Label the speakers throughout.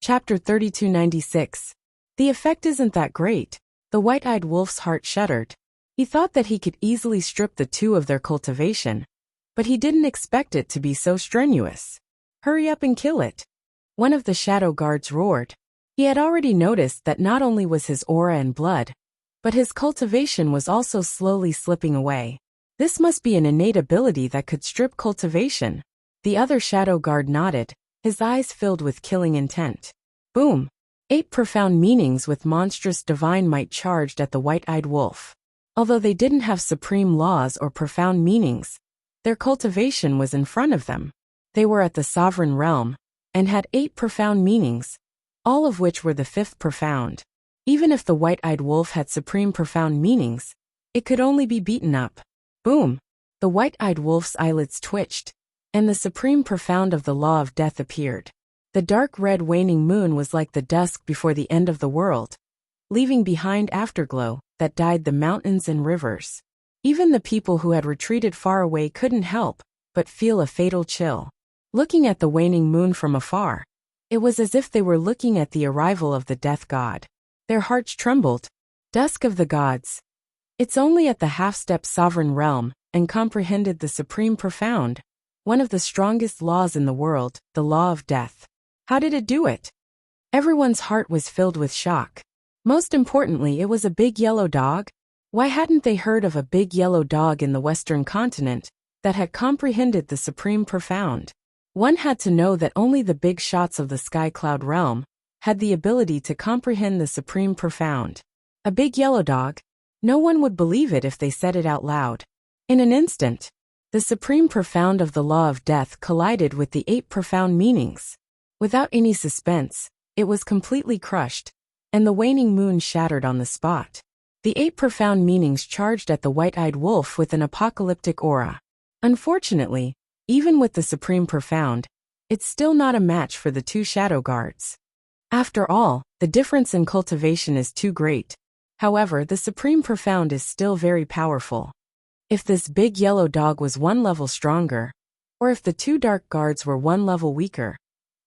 Speaker 1: Chapter 3296. The effect isn't that great. The white-eyed wolf's heart shuddered. He thought that he could easily strip the two of their cultivation, but he didn't expect it to be so strenuous. Hurry up and kill it. One of the shadow guards roared. He had already noticed that not only was his aura and blood, but his cultivation was also slowly slipping away. This must be an innate ability that could strip cultivation. The other shadow guard nodded, his eyes filled with killing intent. Boom! 8 profound meanings with monstrous divine might charged at the white-eyed wolf. Although they didn't have supreme laws or profound meanings, their cultivation was in front of them. They were at the sovereign realm, and had 8 profound meanings, all of which were the 5th profound. Even if the white-eyed wolf had supreme profound meanings, it could only be beaten up. Boom! The white-eyed wolf's eyelids twitched, and the supreme profound of the law of death appeared. The dark red waning moon was like the dusk before the end of the world, leaving behind afterglow that dyed the mountains and rivers. Even the people who had retreated far away couldn't help but feel a fatal chill. Looking at the waning moon from afar, it was as if they were looking at the arrival of the death god. Their hearts trembled. Dusk of the gods. It's only at the half-step sovereign realm and comprehended the supreme profound, one of the strongest laws in the world, the law of death. How did it do it? Everyone's heart was filled with shock. Most importantly, it was a big yellow dog. Why hadn't they heard of a big yellow dog in the Western continent that had comprehended the supreme profound? One had to know that only the big shots of the sky cloud realm had the ability to comprehend the supreme profound. A big yellow dog? No one would believe it if they said it out loud. In an instant, the supreme profound of the law of death collided with the 8 profound meanings. Without any suspense, it was completely crushed, and the waning moon shattered on the spot. The 8 profound meanings charged at the white-eyed wolf with an apocalyptic aura. Unfortunately, even with the supreme profound, it's still not a match for the 2 shadow guards. After all, the difference in cultivation is too great. However, the supreme profound is still very powerful. If this big yellow dog was 1 level stronger, or if the 2 dark guards were 1 level weaker,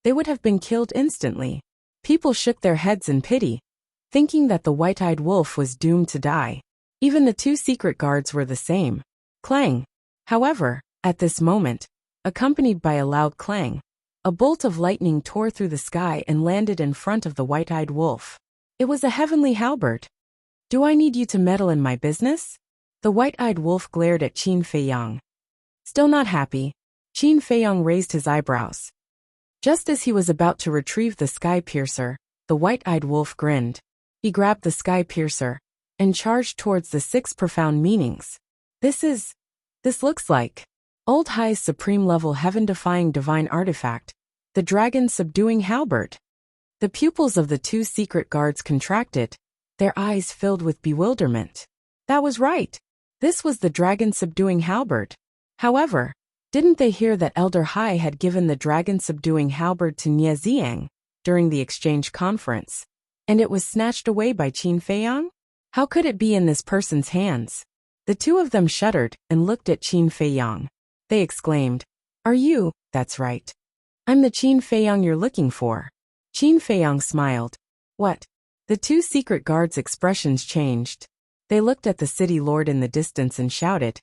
Speaker 1: they would have been killed instantly. People shook their heads in pity, thinking that the white-eyed wolf was doomed to die. Even the 2 secret guards were the same. Clang! However, at this moment, accompanied by a loud clang, a bolt of lightning tore through the sky and landed in front of the white-eyed wolf. It was a heavenly halberd. Do I need you to meddle in my business? The white-eyed wolf glared at Qin Feiyang. Still not happy, Qin Feiyang raised his eyebrows. Just as he was about to retrieve the sky piercer, the white-eyed wolf grinned. He grabbed the sky piercer and charged towards the 6 profound meanings. This looks like Old High's supreme-level heaven-defying divine artifact, the dragon-subduing halberd. The pupils of the 2 secret guards contracted, their eyes filled with bewilderment. That was right. This was the dragon-subduing halberd. However, didn't they hear that Elder Hai had given the dragon-subduing halberd to Nie Xiang during the exchange conference, and it was snatched away by Qin Feiyang? How could it be in this person's hands? The 2 of them shuddered and looked at Qin Feiyang. They exclaimed, "Are you?" "That's right. I'm the Qin Feiyang you're looking for." Qin Feiyang smiled. "What?" The 2 secret guards' expressions changed. They looked at the city lord in the distance and shouted,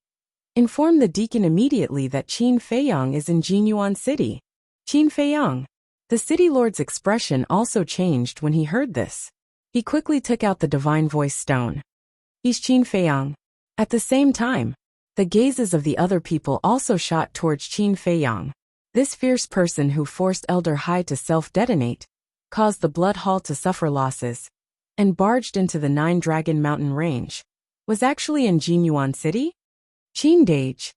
Speaker 1: "Inform the deacon immediately that Qin Feiyang is in Jinyuan City." Qin Feiyang. The city lord's expression also changed when he heard this. He quickly took out the divine voice stone. "He's Qin Feiyang." At the same time, the gazes of the other people also shot towards Qin Feiyang. This fierce person who forced Elder Hai to self-detonate, caused the Blood Hall to suffer losses, and barged into the 9-Dragon Mountain Range, was actually in Jinyuan City? Qin Dage.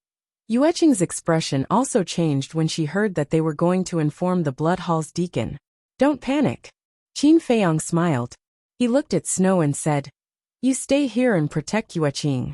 Speaker 1: Yueqing's expression also changed when she heard that they were going to inform the Blood Hall's deacon. "Don't panic." Qin Feiyang smiled. He looked at Snow and said, "You stay here and protect Yueqing."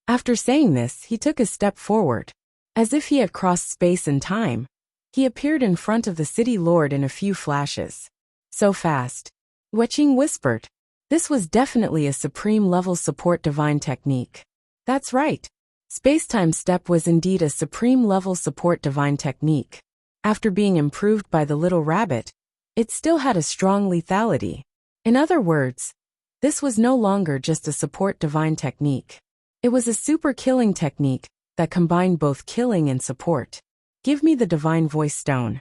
Speaker 1: After saying this, he took a step forward. As if he had crossed space and time, he appeared in front of the city lord in a few flashes. So fast. Yueqing whispered. This was definitely a supreme-level support divine technique. That's right. Space-time step was indeed a supreme-level support divine technique. After being improved by the little rabbit, it still had a strong lethality. In other words, this was no longer just a support divine technique. It was a super killing technique that combined both killing and support. Give me the divine voice stone.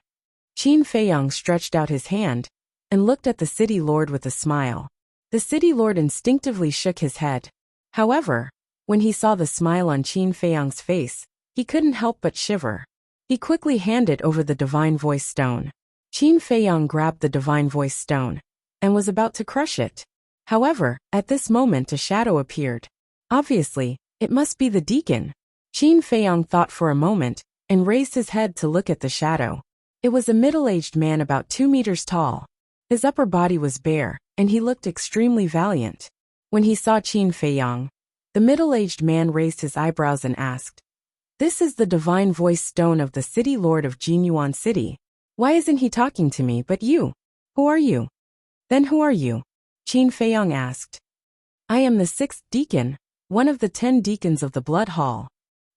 Speaker 1: Qin Feiyang stretched out his hand and looked at the city lord with a smile. The city lord instinctively shook his head. However, when he saw the smile on Qin Feiyang's face, he couldn't help but shiver. He quickly handed over the divine voice stone. Qin Feiyang grabbed the divine voice stone and was about to crush it. However, at this moment a shadow appeared. Obviously, it must be the deacon. Qin Feiyang thought for a moment and raised his head to look at the shadow. It was a middle-aged man about 2 meters tall. His upper body was bare, and he looked extremely valiant. When he saw Qin Feiyang, the middle-aged man raised his eyebrows and asked, "This is the divine voice stone of the city lord of Jinyuan City. Why isn't he talking to me but you? Who are you?" "Then who are you?" Qin Feiyang asked. "I am the 6th deacon, one of the 10 deacons of the Blood Hall,"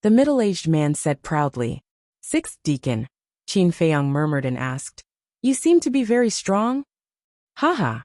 Speaker 1: the middle-aged man said proudly. "6th deacon," Qin Feiyang murmured and asked, "You seem to be very strong?" Haha.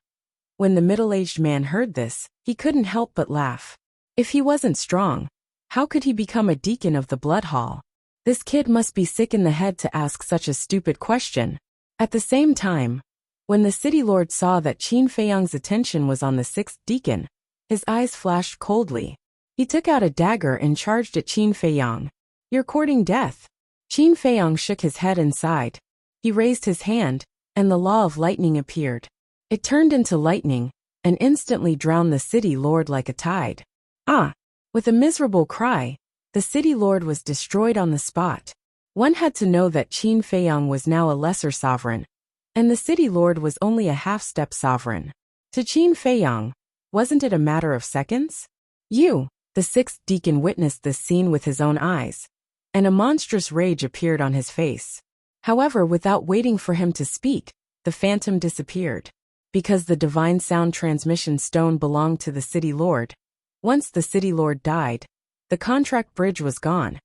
Speaker 1: When the middle-aged man heard this, he couldn't help but laugh. If he wasn't strong, how could he become a deacon of the Blood Hall? This kid must be sick in the head to ask such a stupid question. At the same time, when the city lord saw that Qin Feiyang's attention was on the 6th deacon, his eyes flashed coldly. He took out a dagger and charged at Qin Feiyang. "You're courting death." Qin Feiyang shook his head and sighed. He raised his hand, and the law of lightning appeared. It turned into lightning, and instantly drowned the city lord like a tide. Ah! With a miserable cry, the city lord was destroyed on the spot. One had to know that Qin Feiyang was now a lesser sovereign, and the city lord was only a half-step sovereign. To Qin Feiyang, wasn't it a matter of seconds? The 6th deacon witnessed this scene with his own eyes, and a monstrous rage appeared on his face. However, without waiting for him to speak, the phantom disappeared. Because the divine sound transmission stone belonged to the city lord, once the city lord died, the contract bridge was gone,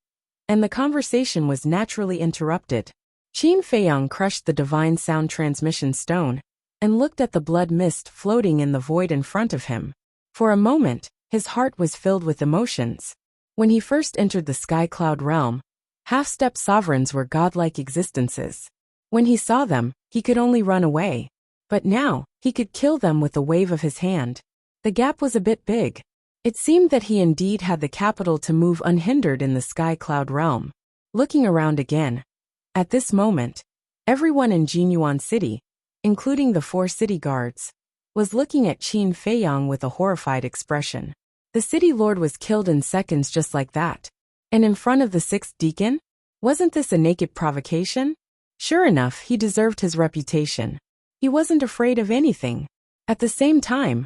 Speaker 1: and the conversation was naturally interrupted. Qin Feiyang crushed the divine sound transmission stone and looked at the blood mist floating in the void in front of him. For a moment, his heart was filled with emotions. When he first entered the sky cloud realm, half-step sovereigns were godlike existences. When he saw them, he could only run away. But now, he could kill them with a wave of his hand. The gap was a bit big. It seemed that he indeed had the capital to move unhindered in the sky cloud realm. Looking around again, at this moment, everyone in Jinyuan City, including the 4 city guards, was looking at Qin Feiyang with a horrified expression. The city lord was killed in seconds just like that. And in front of the 6th deacon? Wasn't this a naked provocation? Sure enough, he deserved his reputation. He wasn't afraid of anything. At the same time,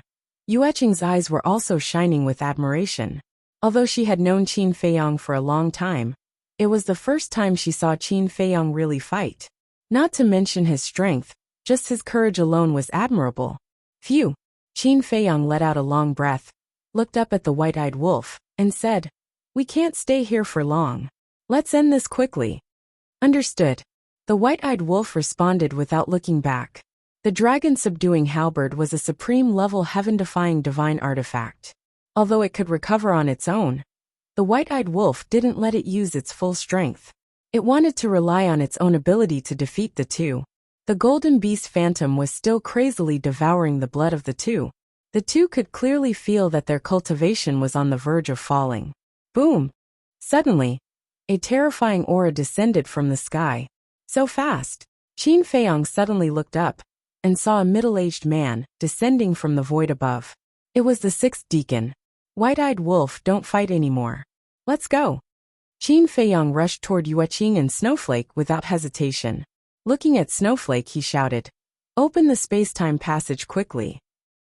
Speaker 1: Yueqing's eyes were also shining with admiration. Although she had known Qin Feiyang for a long time, it was the first time she saw Qin Feiyang really fight. Not to mention his strength, just his courage alone was admirable. Phew! Qin Feiyang let out a long breath, looked up at the white-eyed wolf, and said, "We can't stay here for long. Let's end this quickly." "Understood." The white-eyed wolf responded without looking back. The dragon-subduing halberd was a supreme-level heaven-defying divine artifact. Although it could recover on its own, the white-eyed wolf didn't let it use its full strength. It wanted to rely on its own ability to defeat the two. The golden beast phantom was still crazily devouring the blood of the two. The two could clearly feel that their cultivation was on the verge of falling. Boom! Suddenly, a terrifying aura descended from the sky. So fast! Qin Feiyang suddenly looked up and saw a middle-aged man descending from the void above. It was the 6th deacon. "White-eyed wolf, don't fight anymore. Let's go." Qin Feiyang rushed toward Yueqing and Snowflake without hesitation. Looking at Snowflake, he shouted, "Open the space-time passage quickly."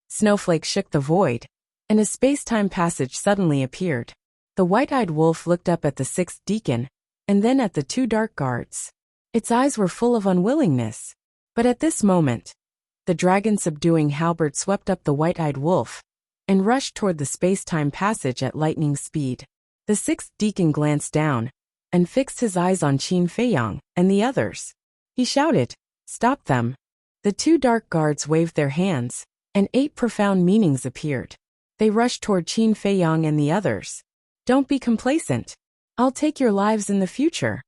Speaker 1: Snowflake shook the void, and a space-time passage suddenly appeared. The white-eyed wolf looked up at the 6th deacon, and then at the 2 dark guards. Its eyes were full of unwillingness. But at this moment, the dragon-subduing halberd swept up the white-eyed wolf and rushed toward the space-time passage at lightning speed. The 6th deacon glanced down and fixed his eyes on Qin Feiyang and the others. He shouted, "Stop them." The two dark guards waved their hands, and 8 profound meanings appeared. They rushed toward Qin Feiyang and the others. Don't be complacent. I'll take your lives in the future.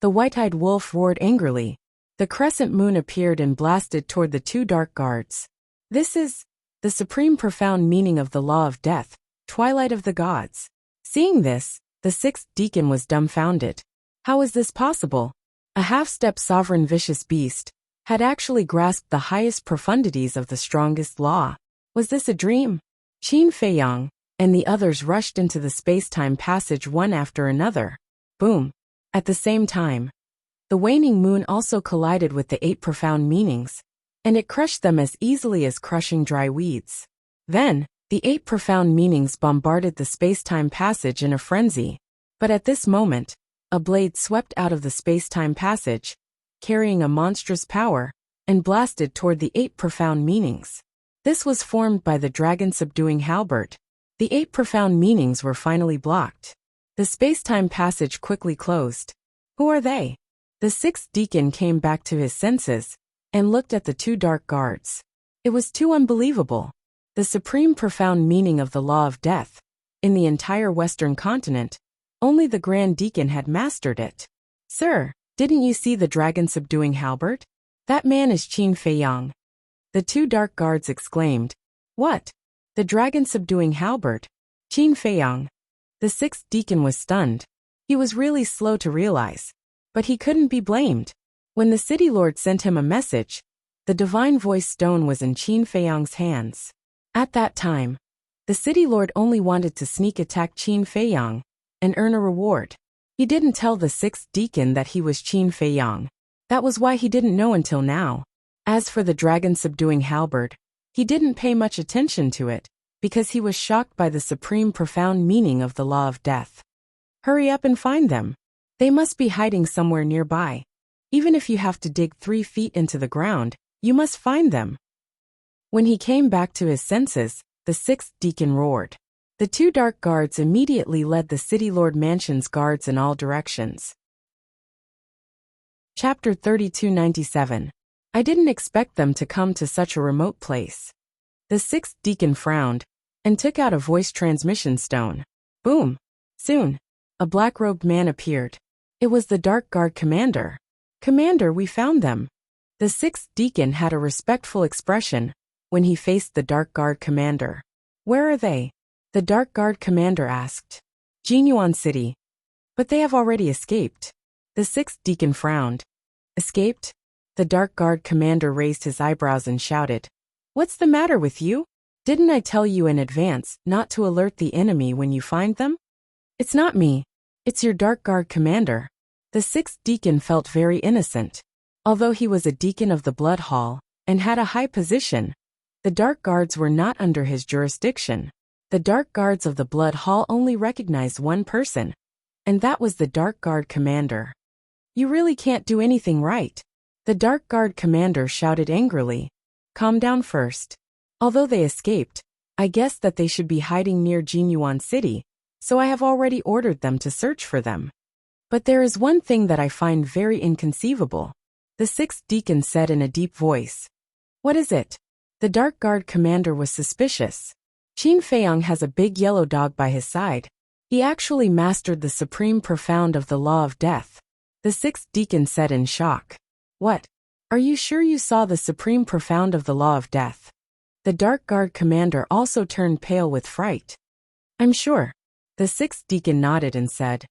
Speaker 1: The white-eyed wolf roared angrily. The crescent moon appeared and blasted toward the two dark guards. This is the supreme profound meaning of the law of death, twilight of the gods. Seeing this, the sixth deacon was dumbfounded. How is this possible? A half-step sovereign vicious beast had actually grasped the highest profundities of the strongest law. Was this a dream? Qin Feiyang and the others rushed into the space-time passage one after another. Boom. At the same time, the waning moon also collided with the 8 profound meanings, and it crushed them as easily as crushing dry weeds. Then, the 8 profound meanings bombarded the space-time passage in a frenzy. But at this moment, a blade swept out of the space-time passage, carrying a monstrous power, and blasted toward the 8 profound meanings. This was formed by the dragon-subduing halberd. The 8 profound meanings were finally blocked. The space-time passage quickly closed. Who are they? The sixth deacon came back to his senses and looked at the two dark guards. It was too unbelievable. The supreme profound meaning of the law of death. In the entire Western continent, only the Grand Deacon had mastered it. Sir, didn't you see the dragon-subduing halberd? That man is Qin Feiyang. The two dark guards exclaimed. What? The dragon-subduing halberd? Qin Feiyang. The sixth deacon was stunned. He was really slow to realize. But he couldn't be blamed. When the city lord sent him a message, the divine voice stone was in Qin Feiyang's hands. At that time, the city lord only wanted to sneak attack Qin Feiyang and earn a reward. He didn't tell the sixth deacon that he was Qin Feiyang. That was why he didn't know until now. As for the dragon-subduing halberd, he didn't pay much attention to it, because he was shocked by the supreme profound meaning of the law of death. Hurry up and find them. They must be hiding somewhere nearby. Even if you have to dig 3 feet into the ground, you must find them. When he came back to his senses, the sixth deacon roared. The two dark guards immediately led the city lord mansion's guards in all directions. Chapter 3297. I didn't expect them to come to such a remote place. The sixth deacon frowned and took out a voice transmission stone. Boom! Soon, a black-robed man appeared. It was the Dark Guard commander. Commander, we found them. The sixth deacon had a respectful expression when he faced the Dark Guard commander. Where are they? The Dark Guard commander asked. Jinyuan City. But they have already escaped. The sixth deacon frowned. Escaped? The Dark Guard commander raised his eyebrows and shouted. What's the matter with you? Didn't I tell you in advance not to alert the enemy when you find them? It's not me. It's your Dark Guard commander. The sixth deacon felt very innocent. Although he was a deacon of the Blood Hall and had a high position, the Dark Guards were not under his jurisdiction. The Dark Guards of the Blood Hall only recognized one person, and that was the Dark Guard commander. You really can't do anything right. The Dark Guard commander shouted angrily. Calm down first. Although they escaped, I guess that they should be hiding near Jinyuan City, so I have already ordered them to search for them. But there is one thing that I find very inconceivable, the sixth deacon said in a deep voice. What is it? The Dark Guard commander was suspicious. Qin Feiyang has a big yellow dog by his side. He actually mastered the supreme profound of the law of death. The sixth deacon said in shock. What? Are you sure you saw the supreme profound of the law of death? The Dark Guard commander also turned pale with fright. I'm sure. The sixth deacon nodded and said.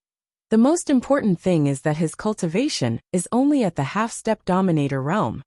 Speaker 1: The most important thing is that his cultivation is only at the half-step dominator realm.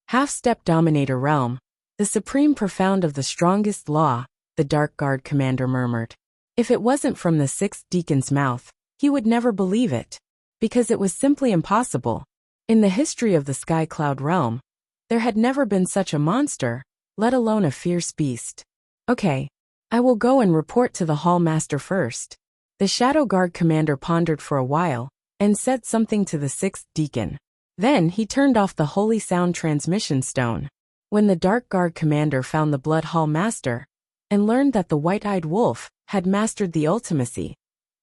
Speaker 1: Half-step dominator realm, the supreme profound of the strongest law, the Dark Guard commander murmured. If it wasn't from the sixth deacon's mouth, he would never believe it, because it was simply impossible. In the history of the Sky Cloud realm, there had never been such a monster, let alone a fierce beast. Okay, I will go and report to the Hall Master first. The Shadow Guard commander pondered for a while and said something to the sixth deacon. Then he turned off the holy sound transmission stone. When the Dark Guard commander found the Blood Hall Master and learned that the white-eyed wolf had mastered the ultimacy,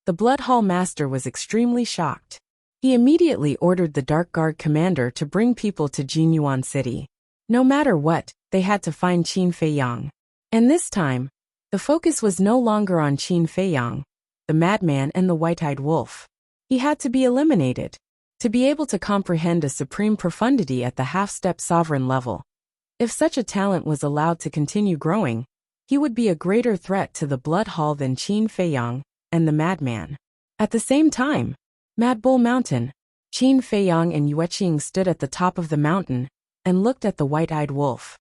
Speaker 1: the Blood Hall Master was extremely shocked. He immediately ordered the Dark Guard commander to bring people to Jinyuan City. No matter what, they had to find Qin Feiyang. And this time, the focus was no longer on Qin Feiyang, the madman and the white-eyed wolf. He had to be eliminated. To be able to comprehend a supreme profundity at the half-step sovereign level. If such a talent was allowed to continue growing, he would be a greater threat to the Blood Hall than Qin Feiyang and the madman. At the same time, Mad Bull Mountain, Qin Feiyang and Yueqing stood at the top of the mountain and looked at the white-eyed wolf.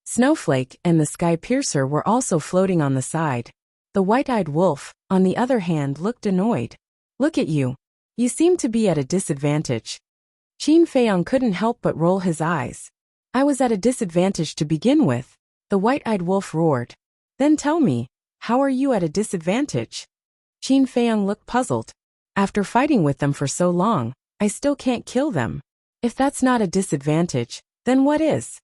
Speaker 1: Snowflake and the Sky Piercer were also floating on the side. The white-eyed wolf, on the other hand, looked annoyed. Look at you. You seem to be at a disadvantage. Qin Feiyang couldn't help but roll his eyes. I was at a disadvantage to begin with, the white-eyed wolf roared. Then tell me, how are you at a disadvantage? Qin Feiyang looked puzzled. After fighting with them for so long, I still can't kill them. If that's not a disadvantage, then what is?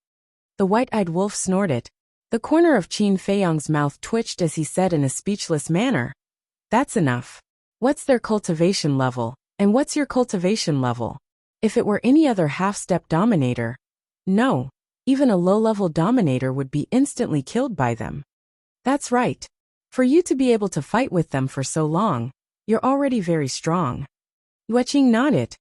Speaker 1: The white-eyed wolf snorted. The corner of Qin Feiyang's mouth twitched as he said in a speechless manner. That's enough. What's their cultivation level, and what's your cultivation level? If it were any other half-step dominator, no, even a low-level dominator would be instantly killed by them. That's right. For you to be able to fight with them for so long, you're already very strong. Yueqing nodded.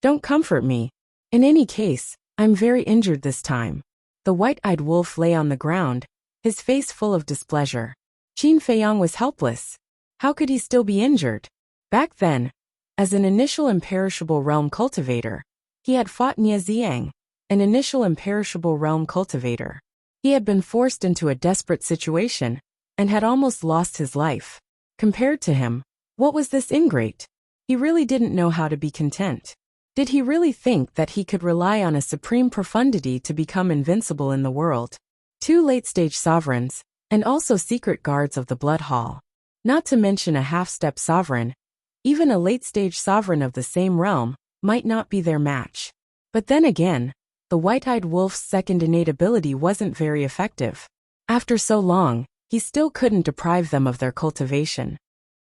Speaker 1: Don't comfort me. In any case, I'm very injured this time. The white-eyed wolf lay on the ground, his face full of displeasure. Qin Feiyang was helpless. How could he still be injured? Back then, as an initial imperishable realm cultivator, he had fought Nie Xiang, an initial imperishable realm cultivator. He had been forced into a desperate situation and had almost lost his life. Compared to him, what was this ingrate? He really didn't know how to be content. Did he really think that he could rely on a supreme profundity to become invincible in the world? 2 late-stage sovereigns, and also secret guards of the Blood Hall. Not to mention a half-step sovereign, even a late-stage sovereign of the same realm might not be their match. But then again, the white-eyed wolf's second innate ability wasn't very effective. After so long, he still couldn't deprive them of their cultivation.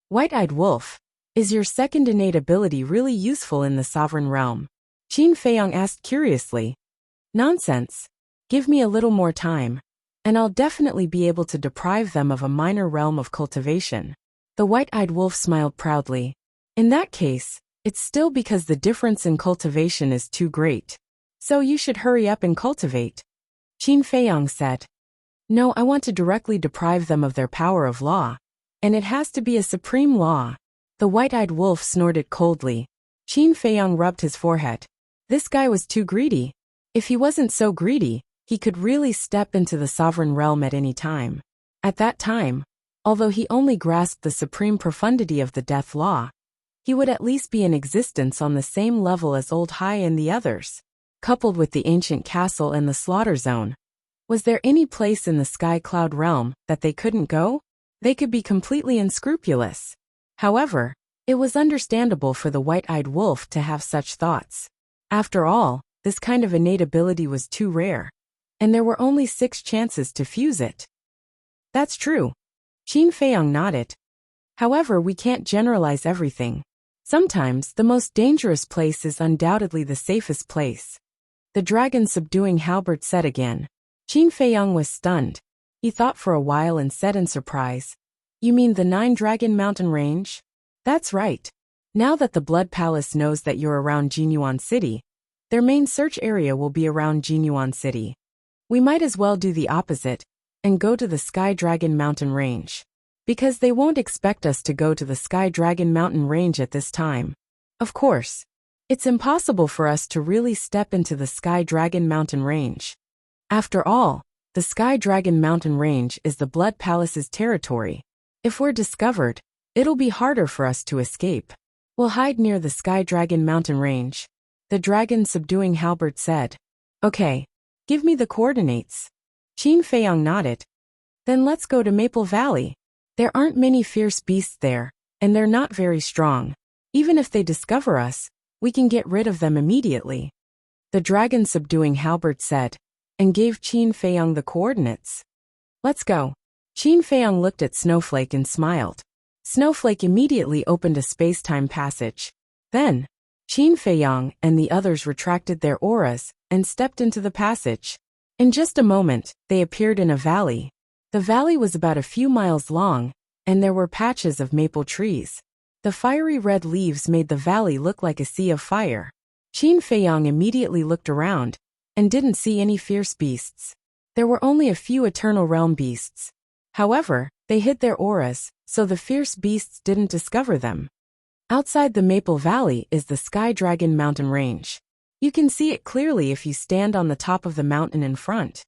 Speaker 1: White-eyed wolf, is your second innate ability really useful in the sovereign realm? Qin Feiyang asked curiously. Nonsense. Give me a little more time, and I'll definitely be able to deprive them of a minor realm of cultivation. The white-eyed wolf smiled proudly. In that case, it's still because the difference in cultivation is too great. So you should hurry up and cultivate. Qin Feiyang said. No, I want to directly deprive them of their power of law. And it has to be a supreme law. The white-eyed wolf snorted coldly. Qin Feiyang rubbed his forehead. This guy was too greedy. If he wasn't so greedy, he could really step into the sovereign realm at any time. At that time, although he only grasped the supreme profundity of the death law, he would at least be in existence on the same level as Old Hai and the others. Coupled with the ancient castle and the slaughter zone, was there any place in the sky cloud realm that they couldn't go? They could be completely unscrupulous. However, it was understandable for the white-eyed wolf to have such thoughts. After all, this kind of innate ability was too rare, and there were only 6 chances to fuse it. That's true. Qin Feiyang nodded. However, we can't generalize everything. Sometimes the most dangerous place is undoubtedly the safest place. The dragon subduing halberd said again. Qin Feiyang was stunned. He thought for a while and said in surprise, You mean the 9-Dragon Mountain Range? That's right. Now that the Blood Palace knows that you're around Jinyuan City, their main search area will be around Jinyuan City. We might as well do the opposite and go to the Sky Dragon Mountain Range. Because they won't expect us to go to the Sky Dragon Mountain Range at this time. Of course, it's impossible for us to really step into the Sky Dragon Mountain Range. After all, the Sky Dragon Mountain Range is the Blood Palace's territory. If we're discovered, it'll be harder for us to escape. We'll hide near the Sky Dragon Mountain Range. The dragon subduing halberd said. Okay, give me the coordinates. Qin Feiyang nodded. Then let's go to Maple Valley. There aren't many fierce beasts there, and they're not very strong. Even if they discover us, we can get rid of them immediately. The dragon subduing halberd said, and gave Qin Feiyang the coordinates. Let's go. Qin Feiyang looked at Snowflake and smiled. Snowflake immediately opened a space-time passage. Then, Qin Feiyang and the others retracted their auras and stepped into the passage. In just a moment, they appeared in a valley. The valley was about a few miles long, and there were patches of maple trees. The fiery red leaves made the valley look like a sea of fire. Qin Feiyang immediately looked around, and didn't see any fierce beasts. There were only a few eternal realm beasts. However, they hid their auras, so the fierce beasts didn't discover them. Outside the Maple Valley is the Sky Dragon mountain range. You can see it clearly if you stand on the top of the mountain in front.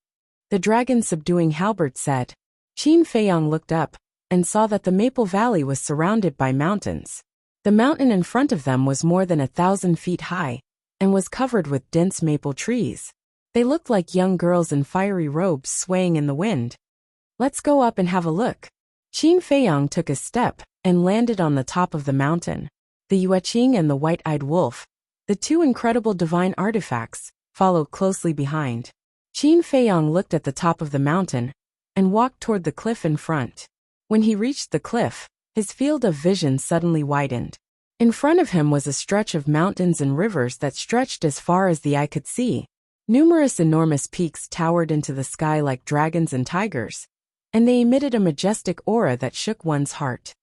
Speaker 1: The dragon subduing halberd said. Qin Feiyang looked up, and saw that the Maple Valley was surrounded by mountains. The mountain in front of them was more than 1,000 feet high, and was covered with dense maple trees. They looked like young girls in fiery robes swaying in the wind. Let's go up and have a look. Qin Feiyang took a step, and landed on the top of the mountain. The Yueqing and the white-eyed wolf, the two incredible divine artifacts, followed closely behind. Qin Feiyang looked at the top of the mountain, and walked toward the cliff in front. When he reached the cliff, his field of vision suddenly widened. In front of him was a stretch of mountains and rivers that stretched as far as the eye could see. Numerous enormous peaks towered into the sky like dragons and tigers, and they emitted a majestic aura that shook one's heart.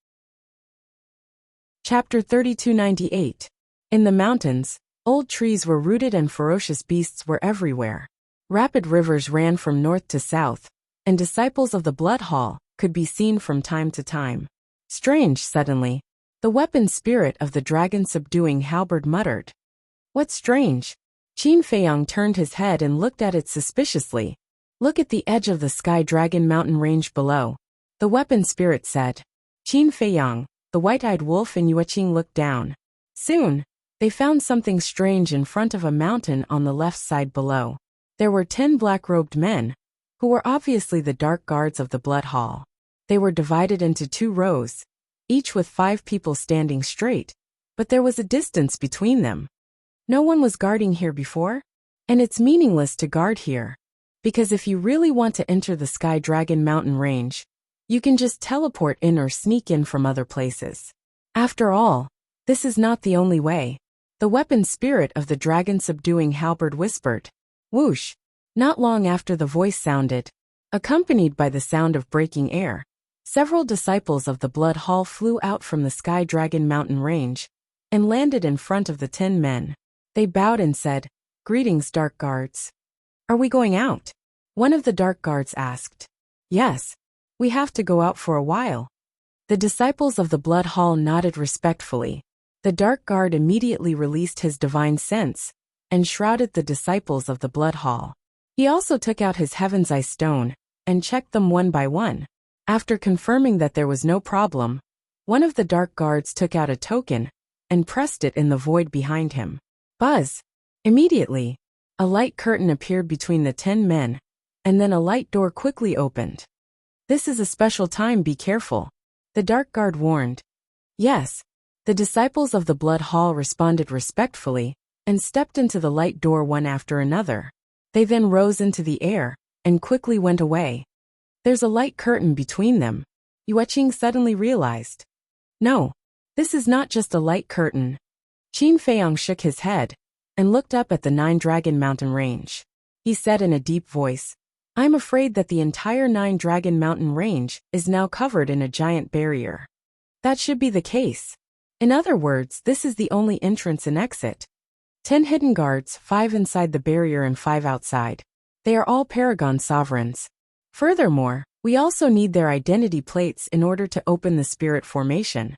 Speaker 1: Chapter 3298. In the mountains, old trees were rooted and ferocious beasts were everywhere. Rapid rivers ran from north to south, and disciples of the Blood Hall could be seen from time to time. Strange, suddenly, the weapon spirit of the dragon subduing halberd muttered. What's strange? Qin Feiyang turned his head and looked at it suspiciously. Look at the edge of the Sky Dragon mountain range below, the weapon spirit said. Qin Feiyang, the white-eyed wolf and Yueqing looked down. Soon, they found something strange in front of a mountain on the left side below. There were 10 black-robed men, who were obviously the dark guards of the Blood Hall. They were divided into 2 rows, each with 5 people standing straight, but there was a distance between them. No one was guarding here before, and it's meaningless to guard here, because if you really want to enter the Sky Dragon mountain range, you can just teleport in or sneak in from other places. After all, this is not the only way. The weapon spirit of the dragon subduing halberd whispered. Whoosh! Not long after the voice sounded, accompanied by the sound of breaking air, several disciples of the Blood Hall flew out from the Sky Dragon mountain range, and landed in front of the 10 men. They bowed and said, Greetings, Dark Guards. Are we going out? One of the Dark Guards asked. Yes, we have to go out for a while. The disciples of the Blood Hall nodded respectfully. The Dark Guard immediately released his divine sense, and shrouded the disciples of the Blood Hall. He also took out his Heaven's Eye stone, and checked them one by one. After confirming that there was no problem, one of the Dark Guards took out a token, and pressed it in the void behind him. Buzz! Immediately, a light curtain appeared between the 10 men, and then a light door quickly opened. This is a special time, be careful, the Dark Guard warned. Yes, the disciples of the Blood Hall responded respectfully, and stepped into the light door one after another. They then rose into the air, and quickly went away. There's a light curtain between them, Yueqing suddenly realized. No, this is not just a light curtain. Qin Feiyang shook his head, and looked up at the 9 Dragon mountain range. He said in a deep voice, I'm afraid that the entire 9 Dragon mountain range is now covered in a giant barrier. That should be the case. In other words, this is the only entrance and exit. 10 hidden guards, 5 inside the barrier and 5 outside. They are all Paragon sovereigns. Furthermore, we also need their identity plates in order to open the spirit formation,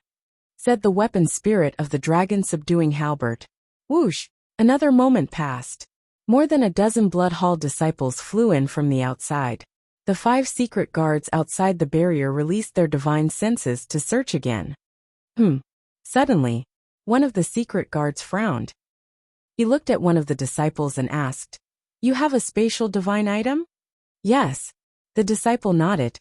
Speaker 1: said the weapon spirit of the dragon subduing halberd. Whoosh! Another moment passed. More than a dozen Blood Hall disciples flew in from the outside. The 5 secret guards outside the barrier released their divine senses to search again. Suddenly, one of the secret guards frowned. He looked at one of the disciples and asked, You have a spatial divine item? Yes. The disciple nodded.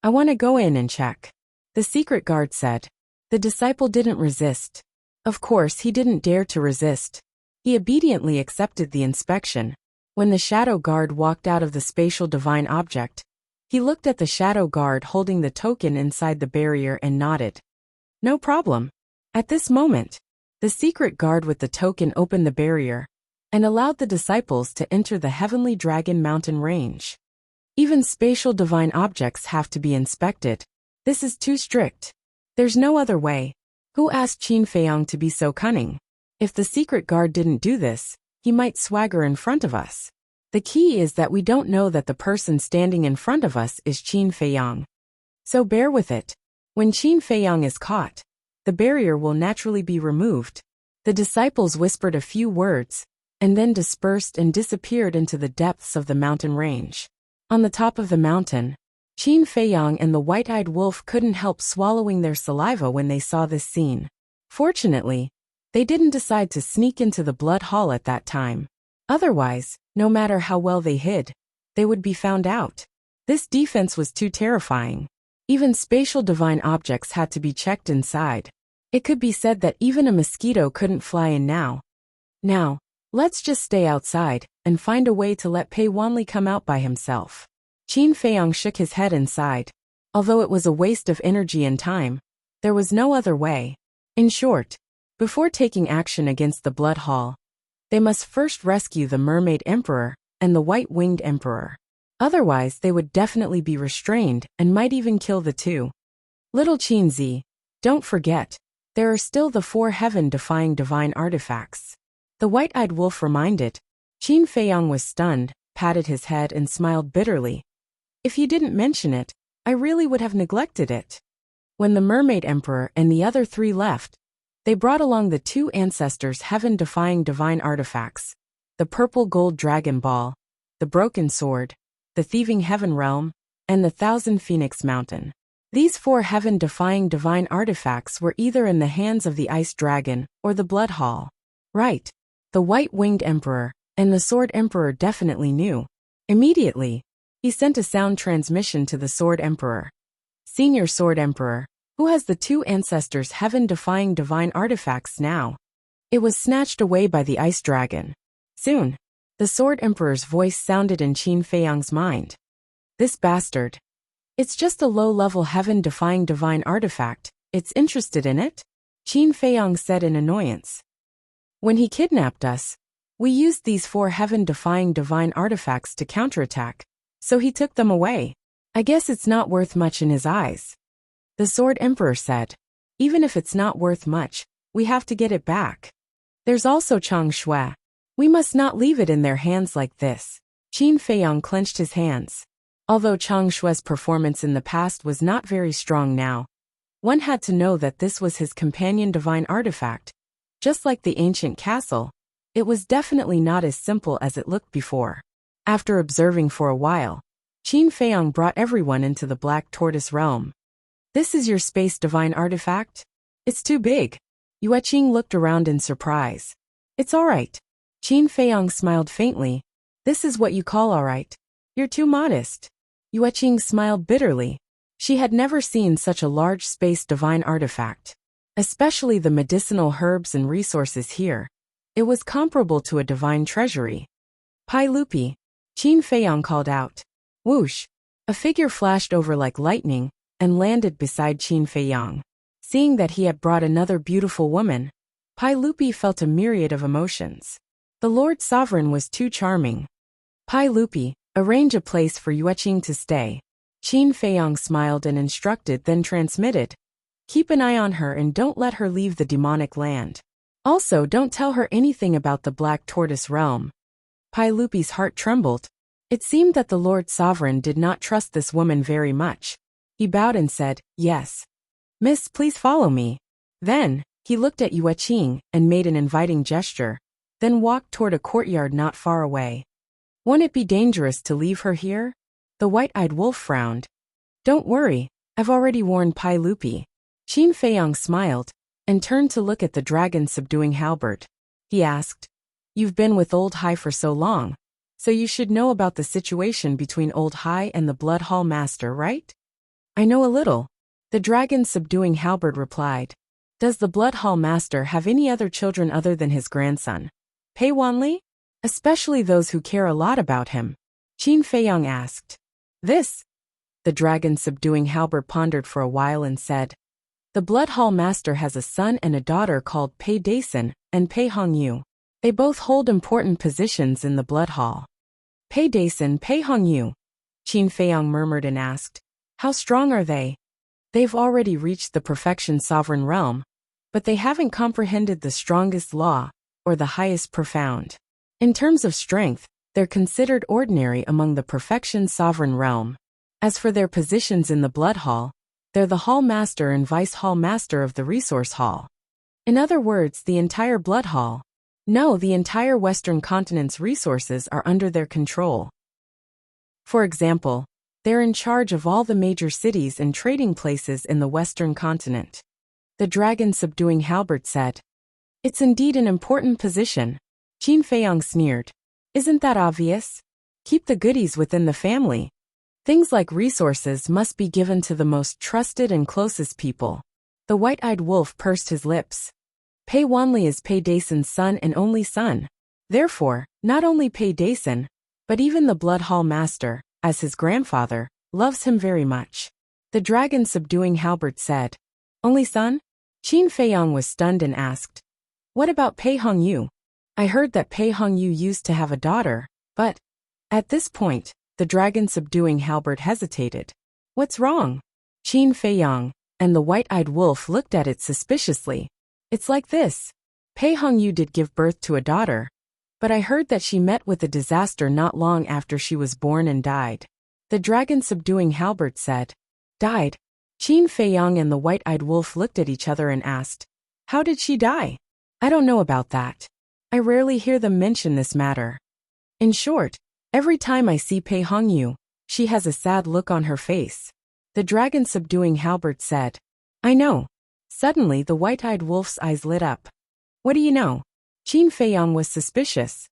Speaker 1: I want to go in and check. The secret guard said. The disciple didn't resist. Of course, he didn't dare to resist. He obediently accepted the inspection. When the shadow guard walked out of the spatial divine object, he looked at the shadow guard holding the token inside the barrier and nodded. No problem. At this moment, the secret guard with the token opened the barrier, and allowed the disciples to enter the heavenly dragon mountain range. Even spatial divine objects have to be inspected. This is too strict. There's no other way. Who asked Qin Feiyang to be so cunning? If the secret guard didn't do this, he might swagger in front of us. The key is that we don't know that the person standing in front of us is Qin Feiyang. So bear with it. When Qin Feiyang is caught, the barrier will naturally be removed. The disciples whispered a few words, and then dispersed and disappeared into the depths of the mountain range. On the top of the mountain, Qin Feiyang and the white-eyed wolf couldn't help swallowing their saliva when they saw this scene. Fortunately, they didn't decide to sneak into the blood hall at that time. Otherwise, no matter how well they hid, they would be found out. This defense was too terrifying. Even spatial divine objects had to be checked inside. It could be said that even a mosquito couldn't fly in now. Now, let's just stay outside and find a way to let Pei Wanli come out by himself. Qin Feiyang shook his head and sighed. Although it was a waste of energy and time, there was no other way. In short, before taking action against the Blood Hall, they must first rescue the Mermaid Emperor and the White-Winged Emperor. Otherwise, they would definitely be restrained and might even kill the two. Little Qin Zi, don't forget, there are still the 4 heaven-defying divine artifacts. The white-eyed wolf reminded. Qin Feiyang was stunned, patted his head and smiled bitterly. If you didn't mention it, I really would have neglected it. When the Mermaid Emperor and the other 3 left, they brought along the 2 ancestors' heaven-defying divine artifacts, the purple gold dragon ball, the broken sword, the thieving heaven realm, and the 1,000 phoenix mountain. These 4 heaven-defying divine artifacts were either in the hands of the ice dragon or the blood hall. Right. The white-winged emperor and the sword emperor definitely knew. Immediately, he sent a sound transmission to the sword emperor. Senior sword emperor, who has the 2 ancestors' heaven-defying divine artifacts now? It was snatched away by the ice dragon. Soon, the sword emperor's voice sounded in Qin Feiyang's mind. This bastard. It's just a low-level heaven-defying divine artifact. It's interested in it? Qin Feiyang said in annoyance. When he kidnapped us, we used these 4 heaven-defying divine artifacts to counterattack, so he took them away. I guess it's not worth much in his eyes. The Sword Emperor said. Even if it's not worth much, we have to get it back. There's also Chang Shui. We must not leave it in their hands like this. Qin Feiyang clenched his hands. Although Chang Shui's performance in the past was not very strong now, one had to know that this was his companion divine artifact. Just like the ancient castle, it was definitely not as simple as it looked before. After observing for a while, Qin Feiyang brought everyone into the Black Tortoise realm. This is your space divine artifact? It's too big. Yueqing looked around in surprise. It's all right. Qin Feiyang smiled faintly. This is what you call all right? You're too modest. Yueqing smiled bitterly. She had never seen such a large space divine artifact. Especially the medicinal herbs and resources here. It was comparable to a divine treasury. Pai Lupi, Qin Feiyang called out. Whoosh! A figure flashed over like lightning and landed beside Qin Feiyang. Seeing that he had brought another beautiful woman, Pai Lupi felt a myriad of emotions. The Lord Sovereign was too charming. Pai Lupi, arrange a place for Yueqing to stay. Qin Feiyang smiled and instructed, then transmitted. Keep an eye on her and don't let her leave the demonic land. Also, don't tell her anything about the Black Tortoise realm. Pai Lupi's heart trembled. It seemed that the Lord Sovereign did not trust this woman very much. He bowed and said, Yes. Miss, please follow me. Then, he looked at Yueqing and made an inviting gesture, then walked toward a courtyard not far away. Won't it be dangerous to leave her here? The white-eyed wolf frowned. Don't worry, I've already warned Pai Lupi. Qin Feiyang smiled and turned to look at the dragon-subduing halberd. He asked, You've been with Old Hai for so long, so you should know about the situation between Old Hai and the Blood Hall Master, right? I know a little, the dragon-subduing halberd replied. Does the Blood Hall Master have any other children other than his grandson, Pei Wanli? Especially those who care a lot about him? Qin Feiyang asked. This? The dragon-subduing halberd pondered for a while and said, The Blood Hall Master has a son and a daughter called Pei Daisen and Pei Hongyu. They both hold important positions in the blood hall. Pei Dason, Pei Hongyu, Qin Feiyang murmured and asked. How strong are they? They've already reached the perfection sovereign realm, but they haven't comprehended the strongest law, or the highest profound. In terms of strength, they're considered ordinary among the perfection sovereign realm. As for their positions in the blood hall, they're the hall master and vice hall master of the resource hall. In other words, the entire blood hall. No, the entire Western continent's resources are under their control. For example, they're in charge of all the major cities and trading places in the Western continent. The dragon subduing halberd said. It's indeed an important position. Qin Feiyang sneered. Isn't that obvious? Keep the goodies within the family. Things like resources must be given to the most trusted and closest people. The white-eyed wolf pursed his lips. Pei Wanli is Pei Dason's son and only son. Therefore, not only Pei Dason, but even the blood hall master, as his grandfather, loves him very much. The dragon subduing halberd said. Only son? Qin Feiyang was stunned and asked. What about Pei Hongyu? I heard that Pei Hongyu used to have a daughter, but... At this point, the dragon subduing halberd hesitated. What's wrong? Qin Feiyang and the white-eyed wolf looked at it suspiciously. It's like this. Pei Hongyu did give birth to a daughter, but I heard that she met with a disaster not long after she was born and died. The dragon subduing halberd said. Died? Qin Feiyang and the white-eyed wolf looked at each other and asked. How did she die? I don't know about that. I rarely hear them mention this matter. In short, every time I see Pei Hongyu, she has a sad look on her face. The dragon subduing halberd said. I know. Suddenly the white-eyed wolf's eyes lit up. What do you know? Qin Feiyang was suspicious.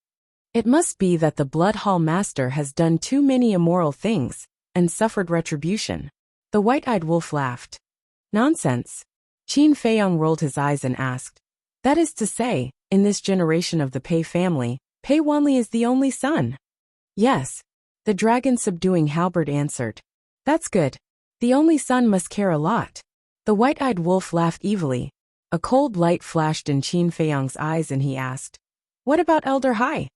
Speaker 1: It must be that the blood hall master has done too many immoral things, and suffered retribution. The white-eyed wolf laughed. Nonsense. Qin Feiyang rolled his eyes and asked. That is to say, in this generation of the Pei family, Pei Wanli is the only son. Yes. The dragon subduing halberd answered. That's good. The only son must care a lot. The white-eyed wolf laughed evilly. A cold light flashed in Qin Feiyang's eyes and he asked. What about Elder Hai?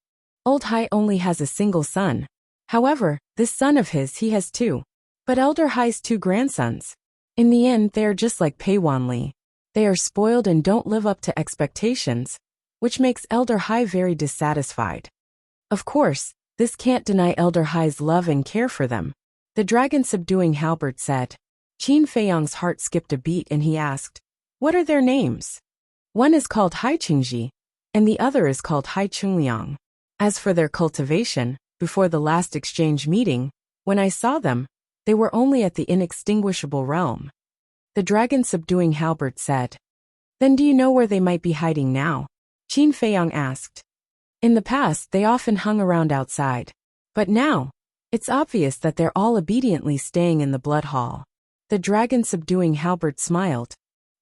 Speaker 1: Old Hai only has a single son. However, this son of his he has two. But Elder Hai's two grandsons. In the end they are just like Pei Wanli. They are spoiled and don't live up to expectations, which makes Elder Hai very dissatisfied. Of course, this can't deny Elder Hai's love and care for them. The dragon subduing halberd said. Qin Feiyang's heart skipped a beat and he asked. What are their names? One is called Hai Qingji, and the other is called Hai Qingliang. As for their cultivation, before the last exchange meeting, when I saw them, they were only at the inextinguishable realm. The dragon subduing halberd said. Then do you know where they might be hiding now? Qin Feiyang asked. In the past they often hung around outside. But now, it's obvious that they're all obediently staying in the blood hall. The dragon subduing halberd smiled.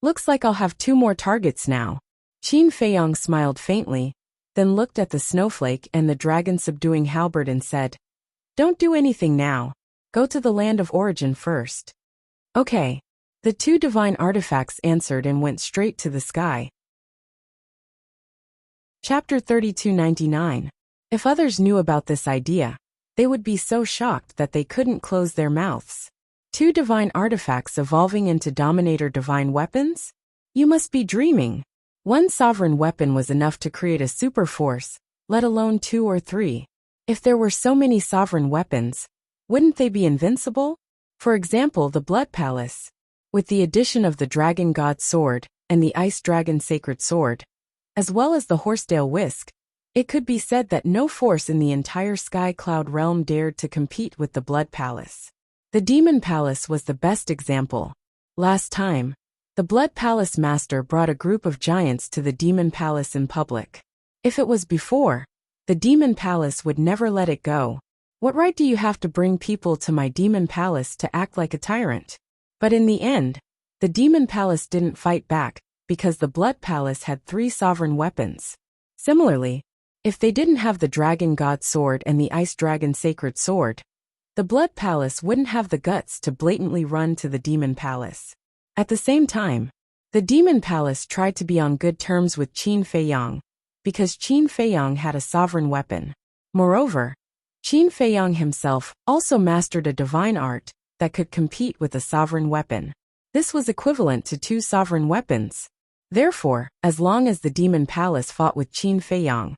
Speaker 1: Looks like I'll have two more targets now. Qin Feiyang smiled faintly, then looked at the snowflake and the dragon subduing halberd and said. Don't do anything now. Go to the land of origin first. Okay. The two divine artifacts answered and went straight to the sky. Chapter 3299. If others knew about this idea, they would be so shocked that they couldn't close their mouths. Two divine artifacts evolving into dominator divine weapons? You must be dreaming. One sovereign weapon was enough to create a super force, let alone two or three. If there were so many sovereign weapons, wouldn't they be invincible? For example, the Blood Palace. With the addition of the Dragon God Sword and the Ice Dragon Sacred Sword, as well as the Horsedale Whisk, it could be said that no force in the entire Sky Cloud realm dared to compete with the Blood Palace. The Demon Palace was the best example. Last time, the Blood Palace Master brought a group of giants to the Demon Palace in public. If it was before, the Demon Palace would never let it go. What right do you have to bring people to my Demon Palace to act like a tyrant? But in the end, the Demon Palace didn't fight back, because the Blood Palace had three sovereign weapons. Similarly, if they didn't have the Dragon God Sword and the Ice Dragon Sacred Sword, the Blood Palace wouldn't have the guts to blatantly run to the Demon Palace. At the same time, the Demon Palace tried to be on good terms with Qin Feiyang, because Qin Feiyang had a sovereign weapon. Moreover, Qin Feiyang himself also mastered a divine art that could compete with a sovereign weapon. This was equivalent to two sovereign weapons. Therefore, as long as the Demon Palace fought with Qin Feiyang,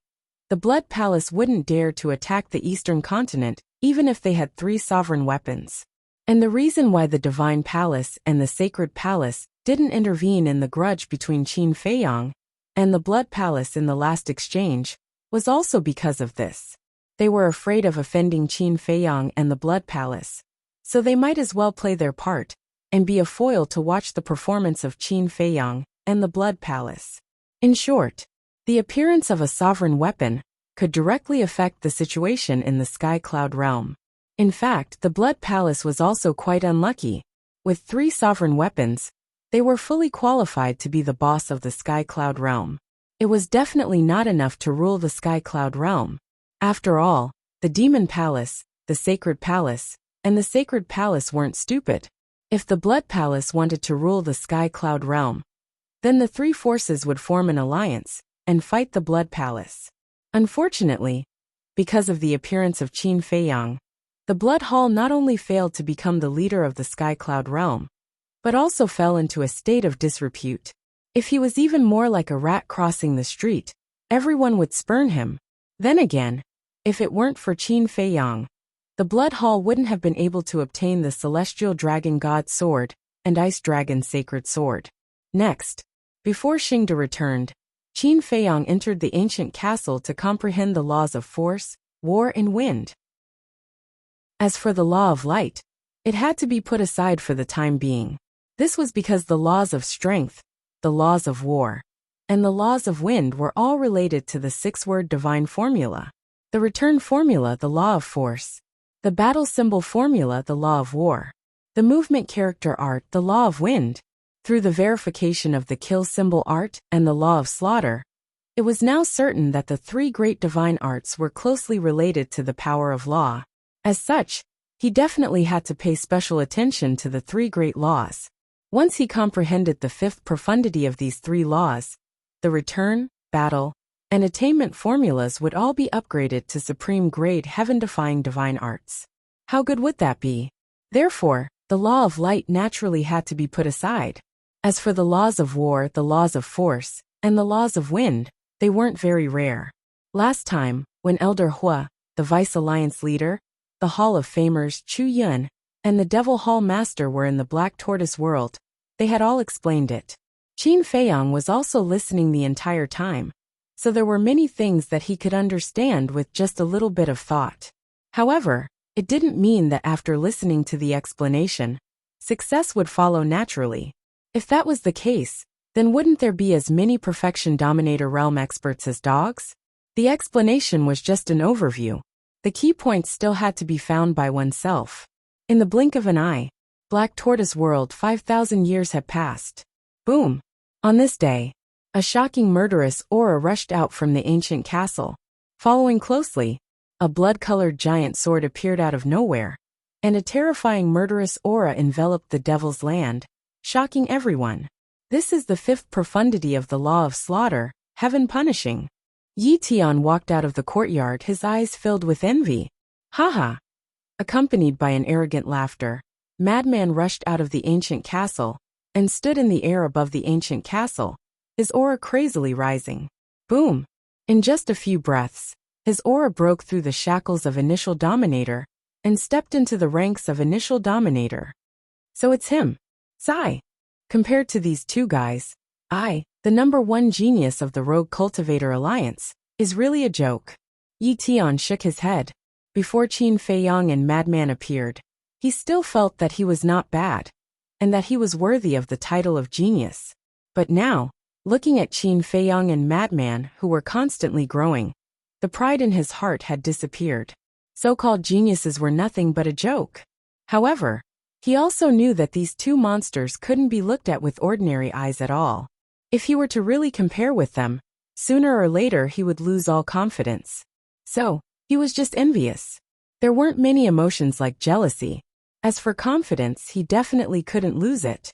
Speaker 1: the Blood Palace wouldn't dare to attack the Eastern continent, even if they had three sovereign weapons. And the reason why the Divine Palace and the Sacred Palace didn't intervene in the grudge between Qin Feiyang and the Blood Palace in the last exchange was also because of this. They were afraid of offending Qin Feiyang and the Blood Palace, so they might as well play their part and be a foil to watch the performance of Qin Feiyang and the Blood Palace. In short, the appearance of a sovereign weapon could directly affect the situation in the Sky Cloud realm. In fact, the Blood Palace was also quite unlucky. With three sovereign weapons, they were fully qualified to be the boss of the Sky Cloud realm. It was definitely not enough to rule the Sky Cloud realm. After all, the Demon Palace, the Sacred Palace, and the Sacred Palace weren't stupid. If the Blood Palace wanted to rule the Sky Cloud realm, then the three forces would form an alliance and fight the Blood Palace. Unfortunately, because of the appearance of Qin Feiyang, the Blood Hall not only failed to become the leader of the Sky Cloud realm, but also fell into a state of disrepute. If he was even more like a rat crossing the street, everyone would spurn him. Then again, if it weren't for Qin Feiyang, the Blood Hall wouldn't have been able to obtain the Celestial Dragon God Sword and Ice Dragon Sacred Sword. Next, before Xingde returned, Qin Feiyang entered the ancient castle to comprehend the laws of force, war and wind. As for the law of light, it had to be put aside for the time being. This was because the laws of strength, the laws of war, and the laws of wind were all related to the six-word divine formula. The return formula, the law of force. The battle symbol formula, the law of war. The movement character art, the law of wind. Through the verification of the kill symbol art and the law of slaughter, it was now certain that the three great divine arts were closely related to the power of law. As such, he definitely had to pay special attention to the three great laws. Once he comprehended the fifth profundity of these three laws, the return, battle, and attainment formulas would all be upgraded to supreme grade heaven-defying divine arts. How good would that be? Therefore, the law of light naturally had to be put aside. As for the laws of war, the laws of force, and the laws of wind, they weren't very rare. Last time, when Elder Hua, the Vice Alliance leader, the Hall of Famers Chu Yun, and the Devil Hall Master were in the Black Tortoise world, they had all explained it. Qin Feiyang was also listening the entire time, so there were many things that he could understand with just a little bit of thought. However, it didn't mean that after listening to the explanation, success would follow naturally. If that was the case, then wouldn't there be as many Perfection Dominator Realm experts as dogs? The explanation was just an overview. The key points still had to be found by oneself. In the blink of an eye, Black Tortoise World 5,000 years had passed. Boom! On this day, a shocking murderous aura rushed out from the ancient castle. Following closely, a blood-colored giant sword appeared out of nowhere, and a terrifying murderous aura enveloped the Devil's Land, shocking everyone. This is the fifth profundity of the law of slaughter, heaven punishing. Yi Tian walked out of the courtyard, his eyes filled with envy. Haha! Accompanied by an arrogant laughter, Madman rushed out of the ancient castle and stood in the air above the ancient castle, his aura crazily rising. Boom! In just a few breaths, his aura broke through the shackles of Initial Dominator and stepped into the ranks of Initial Dominator. So it's him. Sigh. Compared to these two guys, I, the #1 genius of the Rogue Cultivator Alliance, is really a joke. Yi Tian shook his head. Before Qin Feiyang and Madman appeared, he still felt that he was not bad, and that he was worthy of the title of genius. But now, looking at Qin Feiyang and Madman, who were constantly growing, the pride in his heart had disappeared. So-called geniuses were nothing but a joke. However, he also knew that these two monsters couldn't be looked at with ordinary eyes at all. If he were to really compare with them, sooner or later he would lose all confidence. So, he was just envious. There weren't many emotions like jealousy. As for confidence, he definitely couldn't lose it.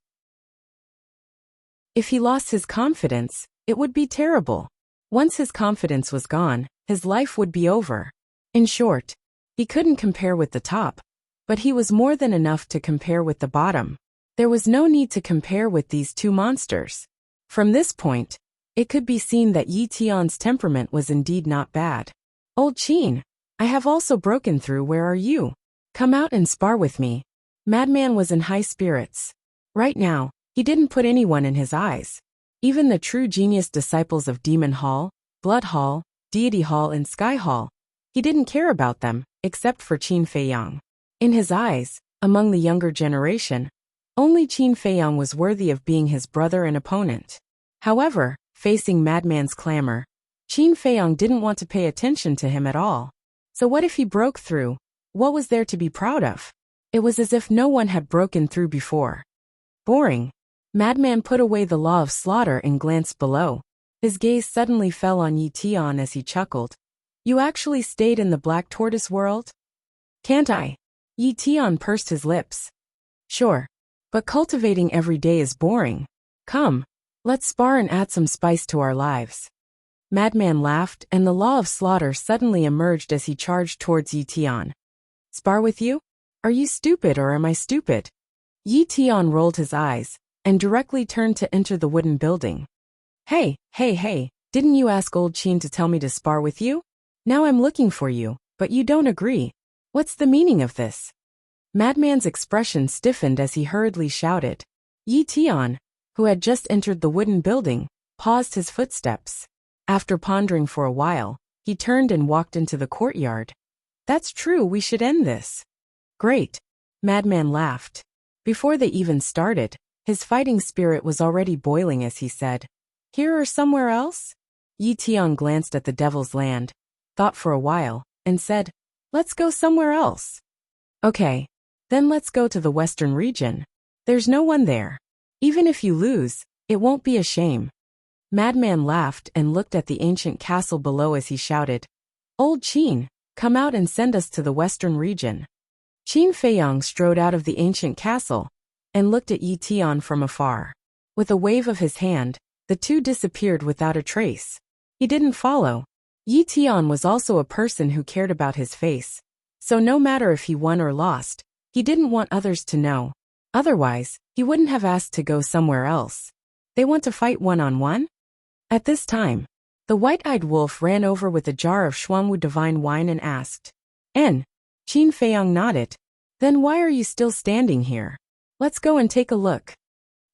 Speaker 1: If he lost his confidence, it would be terrible. Once his confidence was gone, his life would be over. In short, he couldn't compare with the top, but he was more than enough to compare with the bottom. There was no need to compare with these two monsters. From this point, it could be seen that Yi Tian's temperament was indeed not bad. Old Qin, I have also broken through. Where are you? Come out and spar with me. Madman was in high spirits. Right now, he didn't put anyone in his eyes. Even the true genius disciples of Demon Hall, Blood Hall, Deity Hall and Sky Hall, he didn't care about them, except for Qin Feiyang. In his eyes, among the younger generation, only Qin Feiyang was worthy of being his brother and opponent. However, facing Madman's clamor, Qin Feiyang didn't want to pay attention to him at all. So what if he broke through? What was there to be proud of? It was as if no one had broken through before. Boring. Madman put away the law of slaughter and glanced below. His gaze suddenly fell on Yi Tian as he chuckled. You actually stayed in the Black Tortoise world? Can't I? Yi Tian pursed his lips. Sure. But cultivating every day is boring. Come, let's spar and add some spice to our lives. Madman laughed, and the law of slaughter suddenly emerged as he charged towards Yi Tian. Spar with you? Are you stupid or am I stupid? Yi Tian rolled his eyes, and directly turned to enter the wooden building. Hey, didn't you ask old Qin to tell me to spar with you? Now I'm looking for you, but you don't agree. What's the meaning of this? Madman's expression stiffened as he hurriedly shouted. Yi Tian, who had just entered the wooden building, paused his footsteps. After pondering for a while, he turned and walked into the courtyard. That's true, we should end this. Great. Madman laughed. Before they even started, his fighting spirit was already boiling as he said, Here or somewhere else? Yi Tian glanced at the Devil's Land, thought for a while, and said, Let's go somewhere else. Okay. Then let's go to the Western region. There's no one there. Even if you lose, it won't be a shame. Madman laughed and looked at the ancient castle below as he shouted, Old Qin, come out and send us to the Western region. Qin Feiyang strode out of the ancient castle and looked at Yi Tian from afar. With a wave of his hand, the two disappeared without a trace. He didn't follow. Yi Tian was also a person who cared about his face, so no matter if he won or lost, he didn't want others to know. Otherwise, he wouldn't have asked to go somewhere else. They want to fight one-on-one? At this time, the white-eyed wolf ran over with a jar of Xuanwu divine wine and asked, N. Qin Feiyang nodded. Then why are you still standing here? Let's go and take a look.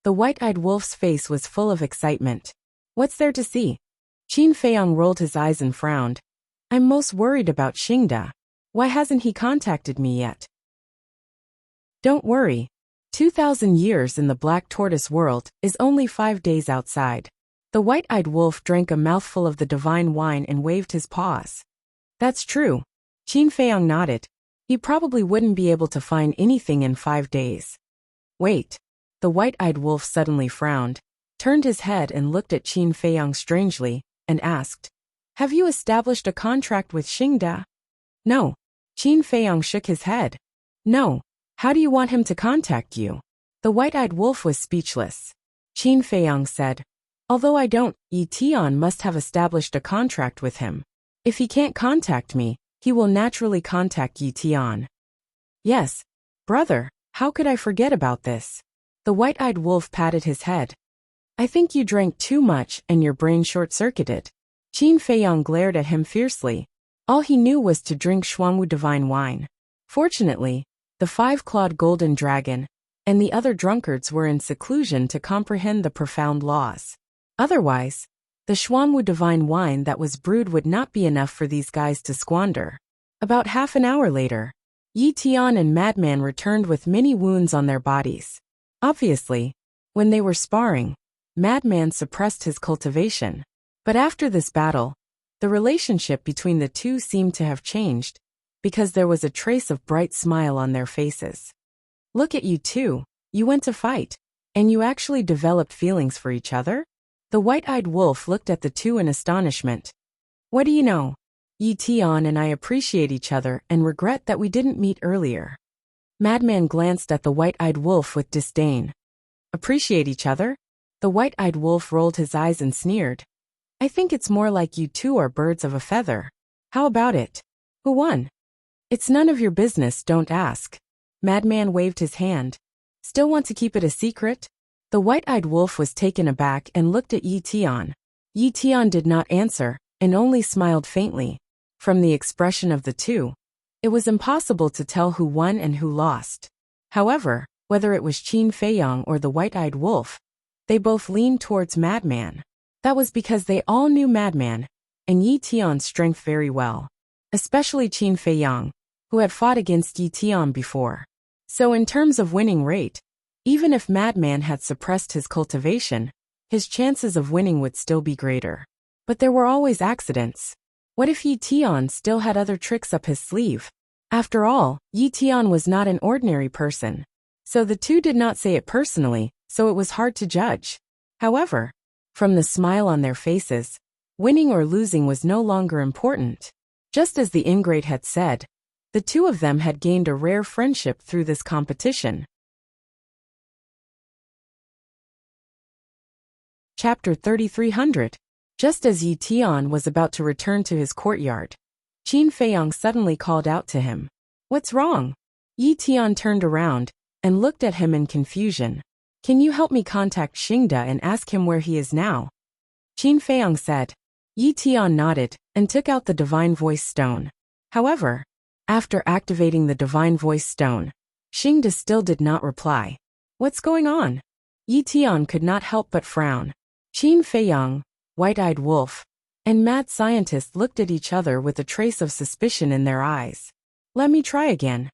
Speaker 1: The white-eyed wolf's face was full of excitement. What's there to see? Qin Feiyang rolled his eyes and frowned. I'm most worried about Xingda. Why hasn't he contacted me yet? Don't worry. 2,000 years in the Black Tortoise world is only 5 days outside. The white-eyed wolf drank a mouthful of the divine wine and waved his paws. That's true. Qin Feiyang nodded. He probably wouldn't be able to find anything in 5 days. Wait. The white-eyed wolf suddenly frowned, turned his head and looked at Qin Feiyang strangely, and asked, Have you established a contract with Xingda? No. Qin Feiyang shook his head. No. How do you want him to contact you? The white-eyed wolf was speechless. Qin Feiyang said, Although I don't, Yi Tian must have established a contract with him. If he can't contact me, he will naturally contact Yi Tian. Yes. Brother, how could I forget about this? The white-eyed wolf patted his head. I think you drank too much and your brain short-circuited. Qin Feiyang glared at him fiercely. All he knew was to drink Xuanwu divine wine. Fortunately, the 5-clawed golden dragon and the other drunkards were in seclusion to comprehend the profound laws. Otherwise, the Xuanwu divine wine that was brewed would not be enough for these guys to squander. About half an hour later, Yi Tian and Madman returned with many wounds on their bodies. Obviously, when they were sparring, Madman suppressed his cultivation. But after this battle, the relationship between the two seemed to have changed, because there was a trace of bright smile on their faces. Look at you two, you went to fight, and you actually developed feelings for each other? The white-eyed wolf looked at the two in astonishment. What do you know? Yi Tian and I appreciate each other and regret that we didn't meet earlier. Madman glanced at the white-eyed wolf with disdain. Appreciate each other? The white-eyed wolf rolled his eyes and sneered. I think it's more like you two are birds of a feather. How about it? Who won? It's none of your business, don't ask. Madman waved his hand. Still want to keep it a secret? The white-eyed wolf was taken aback and looked at Yi Tian. Yi Tian did not answer, and only smiled faintly. From the expression of the two, it was impossible to tell who won and who lost. However, whether it was Qin Feiyang or the white-eyed wolf, they both leaned towards Madman. That was because they all knew Madman and Yi Tian's strength very well, especially Qin Feiyang, who had fought against Yi Tian before. So in terms of winning rate, even if Madman had suppressed his cultivation, his chances of winning would still be greater. But there were always accidents. What if Yi Tian still had other tricks up his sleeve? After all, Yi Tian was not an ordinary person. So the two did not say it personally, so it was hard to judge. However, from the smile on their faces, winning or losing was no longer important. Just as the ingrate had said, the two of them had gained a rare friendship through this competition. Chapter 3300. Just as Yi Tian was about to return to his courtyard, Qin Feiyang suddenly called out to him. What's wrong? Yi Tian turned around and looked at him in confusion. Can you help me contact Xingda and ask him where he is now? Qin Feiyang said. Yi Tian nodded and took out the Divine Voice Stone. However, after activating the Divine Voice Stone, Xingda still did not reply. What's going on? Yi Tian could not help but frown. Qin Feiyang, White-Eyed Wolf, and Mad Scientist looked at each other with a trace of suspicion in their eyes. Let me try again.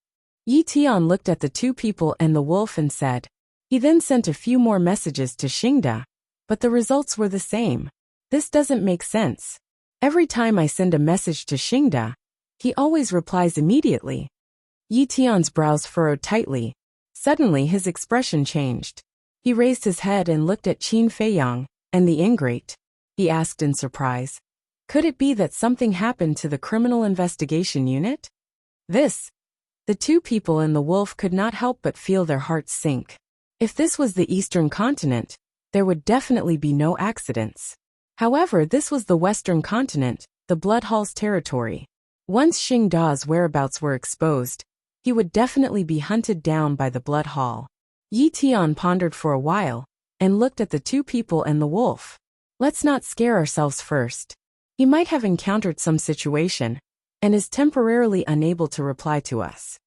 Speaker 1: Yi Tian looked at the two people and the wolf and said. He then sent a few more messages to Xingda, but the results were the same. This doesn't make sense. Every time I send a message to Xingda, he always replies immediately. Yi Tian's brows furrowed tightly. Suddenly his expression changed. He raised his head and looked at Qin Feiyang and the ingrate. He asked in surprise. Could it be that something happened to the criminal investigation unit? The two people and the wolf could not help but feel their hearts sink. If this was the Eastern continent, there would definitely be no accidents. However, this was the Western continent, the Blood Hall's territory. Once Xingda's whereabouts were exposed, he would definitely be hunted down by the Blood Hall. Yi Tian pondered for a while and looked at the two people and the wolf. Let's not scare ourselves first. He might have encountered some situation and is temporarily unable to reply to us.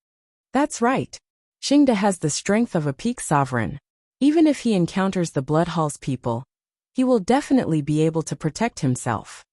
Speaker 1: That's right. Xingda has the strength of a peak sovereign. Even if he encounters the Blood Hall's people, he will definitely be able to protect himself.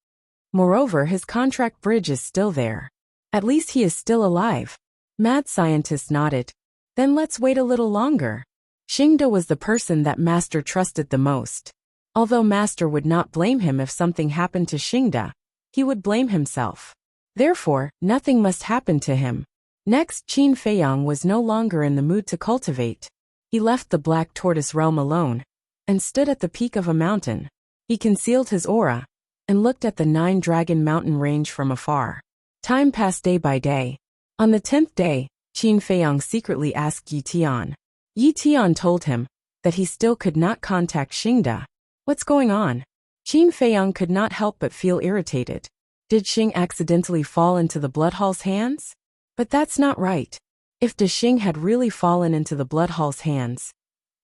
Speaker 1: Moreover, his contract bridge is still there. At least he is still alive. Mad Scientist nodded. Then let's wait a little longer. Xingda was the person that Master trusted the most. Although Master would not blame him if something happened to Xingda, he would blame himself. Therefore, nothing must happen to him. Next, Qin Feiyang was no longer in the mood to cultivate. He left the Black Tortoise realm alone and stood at the peak of a mountain. He concealed his aura and looked at the 9-Dragon Mountain range from afar. Time passed day by day. On the 10th day, Qin Feiyang secretly asked Yi Tian. Yi Tian told him that he still could not contact Xingda. What's going on? Qin Feiyang could not help but feel irritated. Did Xing accidentally fall into the Blood Hall's hands? But that's not right. If De Xing had really fallen into the Blood Hall's hands,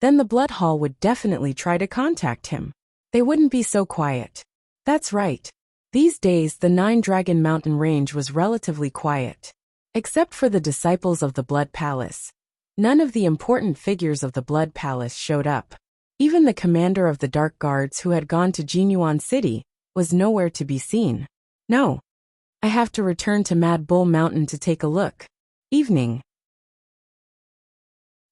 Speaker 1: then the Blood Hall would definitely try to contact him. They wouldn't be so quiet. That's right. These days the 9-Dragon Mountain range was relatively quiet. Except for the disciples of the Blood Palace. None of the important figures of the Blood Palace showed up. Even the commander of the Dark Guards who had gone to Jinyuan City was nowhere to be seen. No. I have to return to Mad Bull Mountain to take a look. Evening.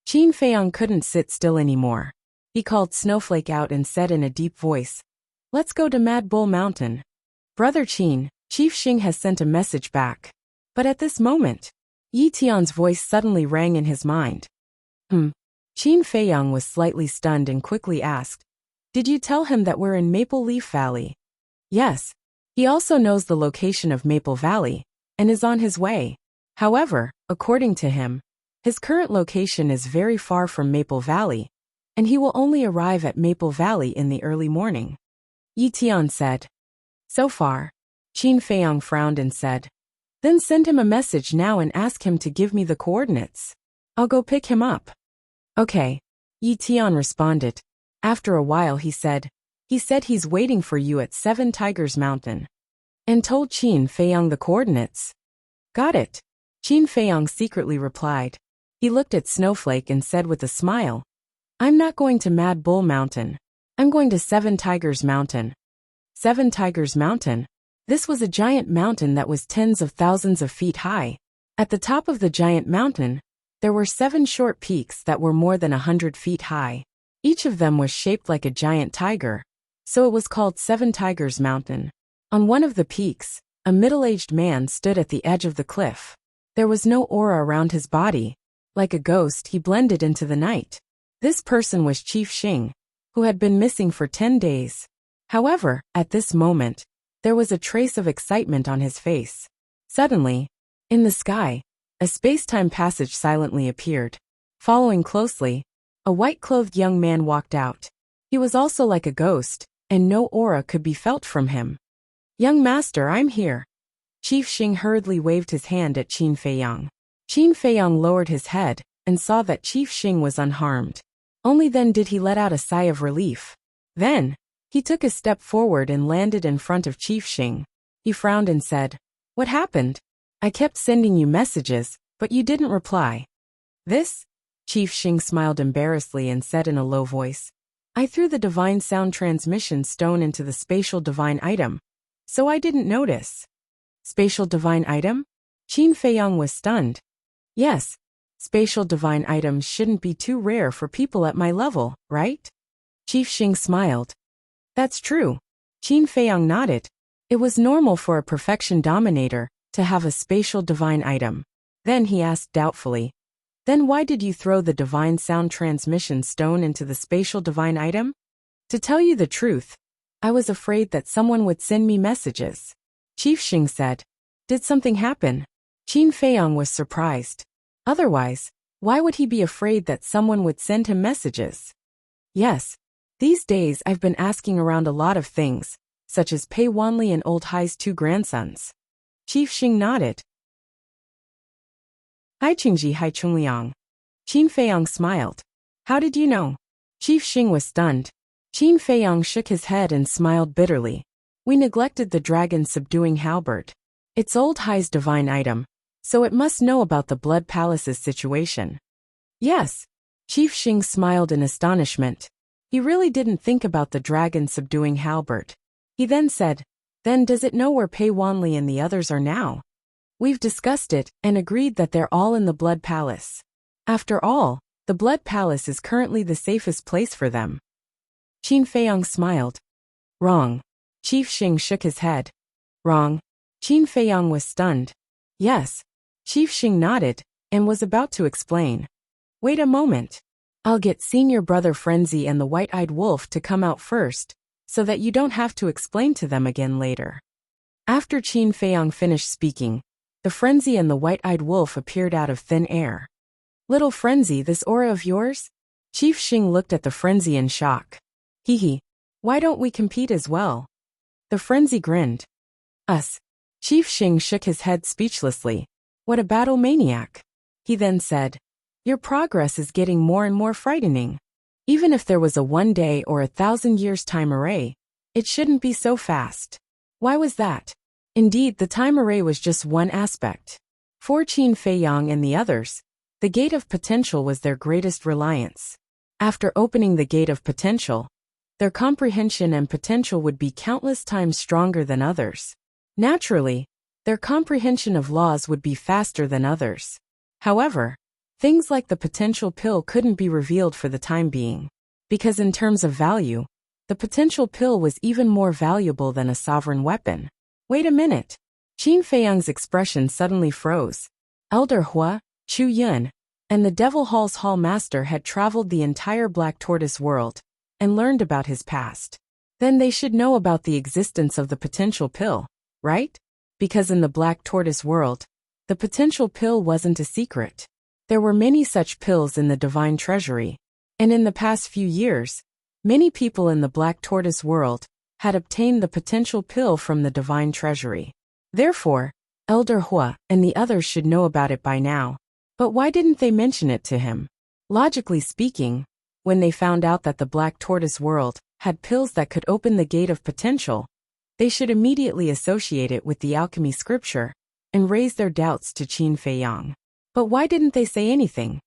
Speaker 1: Qin Feiyang couldn't sit still anymore. He called Snowflake out and said in a deep voice, Let's go to Mad Bull Mountain. Brother Qin, Chief Xing has sent a message back. But at this moment, Yi Tian's voice suddenly rang in his mind. Qin Feiyang was slightly stunned and quickly asked, Did you tell him that we're in Maple Leaf Valley? Yes. He also knows the location of Maple Valley and is on his way. However, according to him, his current location is very far from Maple Valley, and he will only arrive at Maple Valley in the early morning. Yi Tian said. So far. Qin Feiyang frowned and said. Then send him a message now and ask him to give me the coordinates. I'll go pick him up. Okay. Yi Tian responded. After a while he said he's waiting for you at 7 Tigers Mountain. And told Qin Feiyang the coordinates. Got it. Qin Feiyang secretly replied. He looked at Snowflake and said with a smile. I'm not going to Mad Bull Mountain. I'm going to 7 Tigers Mountain. 7 Tigers Mountain? This was a giant mountain that was tens of thousands of feet high. At the top of the giant mountain, there were 7 short peaks that were more than 100 feet high. Each of them was shaped like a giant tiger, so it was called 7 Tigers Mountain. On one of the peaks, a middle-aged man stood at the edge of the cliff. There was no aura around his body. Like a ghost, he blended into the night. This person was Chief Xing, who had been missing for 10 days. However, at this moment, there was a trace of excitement on his face. Suddenly, in the sky, a space-time passage silently appeared. Following closely, a white-clothed young man walked out. He was also like a ghost, and no aura could be felt from him. Young master, I'm here. Chief Xing hurriedly waved his hand at Qin Feiyang. Qin Feiyang lowered his head and saw that Chief Xing was unharmed. Only then did he let out a sigh of relief. Then, he took a step forward and landed in front of Chief Xing. He frowned and said, What happened? I kept sending you messages, but you didn't reply. This? Chief Xing smiled embarrassedly and said in a low voice, I threw the divine sound transmission stone into the spatial divine item, so I didn't notice. Spatial divine item? Qin Feiyang was stunned. Yes, spatial divine items shouldn't be too rare for people at my level, right? Chief Xing smiled. That's true. Qin Feiyang nodded. It was normal for a perfection dominator to have a spatial divine item. Then he asked doubtfully, Then why did you throw the divine sound transmission stone into the spatial divine item? To tell you the truth, I was afraid that someone would send me messages. Chief Xing said. Did something happen? Qin Feiyang was surprised. Otherwise, why would he be afraid that someone would send him messages? Yes. These days I've been asking around a lot of things, such as Pei Wanli and Old Hai's 2 grandsons. Chief Xing nodded. Hai Qingji Hai Chungliang. Qin Feiyang smiled. How did you know? Chief Xing was stunned. Qin Feiyang shook his head and smiled bitterly. We neglected the dragon subduing halberd. It's Old Hai's divine item, so it must know about the Blood Palace's situation. Yes. Chief Xing smiled in astonishment. He really didn't think about the dragon subduing halberd. He then said, Then does it know where Pei Wanli and the others are now? We've discussed it and agreed that they're all in the Blood Palace. After all, the Blood Palace is currently the safest place for them. Qin Feiyang smiled. Wrong. Chief Xing shook his head. Wrong. Qin Feiyang was stunned. Yes. Chief Xing nodded and was about to explain. Wait a moment. I'll get senior brother Frenzy and the white-eyed wolf to come out first, so that you don't have to explain to them again later. After Qin Feiyang finished speaking, the Frenzy and the white-eyed wolf appeared out of thin air. Little Frenzy, this aura of yours? Chief Xing looked at the Frenzy in shock. Hee. Why don't we compete as well? The Frenzy grinned. Us. Chief Xing shook his head speechlessly. What a battle maniac. He then said, Your progress is getting more and more frightening. Even if there was a 1 day or 1,000 years time array, it shouldn't be so fast. Why was that? Indeed, the time array was just one aspect. For Qin Feiyang and the others, the gate of potential was their greatest reliance. After opening the gate of potential, their comprehension and potential would be countless times stronger than others. Naturally, their comprehension of laws would be faster than others. However, things like the potential pill couldn't be revealed for the time being, because in terms of value, the potential pill was even more valuable than a sovereign weapon. Wait a minute. Qin Feiyang's expression suddenly froze. Elder Hua, Chu Yun, and the Devil Hall's Hall Master had traveled the entire Black Tortoise world and learned about his past. Then they should know about the existence of the potential pill, right? Because in the Black Tortoise world, the potential pill wasn't a secret. There were many such pills in the divine treasury, and in the past few years, many people in the Black Tortoise world had obtained the potential pill from the divine treasury. Therefore, Elder Hua and the others should know about it by now. But why didn't they mention it to him? Logically speaking, when they found out that the Black Tortoise world had pills that could open the gate of potential, they should immediately associate it with the alchemy scripture and raise their doubts to Qin Feiyang. But why didn't they say anything?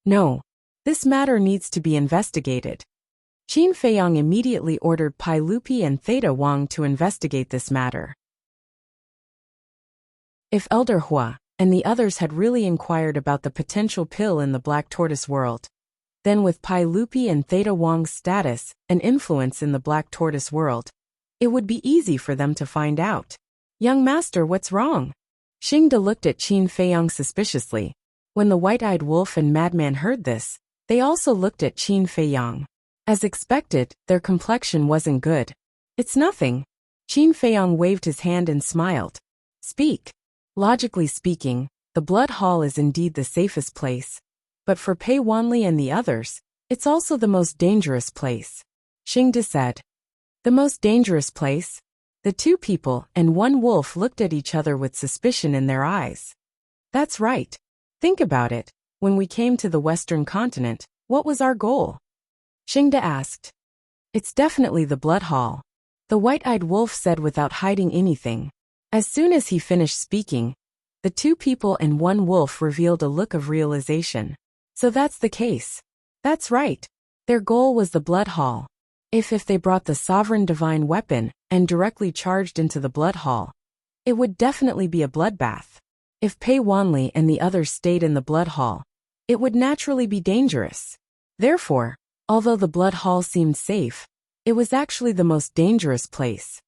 Speaker 1: No. This matter needs to be investigated. Qin Feiyang immediately ordered Pai Lupi and Theta Wang to investigate this matter. If Elder Hua and the others had really inquired about the potential pill in the Black Tortoise world, then with Pai Lupi and Theta Wang's status and influence in the Black Tortoise world, it would be easy for them to find out. Young master, what's wrong? Xingda looked at Qin Feiyang suspiciously. When the white-eyed wolf and madman heard this, they also looked at Qin Feiyang. As expected, their complexion wasn't good. It's nothing. Qin Feiyang waved his hand and smiled. Speak. Logically speaking, the blood hall is indeed the safest place. But for Pei Wanli and the others, it's also the most dangerous place. Xingda said. The most dangerous place? The two people and one wolf looked at each other with suspicion in their eyes. That's right. Think about it. When we came to the Western continent, what was our goal? Xingda asked. It's definitely the blood hall. The white-eyed wolf said without hiding anything. As soon as he finished speaking, the two people and one wolf revealed a look of realization. So that's the case. That's right. Their goal was the blood hall. If they brought the sovereign divine weapon and directly charged into the blood hall, it would definitely be a bloodbath. If Pei Wanli and the others stayed in the blood hall, it would naturally be dangerous. Therefore, although the blood hall seemed safe, it was actually the most dangerous place.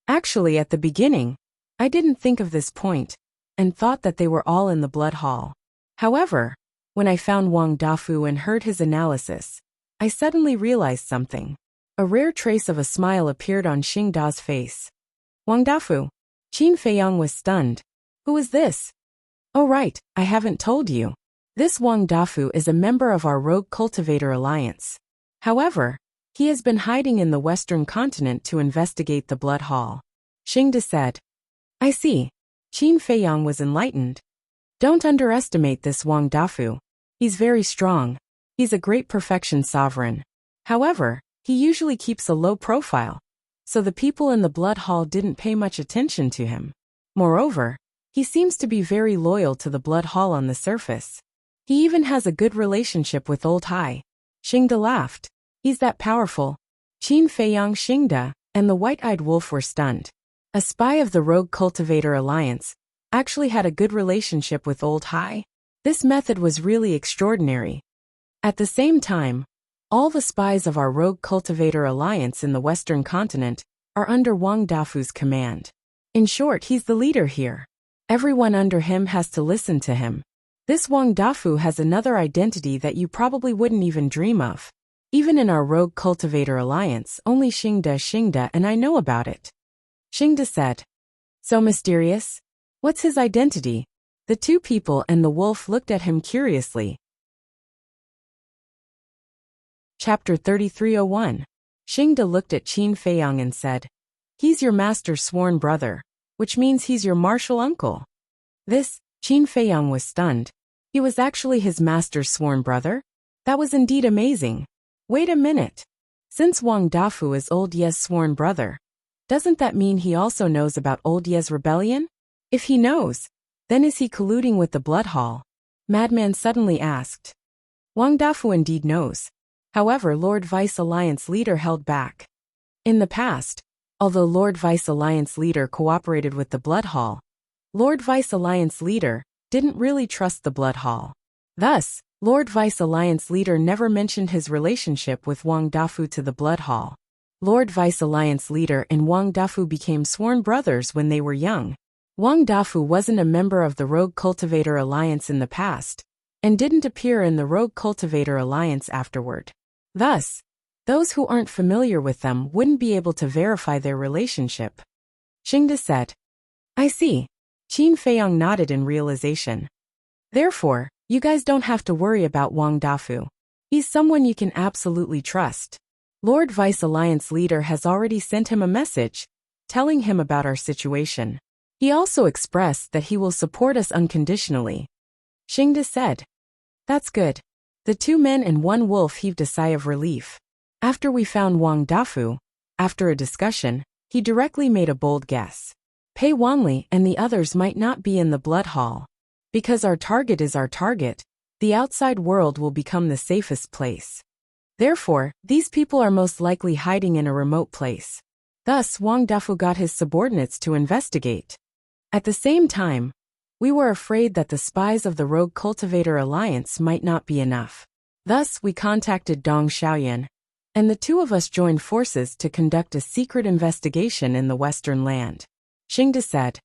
Speaker 1: Actually, at the beginning, I didn't think of this point, and thought that they were all in the blood hall. However, when I found Wang Dafu and heard his analysis, I suddenly realized something. A rare trace of a smile appeared on Xingda's face. Wang Dafu. Qin Feiyang was stunned. Who is this? Oh right, I haven't told you. This Wang Dafu is a member of our Rogue Cultivator Alliance. However, he has been hiding in the Western continent to investigate the blood hall. Xingda said. I see. Qin Feiyang was enlightened. Don't underestimate this Wang Dafu. He's very strong. He's a great perfection sovereign. However, he usually keeps a low profile, so the people in the blood hall didn't pay much attention to him. Moreover, he seems to be very loyal to the blood hall on the surface. He even has a good relationship with Old Hai. Xingda laughed. He's that powerful. Qin Feiyang, Xingda, and the white-eyed wolf were stunned. A spy of the Rogue Cultivator Alliance actually had a good relationship with Old Hai. This method was really extraordinary. At the same time, all the spies of our Rogue Cultivator Alliance in the Western continent are under Wang Dafu's command. In short, he's the leader here. Everyone under him has to listen to him. This Wang Dafu has another identity that you probably wouldn't even dream of. Even in our Rogue Cultivator Alliance, only Xingda and I know about it. Xingda said. So mysterious? What's his identity? The two people and the wolf looked at him curiously. Chapter 3301. Xingda looked at Qin Feiyang and said, He's your master's sworn brother, which means he's your martial uncle. This, Qin Feiyang was stunned. He was actually his master's sworn brother? That was indeed amazing. Wait a minute. Since Wang Dafu is Old Ye's sworn brother, doesn't that mean he also knows about Old Ye's rebellion? If he knows, then is he colluding with the blood hall? Madman suddenly asked. Wang Dafu indeed knows. However, Lord Vice Alliance leader held back. In the past, although Lord Vice Alliance leader cooperated with the blood hall, Lord Vice Alliance leader didn't really trust the blood hall. Thus, Lord Vice Alliance leader never mentioned his relationship with Wang Dafu to the blood hall. Lord Vice Alliance leader and Wang Dafu became sworn brothers when they were young. Wang Dafu wasn't a member of the Rogue Cultivator Alliance in the past, and didn't appear in the Rogue Cultivator Alliance afterward. Thus, those who aren't familiar with them wouldn't be able to verify their relationship. Xingda said. I see. Qin Feiyang nodded in realization. Therefore, you guys don't have to worry about Wang Dafu. He's someone you can absolutely trust. Lord Vice Alliance leader has already sent him a message, telling him about our situation. He also expressed that he will support us unconditionally. Xingde said. That's good. The 2 men and 1 wolf heaved a sigh of relief. After we found Wang Dafu, after a discussion, he directly made a bold guess. Pei Wanli and the others might not be in the blood hall. Because our target is our target, the outside world will become the safest place. Therefore, these people are most likely hiding in a remote place. Thus, Wang Dafu got his subordinates to investigate. At the same time, we were afraid that the spies of the Rogue Cultivator Alliance might not be enough. Thus, we contacted Dong Xiaoyan, and the 2 of us joined forces to conduct a secret investigation in the Western Land. Xingde said.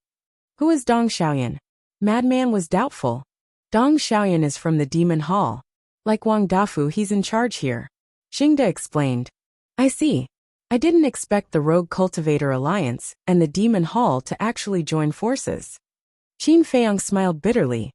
Speaker 1: Who is Dong Xiaoyan? Madman was doubtful. Dong Xiaoyan is from the Demon Hall. Like Wang Dafu, he's in charge here. Xingde explained. I see. I didn't expect the Rogue Cultivator Alliance and the Demon Hall to actually join forces. Qin Feiyang smiled bitterly.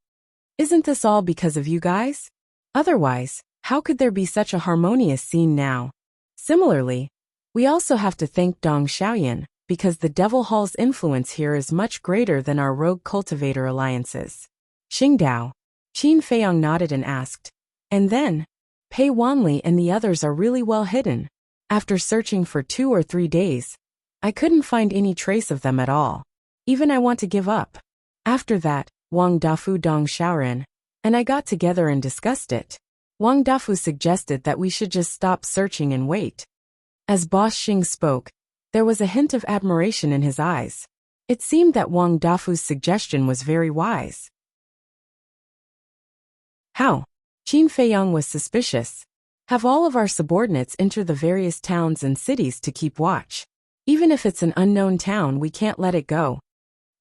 Speaker 1: Isn't this all because of you guys? Otherwise, how could there be such a harmonious scene now? Similarly, we also have to thank Dong Xiaoyan, because the Devil Hall's influence here is much greater than our Rogue Cultivator alliances. Xingdao. Qin Feiyang nodded and asked. And then, Pei Wanli and the others are really well hidden. After searching for 2 or 3 days, I couldn't find any trace of them at all. Even I want to give up. After that, Wang Dafu Dong Xiaoran and I got together and discussed it. Wang Dafu suggested that we should just stop searching and wait. As Boss Xing spoke, there was a hint of admiration in his eyes. It seemed that Wang Dafu's suggestion was very wise. How? Qin Feiyang was suspicious. Have all of our subordinates enter the various towns and cities to keep watch. Even if it's an unknown town, we can't let it go.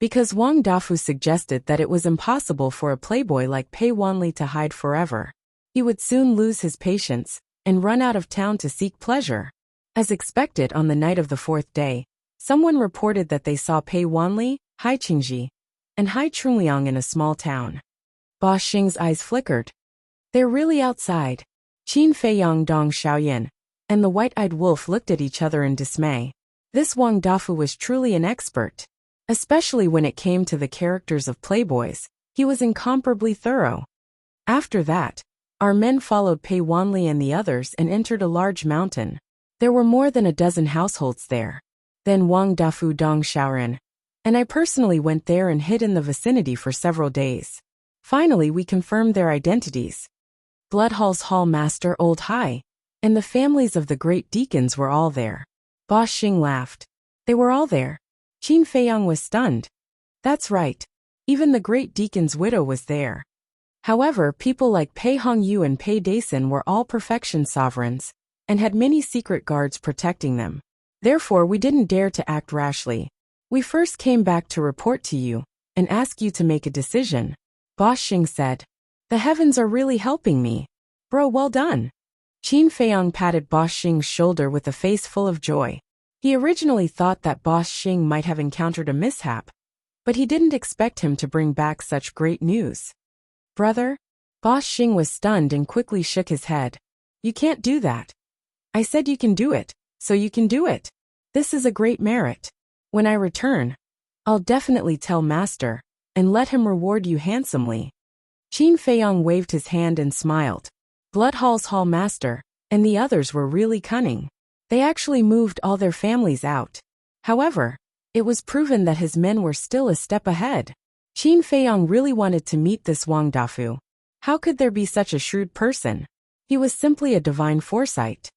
Speaker 1: Because Wang Dafu suggested that it was impossible for a playboy like Pei Wanli to hide forever. He would soon lose his patience and run out of town to seek pleasure. As expected, on the night of the 4th day, someone reported that they saw Pei Wanli, Hai Qingji, and Hai Chungliang in a small town. Boss Xing's eyes flickered. They're really outside. Qin Feiyang Dong Xiaoyan and the white-eyed wolf looked at each other in dismay. This Wang Dafu was truly an expert. Especially when it came to the characters of playboys, he was incomparably thorough. After that, our men followed Pei Wanli and the others and entered a large mountain. There were more than a dozen households there. Then Wang Dafu Dong Xiaoran and I personally went there and hid in the vicinity for several days. Finally, we confirmed their identities. Bloodhall's Hall Master Old Hai and the families of the great deacons were all there. Boss Xing laughed. They were all there. Qin Feiyang was stunned. That's right. Even the great deacon's widow was there. However, people like Pei Hongyu and Pei Daisen were all perfection sovereigns and had many secret guards protecting them. Therefore, we didn't dare to act rashly. We first came back to report to you and ask you to make a decision. Boss Xing said. The heavens are really helping me. Bro, well done. Qin Feiyang patted Boss Xing's shoulder with a face full of joy. He originally thought that Boss Xing might have encountered a mishap, but he didn't expect him to bring back such great news. Brother? Boss Xing was stunned and quickly shook his head. You can't do that. I said you can do it, so you can do it. This is a great merit. When I return, I'll definitely tell Master and let him reward you handsomely. Qin Feiyang waved his hand and smiled. Bloodhall's Hall Master and the others were really cunning. They actually moved all their families out. However, it was proven that his men were still a step ahead. Qin Feiyang really wanted to meet this Wang Dafu. How could there be such a shrewd person? He was simply a divine foresight.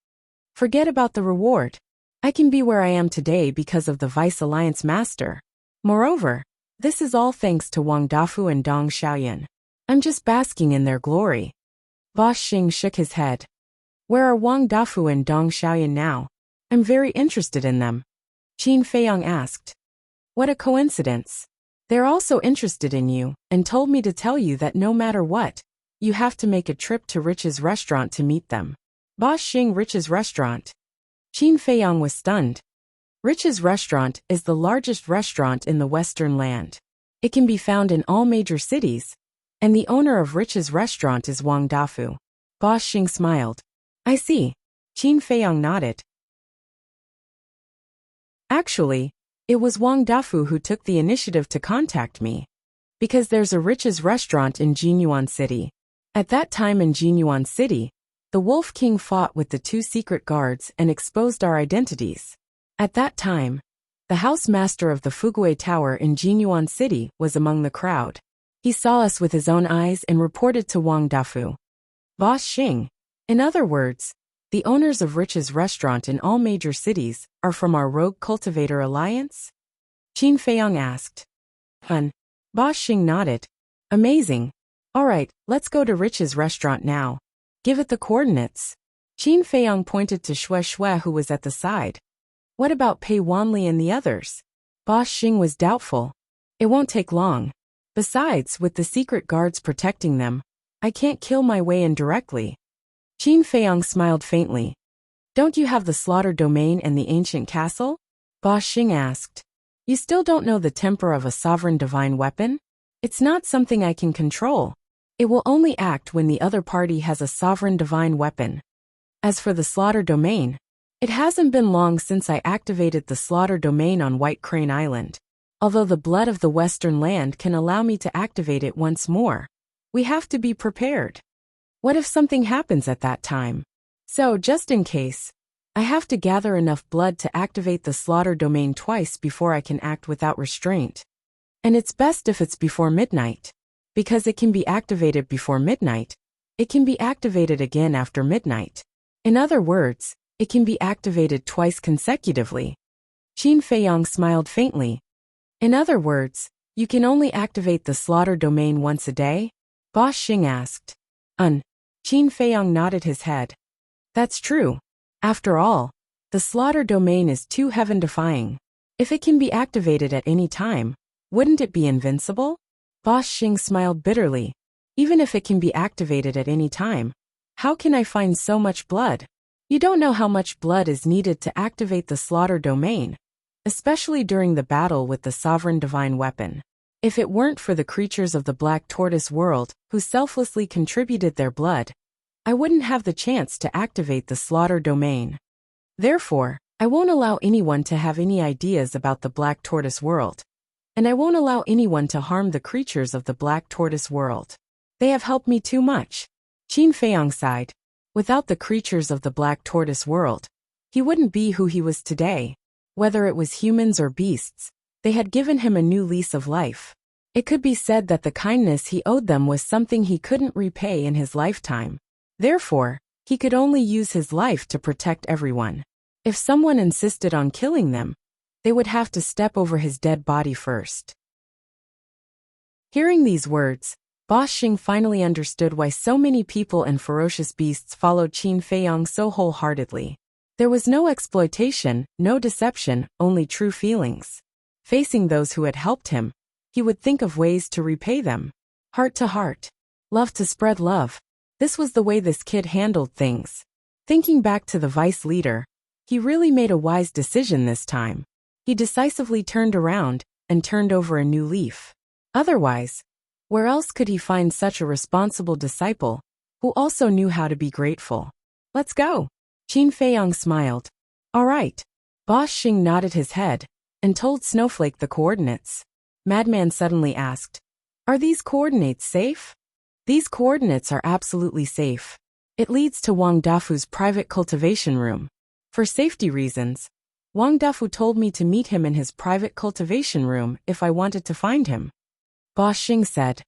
Speaker 1: Forget about the reward. I can be where I am today because of the Vice Alliance Master. Moreover, this is all thanks to Wang Dafu and Dong Xiaoyan. I'm just basking in their glory. Boss Xing shook his head. Where are Wang Dafu and Dong Xiaoyan now? I'm very interested in them. Qin Feiyang asked. What a coincidence. They're also interested in you and told me to tell you that no matter what, you have to make a trip to Rich's restaurant to meet them. Boss Xing Rich's restaurant. Qin Feiyang was stunned. Rich's restaurant is the largest restaurant in the Western Land. It can be found in all major cities, and the owner of Rich's restaurant is Wang Dafu. Boss Xing smiled. I see. Qin Feiyang nodded. Actually, it was Wang Dafu who took the initiative to contact me. Because there's a Rich's restaurant in Jinyuan City. At that time in Jinyuan City, the Wolf King fought with the two secret guards and exposed our identities. At that time, the house master of the Fuguei Tower in Jinyuan City was among the crowd. He saw us with his own eyes and reported to Wang Dafu. Boss Xing. In other words, the owners of Rich's restaurant in all major cities are from our Rogue Cultivator Alliance? Qin Feiyang asked. Boss Xing nodded. Amazing. Alright, let's go to Rich's restaurant now. Give it the coordinates. Qin Feiyang pointed to Xue Xue who was at the side. What about Pei Wanli and the others? Boss Xing was doubtful. It won't take long. Besides, with the secret guards protecting them, I can't kill my way in directly. Qin Feiyang smiled faintly. Don't you have the slaughter domain and the ancient castle? Boss Xing asked. You still don't know the temper of a sovereign divine weapon? It's not something I can control. It will only act when the other party has a sovereign divine weapon. As for the slaughter domain, it hasn't been long since I activated the slaughter domain on White Crane Island. Although the blood of the Western Land can allow me to activate it once more, we have to be prepared. What if something happens at that time? So, just in case, I have to gather enough blood to activate the slaughter domain twice before I can act without restraint. And it's best if it's before midnight. Because it can be activated before midnight, it can be activated again after midnight. In other words, it can be activated twice consecutively. Qin Feiyang smiled faintly. In other words, you can only activate the slaughter domain once a day? Boss Xing asked. Qin Feiyang nodded his head. That's true. After all, the slaughter domain is too heaven-defying. If it can be activated at any time, wouldn't it be invincible? Boss Xing smiled bitterly. Even if it can be activated at any time, how can I find so much blood? You don't know how much blood is needed to activate the slaughter domain, especially during the battle with the sovereign divine weapon. If it weren't for the creatures of the Black Tortoise world who selflessly contributed their blood, I wouldn't have the chance to activate the slaughter domain. Therefore, I won't allow anyone to have any ideas about the Black Tortoise world. And I won't allow anyone to harm the creatures of the Black Tortoise world. They have helped me too much. Qin Feiyang sighed. Without the creatures of the Black Tortoise world, he wouldn't be who he was today. Whether it was humans or beasts, they had given him a new lease of life. It could be said that the kindness he owed them was something he couldn't repay in his lifetime. Therefore, he could only use his life to protect everyone. If someone insisted on killing them, they would have to step over his dead body first. Hearing these words, Boss Xing finally understood why so many people and ferocious beasts followed Qin Feiyang so wholeheartedly. There was no exploitation, no deception, only true feelings. Facing those who had helped him, he would think of ways to repay them. Heart to heart. Love to spread love. This was the way this kid handled things. Thinking back to the vice leader, he really made a wise decision this time. He decisively turned around and turned over a new leaf. Otherwise, where else could he find such a responsible disciple, who also knew how to be grateful? Let's go. Qin Feiyang smiled. All right. Boss Xing nodded his head and told Snowflake the coordinates. Madman suddenly asked, Are these coordinates safe? These coordinates are absolutely safe. It leads to Wang Dafu's private cultivation room. For safety reasons, Wang Dafu told me to meet him in his private cultivation room if I wanted to find him. Boss Xing said.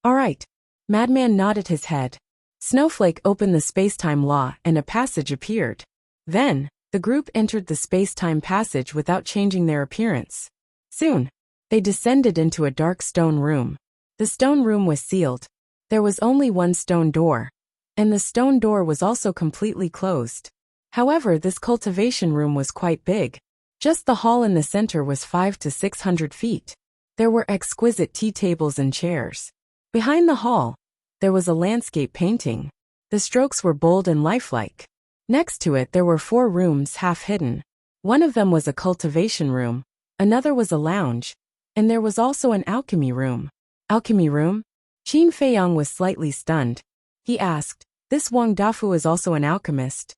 Speaker 1: All right. Madman nodded his head. Snowflake opened the space-time law and a passage appeared. Then, the group entered the space-time passage without changing their appearance. Soon, they descended into a dark stone room. The stone room was sealed. There was only one stone door, and the stone door was also completely closed. However, this cultivation room was quite big. Just the hall in the center was 500 to 600 feet. There were exquisite tea tables and chairs. Behind the hall, there was a landscape painting. The strokes were bold and lifelike. Next to it there were 4 rooms half hidden. One of them was a cultivation room, another was a lounge, and there was also an alchemy room. Alchemy room? Qin Feiyang was slightly stunned. He asked, This Wang Dafu is also an alchemist?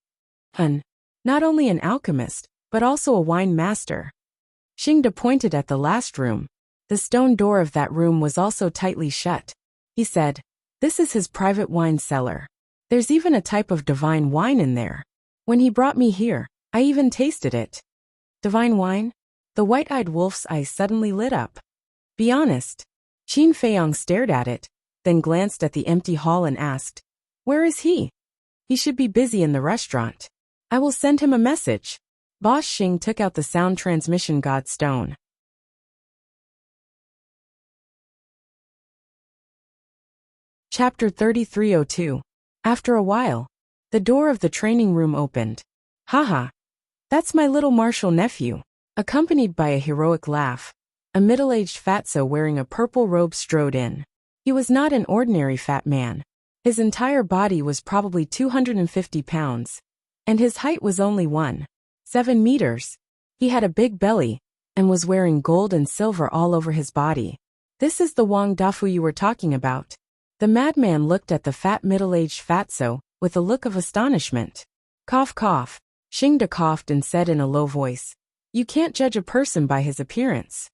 Speaker 1: Not only an alchemist, but also a wine master. Xingde pointed at the last room. The stone door of that room was also tightly shut. He said, "This is his private wine cellar. There's even a type of divine wine in there. When he brought me here, I even tasted it." Divine wine? The white-eyed wolf's eyes suddenly lit up. "Be honest." Qin Feiyang stared at it, then glanced at the empty hall and asked, "Where is he?" "He should be busy in the restaurant. I will send him a message." Boss Xing took out the sound transmission god stone. Chapter 3302. After a while, the door of the training room opened. "Haha. That's my little martial nephew." Accompanied by a heroic laugh, a middle-aged fatso wearing a purple robe strode in. He was not an ordinary fat man. His entire body was probably 250 pounds, and his height was only 1.7 meters. He had a big belly, and was wearing gold and silver all over his body. "This is the Wang Dafu you were talking about." The madman looked at the fat middle-aged fatso with a look of astonishment. Cough cough. Xingde coughed and said in a low voice, "You can't judge a person by his appearance."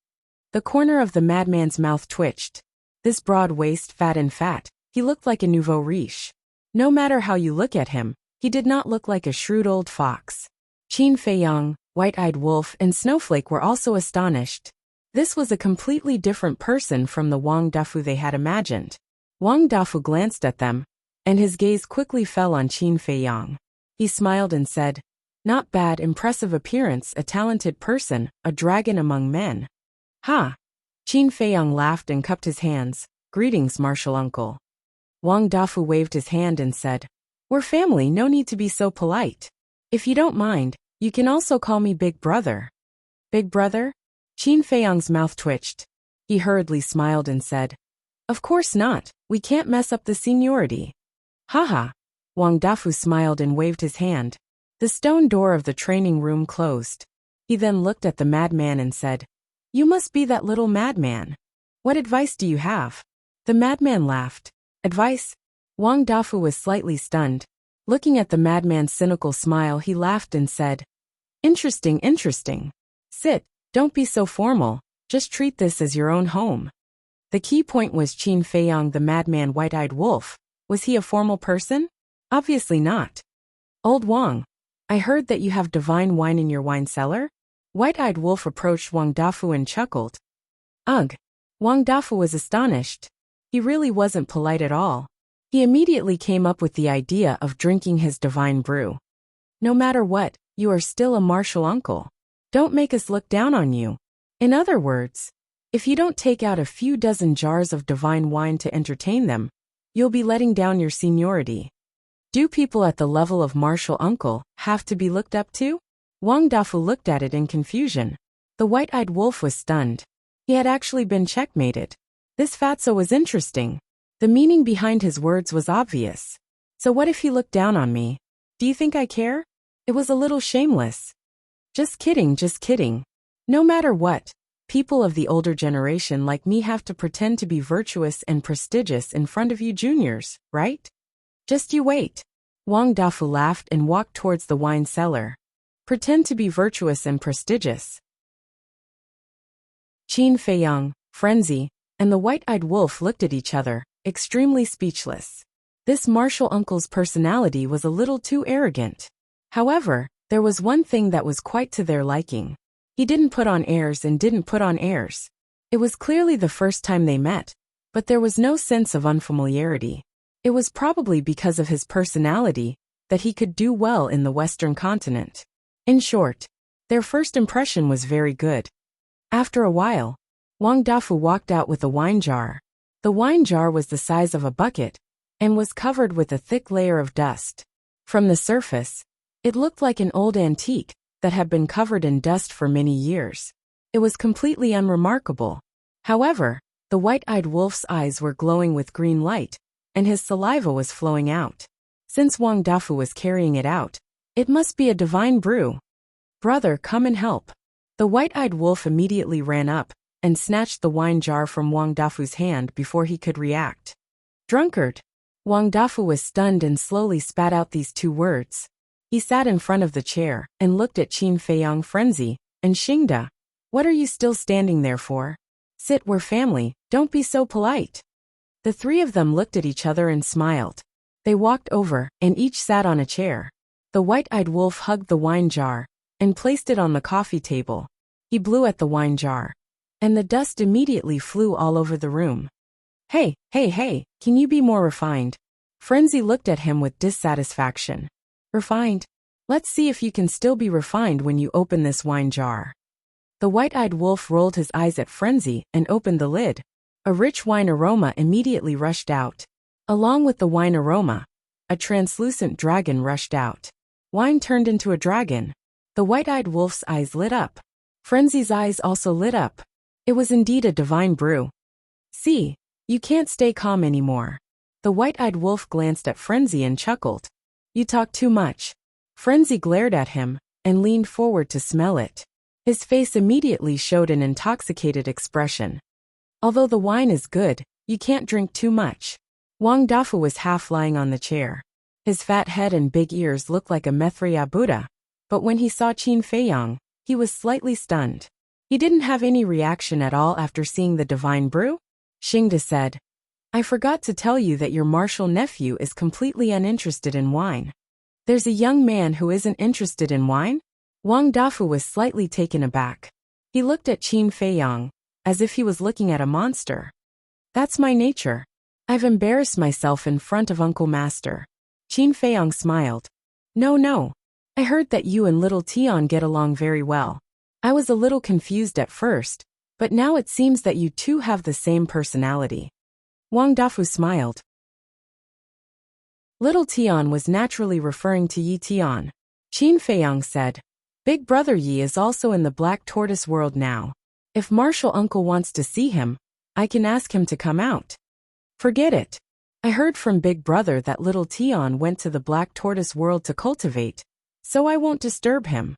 Speaker 1: The corner of the madman's mouth twitched. This broad waist, fat and fat, he looked like a nouveau riche. No matter how you look at him, he did not look like a shrewd old fox. Qin Feiyang, White-Eyed Wolf, and Snowflake were also astonished. This was a completely different person from the Wang Dafu they had imagined. Wang Dafu glanced at them, and his gaze quickly fell on Qin Feiyang. He smiled and said, "Not bad, impressive appearance, a talented person, a dragon among men." "Ha!" Qin Feiyang laughed and cupped his hands. "Greetings, martial uncle." Wang Dafu waved his hand and said, "We're family, no need to be so polite. If you don't mind, you can also call me Big Brother." "Big Brother?" Qin Feiyang's mouth twitched. He hurriedly smiled and said, "Of course not, we can't mess up the seniority." "Haha." Wang Dafu smiled and waved his hand. The stone door of the training room closed. He then looked at the madman and said, "You must be that little madman. What advice do you have?" The madman laughed. "Advice?" Wang Dafu was slightly stunned. Looking at the madman's cynical smile, he laughed and said, "Interesting, interesting. Sit, don't be so formal, just treat this as your own home." The key point was Qin Feiyang, the madman White-Eyed Wolf. Was he a formal person? Obviously not. "Old Wang, I heard that you have divine wine in your wine cellar?" White-Eyed Wolf approached Wang Dafu and chuckled. Ugh! Wang Dafu was astonished. He really wasn't polite at all. He immediately came up with the idea of drinking his divine brew. "No matter what, you are still a martial uncle. Don't make us look down on you. In other words, if you don't take out a few dozen jars of divine wine to entertain them, you'll be letting down your seniority." Do people at the level of martial uncle have to be looked up to? Wang Dafu looked at it in confusion. The White-Eyed Wolf was stunned. He had actually been checkmated. This fatso was interesting. The meaning behind his words was obvious. So what if he looked down on me? Do you think I care? It was a little shameless. Just kidding, just kidding. No matter what, people of the older generation like me have to pretend to be virtuous and prestigious in front of you juniors, right? Just you wait. Wang Dafu laughed and walked towards the wine cellar. Pretend to be virtuous and prestigious. Qin Feiyang, Frenzy, and the White-Eyed Wolf looked at each other, extremely speechless. This martial uncle's personality was a little too arrogant. However, there was one thing that was quite to their liking. He didn't put on airs and didn't put on airs. It was clearly the first time they met, but there was no sense of unfamiliarity. It was probably because of his personality that he could do well in the Western continent. In short, their first impression was very good. After a while, Wang Dafu walked out with a wine jar. The wine jar was the size of a bucket and was covered with a thick layer of dust. From the surface, it looked like an old antique that had been covered in dust for many years. It was completely unremarkable. However, the White-Eyed Wolf's eyes were glowing with green light, and his saliva was flowing out. Since Wang Dafu was carrying it out, it must be a divine brew. "Brother, come and help." The White-Eyed Wolf immediately ran up and snatched the wine jar from Wang Dafu's hand before he could react. "Drunkard." Wang Dafu was stunned and slowly spat out these two words. He sat in front of the chair and looked at Qin Feiyang, Frenzy, and Xingde. What are you still standing there for? Sit, we're family, don't be so polite. The three of them looked at each other and smiled. They walked over, and each sat on a chair. The white-eyed wolf hugged the wine jar and placed it on the coffee table. He blew at the wine jar, and the dust immediately flew all over the room. Hey, can you be more refined? Frenzy looked at him with dissatisfaction. Refined? Let's see if you can still be refined when you open this wine jar. The white-eyed wolf rolled his eyes at Frenzy and opened the lid. A rich wine aroma immediately rushed out. Along with the wine aroma, a translucent dragon rushed out. Wine turned into a dragon. The white-eyed wolf's eyes lit up. Frenzy's eyes also lit up. It was indeed a divine brew. See, you can't stay calm anymore. The white-eyed wolf glanced at Frenzy and chuckled. You talk too much. Frenzy glared at him and leaned forward to smell it. His face immediately showed an intoxicated expression. Although the wine is good, you can't drink too much. Wang Dafu was half lying on the chair. His fat head and big ears looked like a Maitreya Buddha, but when he saw Qin Feiyang, he was slightly stunned. He didn't have any reaction at all after seeing the divine brew. Xingde said, I forgot to tell you that your martial nephew is completely uninterested in wine. There's a young man who isn't interested in wine? Wang Dafu was slightly taken aback. He looked at Qin Feiyang, as if he was looking at a monster. That's my nature. I've embarrassed myself in front of Uncle Master. Qin Feiyang smiled. No. I heard that you and little Tian get along very well. I was a little confused at first, but now it seems that you two have the same personality. Wang Dafu smiled. Little Tian was naturally referring to Yi Tian. Qin Feiyang said, Big brother Yi is also in the Black Tortoise world now. If Martial Uncle wants to see him, I can ask him to come out. Forget it. I heard from Big Brother that little Tian went to the Black Tortoise world to cultivate, so I won't disturb him.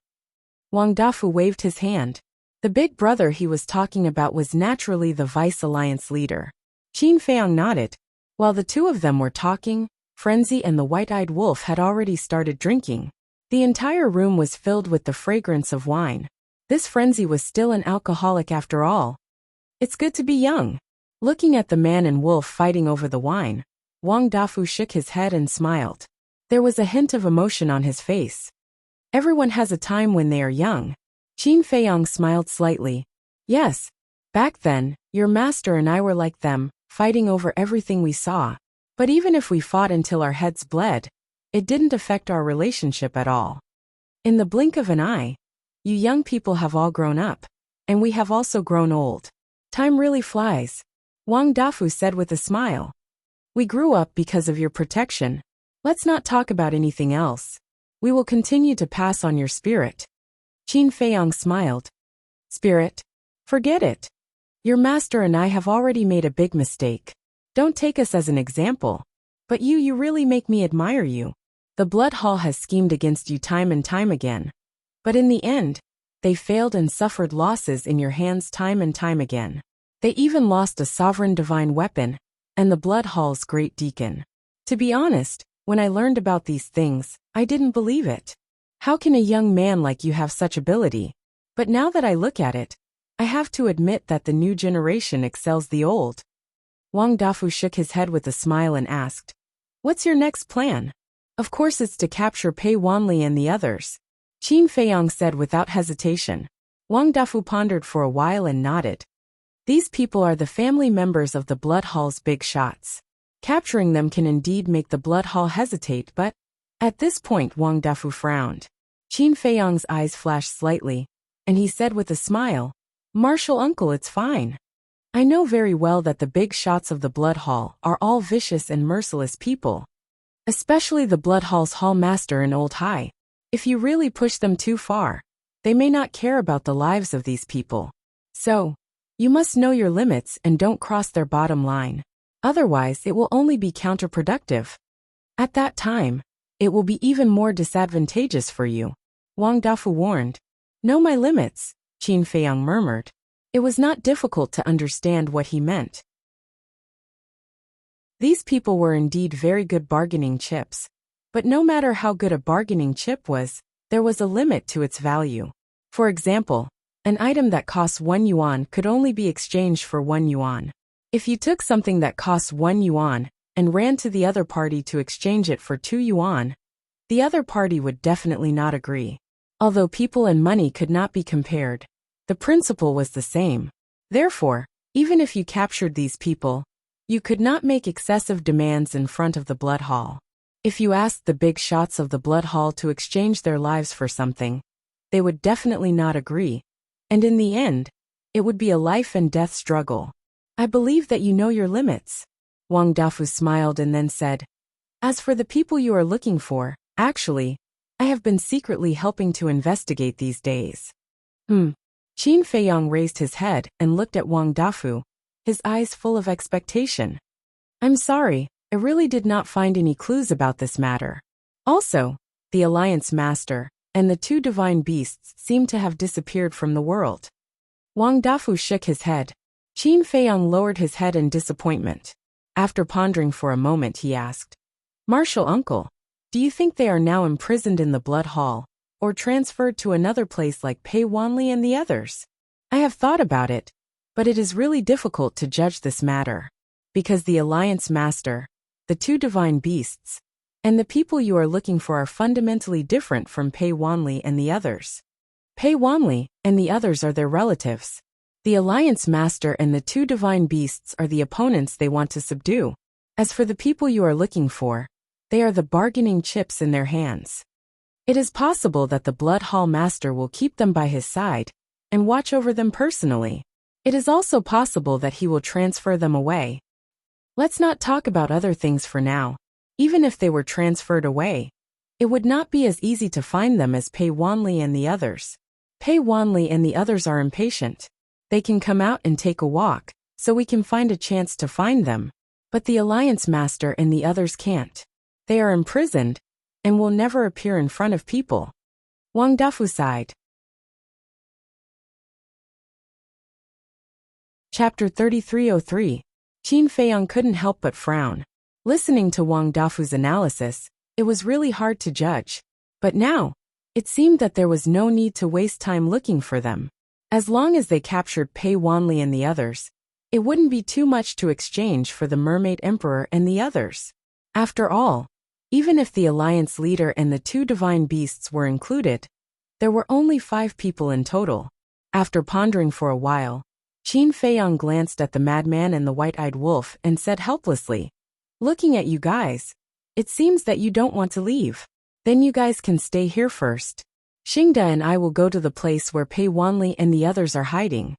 Speaker 1: Wang Dafu waved his hand. The Big Brother he was talking about was naturally the Vice Alliance leader. Qin Feiyang nodded. While the two of them were talking, Frenzy and the white-eyed wolf had already started drinking. The entire room was filled with the fragrance of wine. This Frenzy was still an alcoholic after all. It's good to be young. Looking at the man and wolf fighting over the wine, Wang Dafu shook his head and smiled. There was a hint of emotion on his face. Everyone has a time when they are young. Qin Feiyang smiled slightly. Yes. Back then, your master and I were like them, fighting over everything we saw. But even if we fought until our heads bled, it didn't affect our relationship at all. In the blink of an eye, you young people have all grown up, and we have also grown old. Time really flies, Wang Dafu said with a smile. We grew up because of your protection. Let's not talk about anything else. We will continue to pass on your spirit. Qin Feiyang smiled. Spirit? Forget it. Your master and I have already made a big mistake. Don't take us as an example. But you really make me admire you. The Blood Hall has schemed against you time and time again. But in the end, they failed and suffered losses in your hands time and time again. They even lost a sovereign divine weapon, and the Blood Hall's great deacon. To be honest, when I learned about these things, I didn't believe it. How can a young man like you have such ability? But now that I look at it, I have to admit that the new generation excels the old. Wang Dafu shook his head with a smile and asked, What's your next plan? Of course it's to capture Pei Wanli and the others. Qin Feiyang said without hesitation. Wang Dafu pondered for a while and nodded. These people are the family members of the Blood Hall's big shots. Capturing them can indeed make the Blood Hall hesitate, but at this point Wang Dafu frowned. Qin Feiyang's eyes flashed slightly, and he said with a smile, Martial Uncle, it's fine. I know very well that the big shots of the Blood Hall are all vicious and merciless people. Especially the Blood Hall's Hall Master and Old High. If you really push them too far, they may not care about the lives of these people. So, you must know your limits and don't cross their bottom line. Otherwise, it will only be counterproductive. At that time, it will be even more disadvantageous for you. Wang Dafu warned. Know my limits, Qin Feiyang murmured. It was not difficult to understand what he meant. These people were indeed very good bargaining chips. But no matter how good a bargaining chip was, there was a limit to its value. For example, An item that costs 1 yuan could only be exchanged for 1 yuan. If you took something that costs 1 yuan and ran to the other party to exchange it for 2 yuan, the other party would definitely not agree. Although people and money could not be compared, the principle was the same. Therefore, even if you captured these people, you could not make excessive demands in front of the blood hall. If you asked the big shots of the blood hall to exchange their lives for something, they would definitely not agree, and in the end, it would be a life and death struggle. I believe that you know your limits. Wang Dafu smiled and then said, as for the people you are looking for, actually, I have been secretly helping to investigate these days. Qin Feiyang raised his head and looked at Wang Dafu, his eyes full of expectation. I'm sorry, I really did not find any clues about this matter. Also, the Alliance Master and the 2 divine beasts seem to have disappeared from the world. Wang Dafu shook his head. Qin Feiyang lowered his head in disappointment. After pondering for a moment, he asked, Martial Uncle, do you think they are now imprisoned in the Blood Hall, or transferred to another place like Pei Wanli and the others? I have thought about it, but it is really difficult to judge this matter, because the Alliance Master, the 2 divine beasts, and the people you are looking for are fundamentally different from Pei Wanli and the others. Pei Wanli and the others are their relatives. The Alliance Master and the 2 divine beasts are the opponents they want to subdue. As for the people you are looking for, they are the bargaining chips in their hands. It is possible that the Blood Hall Master will keep them by his side and watch over them personally. It is also possible that he will transfer them away. Let's not talk about other things for now. Even if they were transferred away, it would not be as easy to find them as Pei Wanli and the others. Pei Wanli and the others are impatient. They can come out and take a walk, so we can find a chance to find them. But the Alliance Master and the others can't. They are imprisoned and will never appear in front of people. Wang Dafu sighed. Chapter 3303. Qin Feiyang couldn't help but frown. Listening to Wang Dafu's analysis, it was really hard to judge. But now, it seemed that there was no need to waste time looking for them. As long as they captured Pei Wanli and the others, it wouldn't be too much to exchange for the Mermaid Emperor and the others. After all, even if the Alliance leader and the 2 divine beasts were included, there were only 5 people in total. After pondering for a while, Qin Feiyang glanced at the madman and the white-eyed wolf and said helplessly, looking at you guys, it seems that you don't want to leave. Then you guys can stay here first. Xingda and I will go to the place where Pei Wanli and the others are hiding.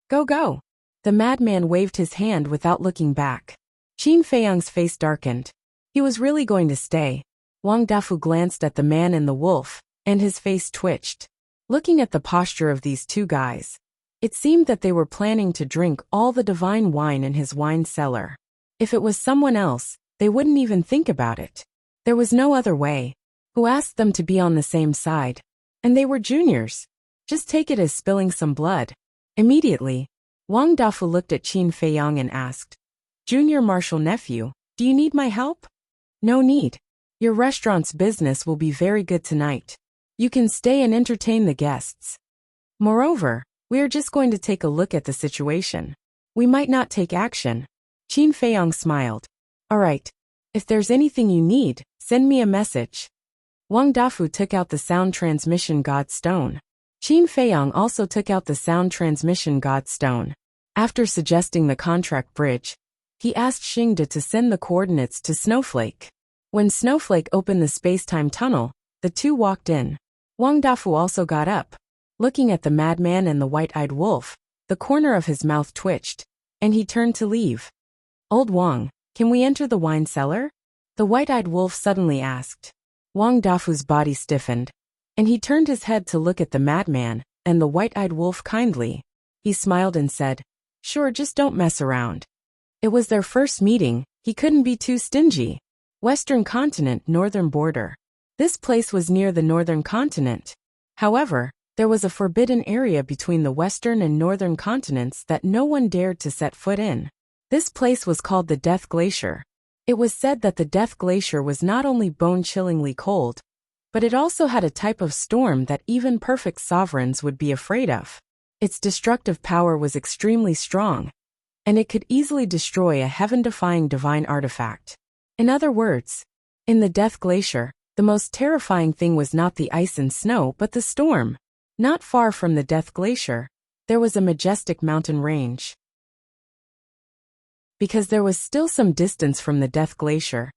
Speaker 1: Go, go. The madman waved his hand without looking back. Qin Feiyang's face darkened. He was really going to stay. Wang Dafu glanced at the man and the wolf, and his face twitched. Looking at the posture of these 2 guys, it seemed that they were planning to drink all the divine wine in his wine cellar. If it was someone else, they wouldn't even think about it. There was no other way. Who asked them to be on the same side? And they were juniors. Just take it as spilling some blood. Immediately, Wang Dafu looked at Qin Feiyang and asked, Junior Marshal Nephew, do you need my help? No need. Your restaurant's business will be very good tonight. You can stay and entertain the guests. Moreover, we are just going to take a look at the situation. We might not take action. Qin Feiyang smiled. All right. If there's anything you need, send me a message. Wang Dafu took out the sound transmission god stone. Qin Feiyang also took out the sound transmission god stone. After suggesting the contract bridge, he asked Xingda to send the coordinates to Snowflake. When Snowflake opened the space-time tunnel, the 2 walked in. Wang Dafu also got up. Looking at the madman and the white-eyed wolf, the corner of his mouth twitched, and he turned to leave. Old Wang, can we enter the wine cellar? The white-eyed wolf suddenly asked. Wang Dafu's body stiffened, and he turned his head to look at the madman and the white-eyed wolf kindly. He smiled and said, Sure, just don't mess around. It was their first meeting, he couldn't be too stingy. Western continent, northern border. This place was near the northern continent. However, there was a forbidden area between the western and northern continents that no one dared to set foot in. This place was called the Death Glacier. It was said that the Death Glacier was not only bone-chillingly cold, but it also had a type of storm that even perfect sovereigns would be afraid of. Its destructive power was extremely strong, and it could easily destroy a heaven-defying divine artifact. In other words, in the Death Glacier, the most terrifying thing was not the ice and snow but the storm. Not far from the Death Glacier, there was a majestic mountain range. Because there was still some distance from the Death Glacier,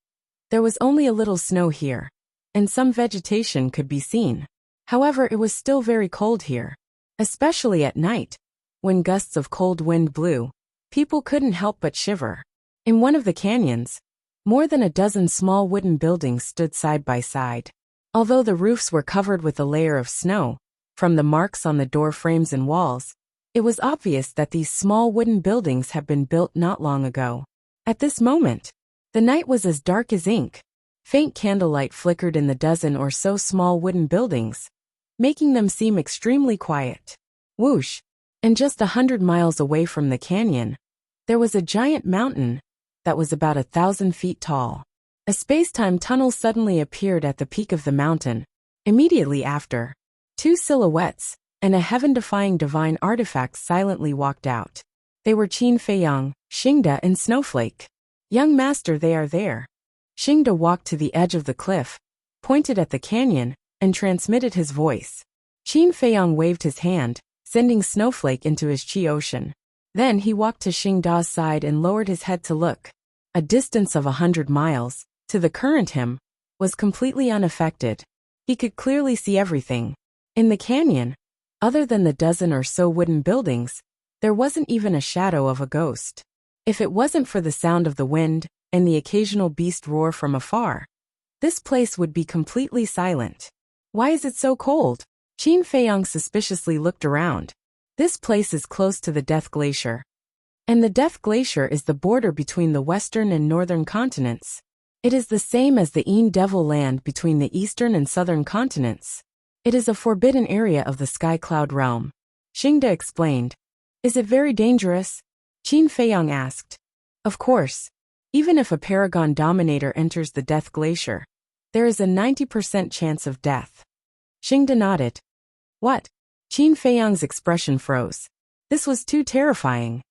Speaker 1: there was only a little snow here, and some vegetation could be seen. However, it was still very cold here, especially at night. When gusts of cold wind blew, people couldn't help but shiver. In one of the canyons, more than a dozen small wooden buildings stood side by side. Although the roofs were covered with a layer of snow, from the marks on the door frames and walls, it was obvious that these small wooden buildings had been built not long ago. At this moment, the night was as dark as ink. Faint candlelight flickered in the dozen or so small wooden buildings, making them seem extremely quiet. Whoosh! And just 100 miles away from the canyon, there was a giant mountain that was about 1,000 feet tall. A space-time tunnel suddenly appeared at the peak of the mountain. Immediately after, two silhouettes and a heaven-defying divine artifact silently walked out. They were Qin Feiyang, Xingde, and Snowflake. "Young master, they are there." Xingde walked to the edge of the cliff, pointed at the canyon, and transmitted his voice. Qin Feiyang waved his hand, sending Snowflake into his chi ocean. Then he walked to Xingde's side and lowered his head to look. A distance of 100 miles, to the current him, was completely unaffected. He could clearly see everything. In the canyon, other than the dozen or so wooden buildings, there wasn't even a shadow of a ghost. If it wasn't for the sound of the wind and the occasional beast roar from afar, this place would be completely silent. "Why is it so cold?" Qin Feiyang suspiciously looked around. This place is close to the Death Glacier, and the Death Glacier is the border between the western and northern continents. It is the same as the Yin Devil Land between the eastern and southern continents. It is a forbidden area of the Sky Cloud realm. Xingde explained. "Is it very dangerous?" Qin Feiyang asked. "Of course. Even if a Paragon Dominator enters the Death Glacier, there is a 90% chance of death." Xingde nodded. "What?" Qin Feiyang's expression froze. This was too terrifying.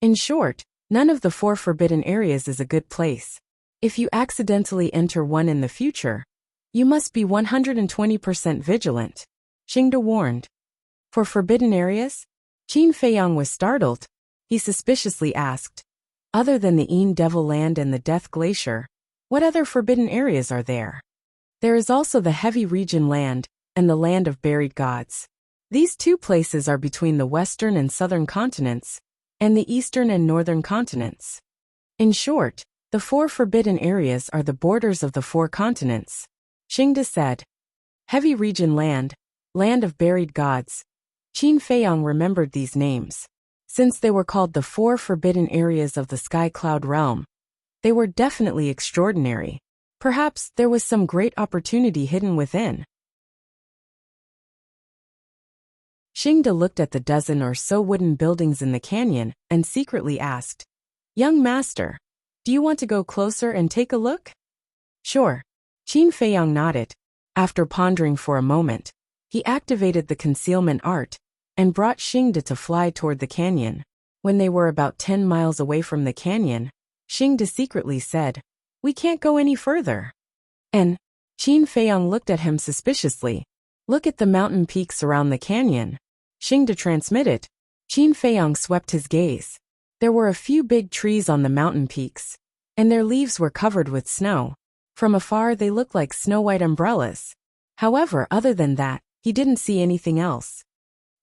Speaker 1: In short, none of the 4 forbidden areas is a good place. If you accidentally enter one in the future, you must be 120% vigilant, Xingde warned. "For forbidden areas?" Qin Feiyang was startled. He suspiciously asked, "Other than the Yin Devil Land and the Death Glacier, what other forbidden areas are there?" "There is also the Heavy Region Land and the Land of Buried Gods. These 2 places are between the western and southern continents, and the eastern and northern continents. In short, the 4 forbidden areas are the borders of the 4 continents," Xingde said. Heavy Region Land, Land of Buried Gods. Qin Feiyang remembered these names. Since they were called the 4 forbidden areas of the Sky Cloud realm, they were definitely extraordinary. Perhaps there was some great opportunity hidden within. Xingde looked at the dozen or so wooden buildings in the canyon and secretly asked, "Young master, do you want to go closer and take a look?" "Sure." Qin Feiyang nodded. After pondering for a moment, he activated the concealment art and brought Xingde to fly toward the canyon. When they were about 10 miles away from the canyon, Xingde secretly said, "We can't go any further." And Qin Feiyang looked at him suspiciously. "Look at the mountain peaks around the canyon," Xingde transmitted. Qin Feiyang swept his gaze. There were a few big trees on the mountain peaks, and their leaves were covered with snow. From afar they looked like snow-white umbrellas. However, other than that, he didn't see anything else.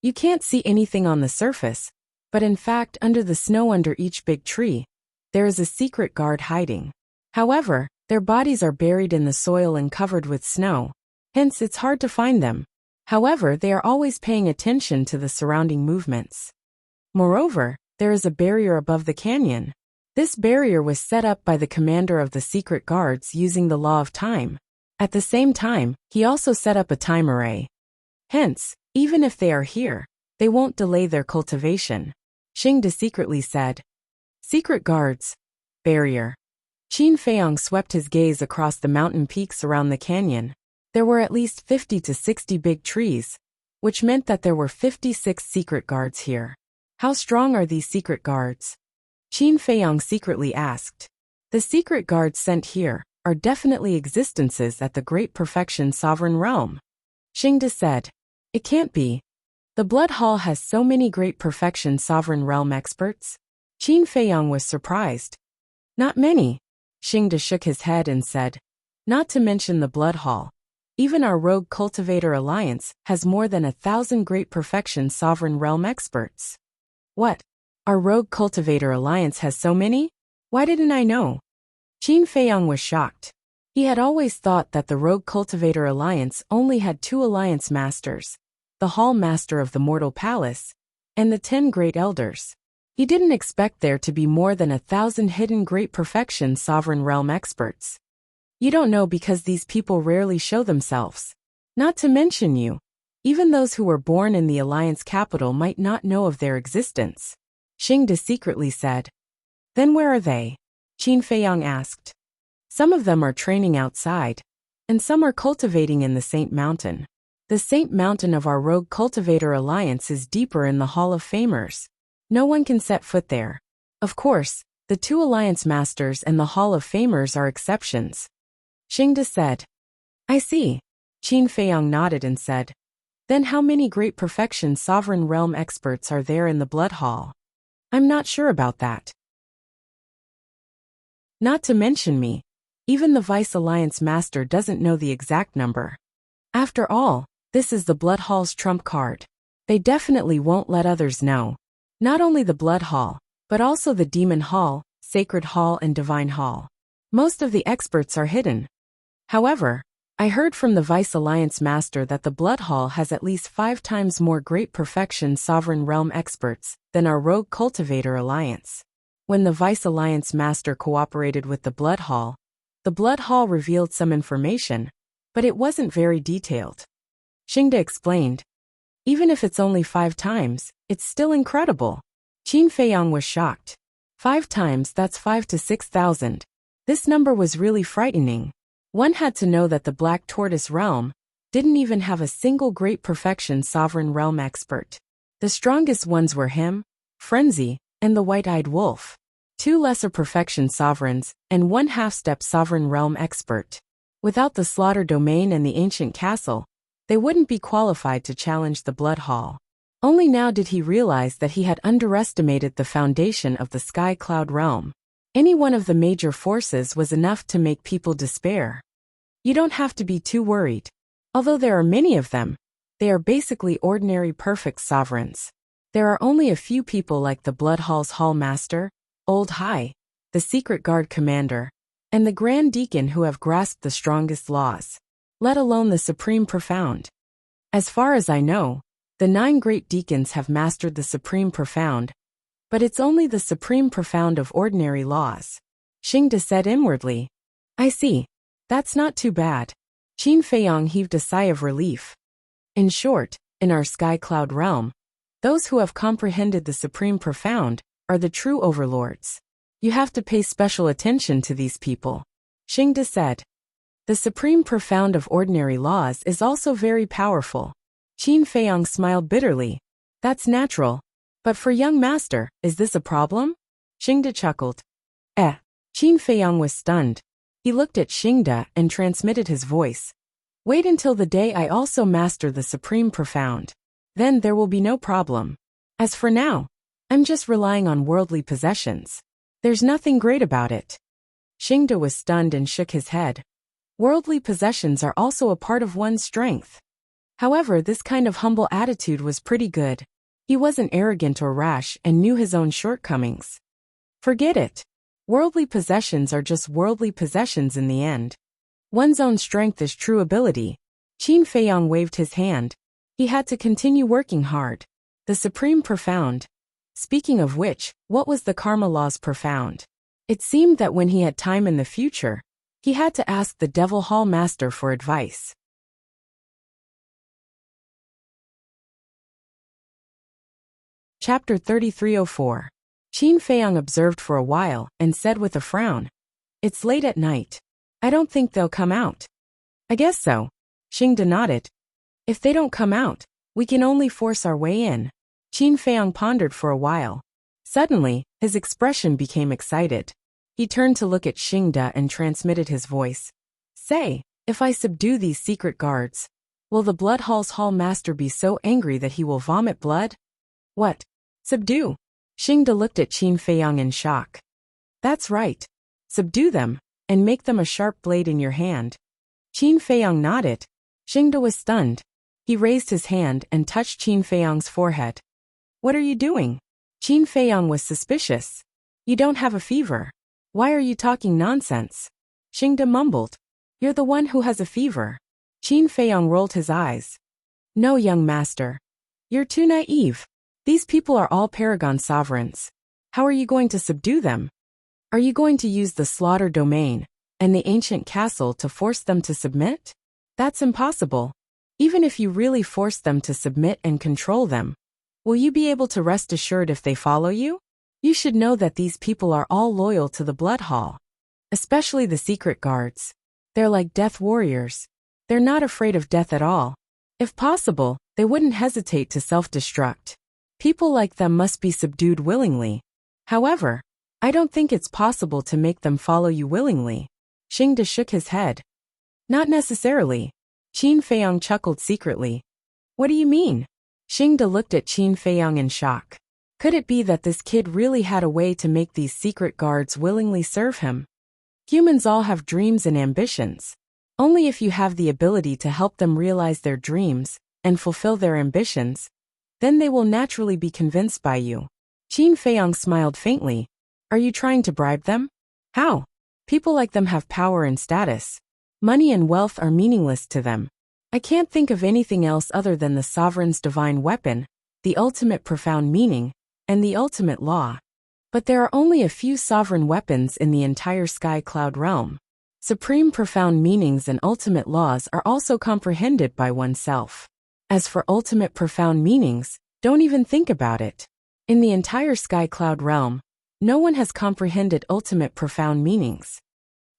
Speaker 1: You can't see anything on the surface, but in fact under the snow under each big tree, there is a secret guard hiding. However, their bodies are buried in the soil and covered with snow, hence it's hard to find them. However, they are always paying attention to the surrounding movements. Moreover, there is a barrier above the canyon. This barrier was set up by the commander of the secret guards using the law of time. At the same time, he also set up a time array. Hence, even if they are here, they won't delay their cultivation, Xingde secretly said. Secret guards. Barrier. Qin Feiyang swept his gaze across the mountain peaks around the canyon. There were at least 50 to 60 big trees, which meant that there were 56 secret guards here. How strong are these secret guards? Qin Feiyang secretly asked. The secret guards sent here are definitely existences at the Great Perfection Sovereign Realm. Xingde said. It can't be. The Blood Hall has so many Great Perfection Sovereign Realm experts. Qin Feiyang was surprised. Not many. Xingde shook his head and said. Not to mention the Blood Hall. Even our Rogue Cultivator Alliance has more than 1,000 Great Perfection Sovereign Realm experts. What? Our Rogue Cultivator Alliance has so many? Why didn't I know? Qin Feiyang was shocked. He had always thought that the Rogue Cultivator Alliance only had 2 Alliance Masters, the Hall Master of the Mortal Palace, and the 10 Great Elders. He didn't expect there to be more than 1,000 hidden Great Perfection Sovereign Realm experts. You don't know because these people rarely show themselves. Not to mention you. Even those who were born in the Alliance capital might not know of their existence. Xingde secretly said. Then where are they? Qin Feiyang asked. Some of them are training outside, and some are cultivating in the Saint Mountain. The Saint Mountain of our Rogue Cultivator Alliance is deeper in the Hall of Famers. No one can set foot there. Of course, the 2 Alliance Masters and the Hall of Famers are exceptions. Xingde said. I see. Qin Feiyang nodded and said. Then how many Great Perfection Sovereign Realm experts are there in the Blood Hall? I'm not sure about that. Not to mention me. Even the Vice Alliance Master doesn't know the exact number. After all, this is the Blood Hall's trump card. They definitely won't let others know. Not only the Blood Hall, but also the Demon Hall, Sacred Hall and Divine Hall. Most of the experts are hidden. However, I heard from the Vice Alliance Master that the Blood Hall has at least 5 times more Great Perfection Sovereign Realm experts than our Rogue Cultivator Alliance. When the Vice Alliance Master cooperated with the Blood Hall revealed some information, but it wasn't very detailed. Xingde explained. Even if it's only 5 times, it's still incredible. Qin Feiyang was shocked. 5 times, that's 5 to 6,000. This number was really frightening. One had to know that the Black Tortoise Realm didn't even have a single Great Perfection Sovereign Realm expert. The strongest ones were him, Frenzy, and the White-Eyed Wolf. 2 Lesser Perfection Sovereigns, and 1 Half-Step Sovereign Realm expert. Without the Slaughter Domain and the Ancient Castle, they wouldn't be qualified to challenge the Blood Hall. Only now did he realize that he had underestimated the foundation of the Sky Cloud Realm. Any one of the major forces was enough to make people despair. You don't have to be too worried. Although there are many of them, they are basically ordinary perfect sovereigns. There are only a few people like the Blood Hall's Hall Master, Old High, the Secret Guard Commander, and the Grand Deacon who have grasped the strongest laws, let alone the Supreme Profound. As far as I know, the 9 Great Deacons have mastered the Supreme Profound, but it's only the Supreme Profound of ordinary laws. Xingde said inwardly. I see. That's not too bad. Qin Feiyang heaved a sigh of relief. In short, in our Sky Cloud Realm, those who have comprehended the Supreme Profound are the true overlords. You have to pay special attention to these people. Xingde said. The Supreme Profound of ordinary laws is also very powerful. Qin Feiyang smiled bitterly. That's natural. But for young master, is this a problem? Xingde chuckled. Qin Feiyang was stunned. He looked at Xingde and transmitted his voice. Wait until the day I also master the Supreme Profound. Then there will be no problem. As for now, I'm just relying on worldly possessions. There's nothing great about it. Xingde was stunned and shook his head. Worldly possessions are also a part of one's strength. However, this kind of humble attitude was pretty good. He wasn't arrogant or rash and knew his own shortcomings. Forget it. Worldly possessions are just worldly possessions in the end. One's own strength is true ability. Qin Feiyang waved his hand. He had to continue working hard. The Supreme Profound. Speaking of which, what was the Karma Law's Profound? It seemed that when he had time in the future, he had to ask the Devil Hall Master for advice. Chapter 3304. Qin Feiyang observed for a while and said with a frown, It's late at night. I don't think they'll come out. I guess so. Xingde nodded. If they don't come out, We can only force our way in. Qin Feiyang pondered for a while. Suddenly, his expression became excited. He turned to look at Xingde and transmitted his voice. Say, if I subdue these secret guards, will the Blood Hall's Hall Master be so angry that he will vomit blood? What? Subdue? Xingde looked at Qin Feiyang in shock. That's right. Subdue them, and make them a sharp blade in your hand. Qin Feiyang nodded. Xingde was stunned. He raised his hand and touched Qin Feiyang's forehead. What are you doing? Qin Feiyang was suspicious. You don't have a fever. Why are you talking nonsense? Xingde mumbled. You're the one who has a fever. Qin Feiyang rolled his eyes. No, young master. You're too naive. These people are all Paragon sovereigns. How are you going to subdue them? Are you going to use the slaughter domain and the ancient castle to force them to submit? That's impossible. Even if you really force them to submit and control them, will you be able to rest assured if they follow you? You should know that these people are all loyal to the Blood Hall. Especially the secret guards. They're like death warriors. They're not afraid of death at all. If possible, they wouldn't hesitate to self-destruct. People like them must be subdued willingly. However, I don't think it's possible to make them follow you willingly. Xingde shook his head. Not necessarily. Qin Feiyang chuckled secretly. What do you mean? Xingde looked at Qin Feiyang in shock. Could it be that this kid really had a way to make these secret guards willingly serve him? Humans all have dreams and ambitions. Only if you have the ability to help them realize their dreams and fulfill their ambitions, then they will naturally be convinced by you. Qin Feiyang smiled faintly. Are you trying to bribe them? How? People like them have power and status. Money and wealth are meaningless to them. I can't think of anything else other than the sovereign's divine weapon, the ultimate profound meaning, and the ultimate law. But there are only a few sovereign weapons in the entire sky cloud realm. Supreme profound meanings and ultimate laws are also comprehended by oneself. As for ultimate profound meanings, don't even think about it. In the entire sky cloud realm, no one has comprehended ultimate profound meanings.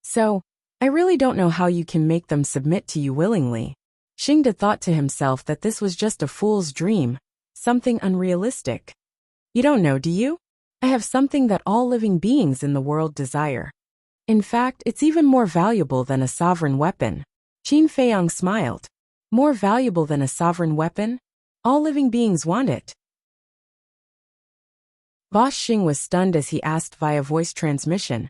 Speaker 1: So, I really don't know how you can make them submit to you willingly. Xingde thought to himself that this was just a fool's dream, something unrealistic. You don't know, do you? I have something that all living beings in the world desire. In fact, it's even more valuable than a sovereign weapon. Qin Feiyang smiled. More valuable than a sovereign weapon? All living beings want it. Boss Xing was stunned as he asked via voice transmission.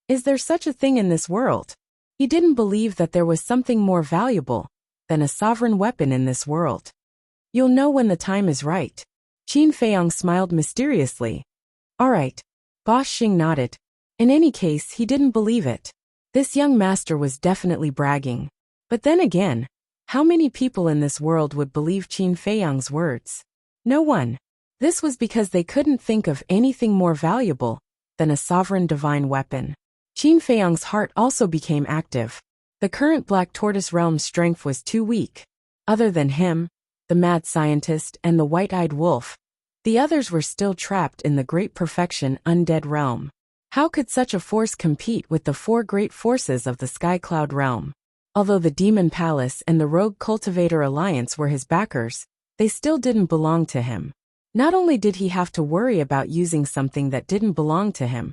Speaker 1: Is there such a thing in this world? He didn't believe that there was something more valuable than a sovereign weapon in this world. You'll know when the time is right. Qin Feiyang smiled mysteriously. All right. Boss Xing nodded. In any case, he didn't believe it. This young master was definitely bragging. But then again, how many people in this world would believe Qin Feiyang's words? No one. This was because they couldn't think of anything more valuable than a sovereign divine weapon. Qin Feiyang's heart also became active. The current Black Tortoise realm's strength was too weak. Other than him, the mad scientist, and the white-eyed wolf, the others were still trapped in the great perfection undead realm. How could such a force compete with the four great forces of the Sky Cloud realm? Although the Demon Palace and the Rogue Cultivator Alliance were his backers, they still didn't belong to him. Not only did he have to worry about using something that didn't belong to him,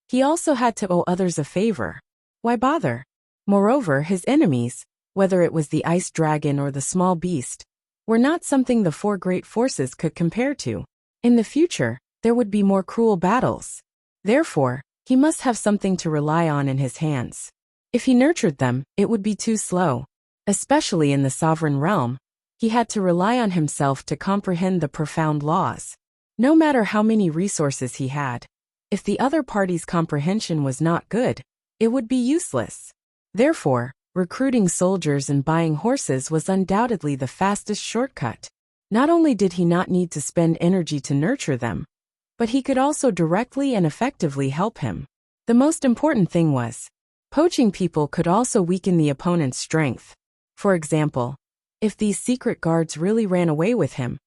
Speaker 1: he also had to owe others a favor. Why bother? Moreover, his enemies, whether it was the ice dragon or the small beast, were not something the four great forces could compare to. In the future, there would be more cruel battles. Therefore, he must have something to rely on in his hands. If he nurtured them, it would be too slow. Especially in the sovereign realm, he had to rely on himself to comprehend the profound laws. No matter how many resources he had, if the other party's comprehension was not good, it would be useless. Therefore, recruiting soldiers and buying horses was undoubtedly the fastest shortcut. Not only did he not need to spend energy to nurture them, but he could also directly and effectively help him. The most important thing was, poaching people could also weaken the opponent's strength. For example, if these secret guards really ran away with him,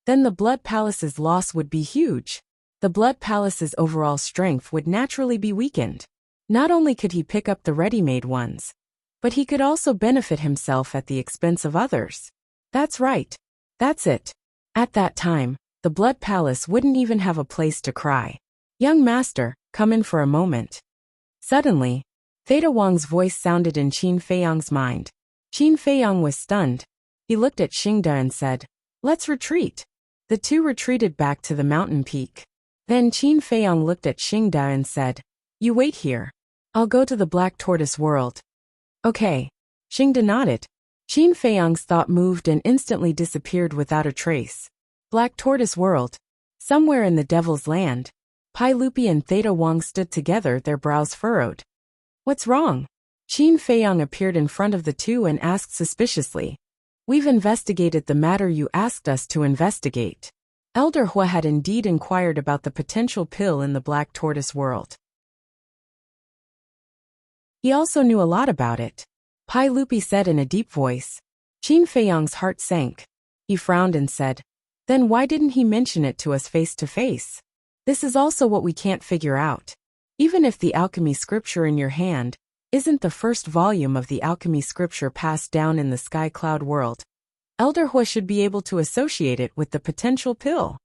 Speaker 1: then the Blood Palace's loss would be huge. The Blood Palace's overall strength would naturally be weakened. Not only could he pick up the ready-made ones, but he could also benefit himself at the expense of others. That's right. That's it. At that time, the Blood Palace wouldn't even have a place to cry. Young master, come in for a moment. Suddenly, Theta Wang's voice sounded in Qin Feiyang's mind. Qin Feiyang was stunned. He looked at Xingda and said, "Let's retreat." The two retreated back to the mountain peak. Then Qin Feiyang looked at Xingda and said, "You wait here. I'll go to the Black Tortoise world." Okay. Xingda nodded. Qin Feiyang's thought moved and instantly disappeared without a trace. Black Tortoise world. Somewhere in the Devil's Land. Pai Lupi and Theta Wang stood together, their brows furrowed. What's wrong? Qin Feiyang appeared in front of the two and asked suspiciously. We've investigated the matter you asked us to investigate. Elder Hua had indeed inquired about the potential pill in the Black Tortoise world. He also knew a lot about it. Pai Lupi said in a deep voice. Qin Feiyang's heart sank. He frowned and said, "Then why didn't he mention it to us face to face? This is also what we can't figure out. Even if the alchemy scripture in your hand isn't the first volume of the alchemy scripture passed down in the Sky Cloud world, Elder Hua should be able to associate it with the potential pill.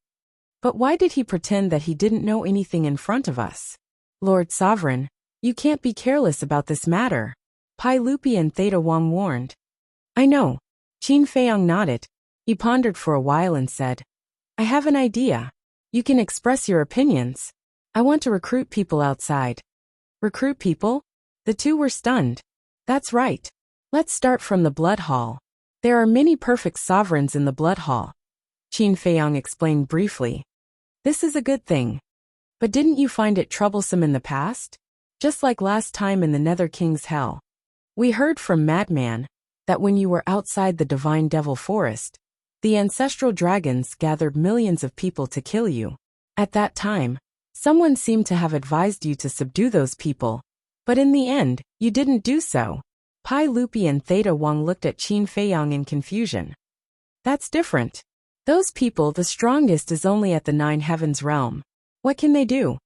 Speaker 1: But why did he pretend that he didn't know anything in front of us? Lord Sovereign, you can't be careless about this matter," Pai Lupi and Theta Wang warned. I know. Qin Feiyang nodded. He pondered for a while and said, I have an idea. You can express your opinions. I want to recruit people outside. Recruit people? The two were stunned. That's right. Let's start from the Blood Hall. There are many perfect sovereigns in the Blood Hall. Qin Feiyang explained briefly. This is a good thing. But didn't you find it troublesome in the past? Just like last time in the Nether King's Hell. We heard from Madman that when you were outside the Divine Devil Forest, the ancestral dragons gathered millions of people to kill you. At that time, someone seemed to have advised you to subdue those people, but in the end, you didn't do so. Pai Lupi and Theta Wang looked at Qin Feiyang in confusion. That's different. Those people, the strongest is only at the Nine Heavens realm. What can they do?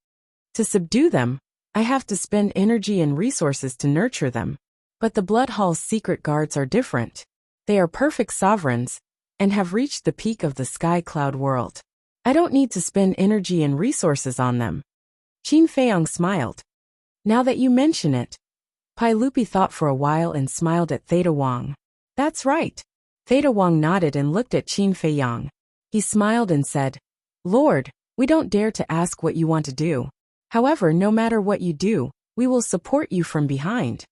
Speaker 1: To subdue them, I have to spend energy and resources to nurture them. But the Blood Hall's secret guards are different. They are perfect sovereigns, and have reached the peak of the Sky Cloud world. I don't need to spend energy and resources on them. Qin Feiyang smiled. Now that you mention it. Pai Lupi thought for a while and smiled at Theta Wang. That's right. Theta Wang nodded and looked at Qin Feiyang. He smiled and said, Lord, we don't dare to ask what you want to do. However, no matter what you do, we will support you from behind.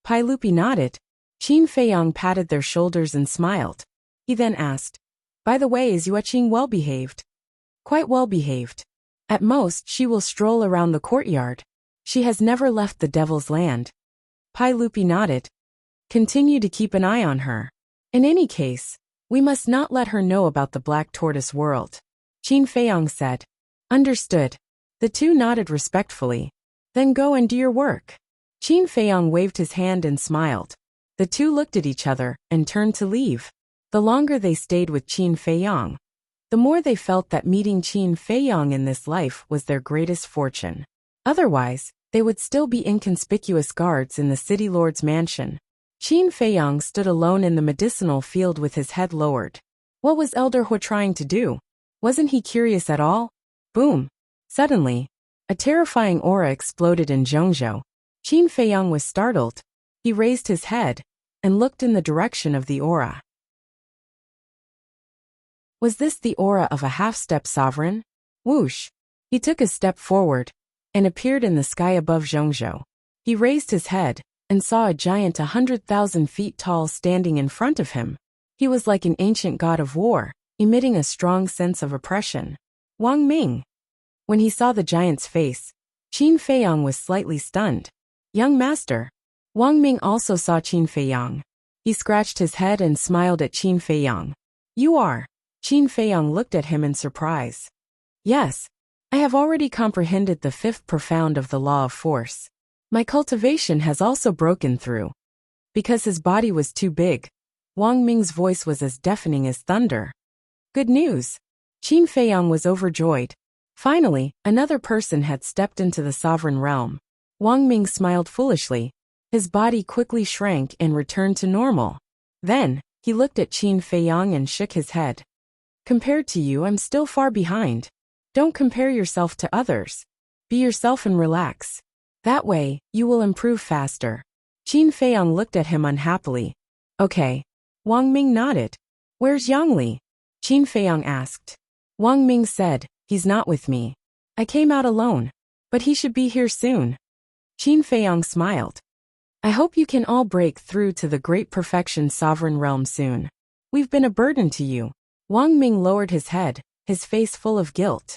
Speaker 1: Pai Lupi nodded. Qin Feiyang patted their shoulders and smiled. He then asked, By the way, is Yueqing well behaved? Quite well behaved. At most, she will stroll around the courtyard. She has never left the Devil's Land. Pai Lupi nodded. Continue to keep an eye on her. In any case, we must not let her know about the Black Tortoise world. Qin Feiyang said. Understood. The two nodded respectfully. Then go and do your work. Qin Feiyang waved his hand and smiled. The two looked at each other and turned to leave. The longer they stayed with Qin Feiyang, the more they felt that meeting Qin Feiyang in this life was their greatest fortune. Otherwise, they would still be inconspicuous guards in the city lord's mansion. Qin Feiyang stood alone in the medicinal field with his head lowered. What was Elder Hua trying to do? Wasn't he curious at all? Boom! Suddenly, a terrifying aura exploded in Zhongzhou. Qin Feiyang was startled. He raised his head and looked in the direction of the aura. Was this the aura of a half-step sovereign? Whoosh! He took a step forward and appeared in the sky above Zhongzhou. He raised his head and saw a giant 100,000 feet tall standing in front of him. He was like an ancient god of war, emitting a strong sense of oppression. Wang Ming. When he saw the giant's face, Qin Feiyang was slightly stunned. Young master. Wang Ming also saw Qin Feiyang. He scratched his head and smiled at Qin Feiyang. You are. Qin Feiyang looked at him in surprise. Yes. I have already comprehended the fifth profound of the law of force. My cultivation has also broken through. Because his body was too big, Wang Ming's voice was as deafening as thunder. Good news. Qin Feiyang was overjoyed. Finally, another person had stepped into the sovereign realm. Wang Ming smiled foolishly. His body quickly shrank and returned to normal. Then, he looked at Qin Feiyang and shook his head. Compared to you, I'm still far behind. Don't compare yourself to others. Be yourself and relax. That way, you will improve faster. Qin Feiyang looked at him unhappily. Okay. Wang Ming nodded. Where's Yangli? Qin Feiyang asked. Wang Ming said, he's not with me. I came out alone. But he should be here soon. Qin Feiyang smiled. I hope you can all break through to the great perfection sovereign realm soon. We've been a burden to you. Wang Ming lowered his head, his face full of guilt.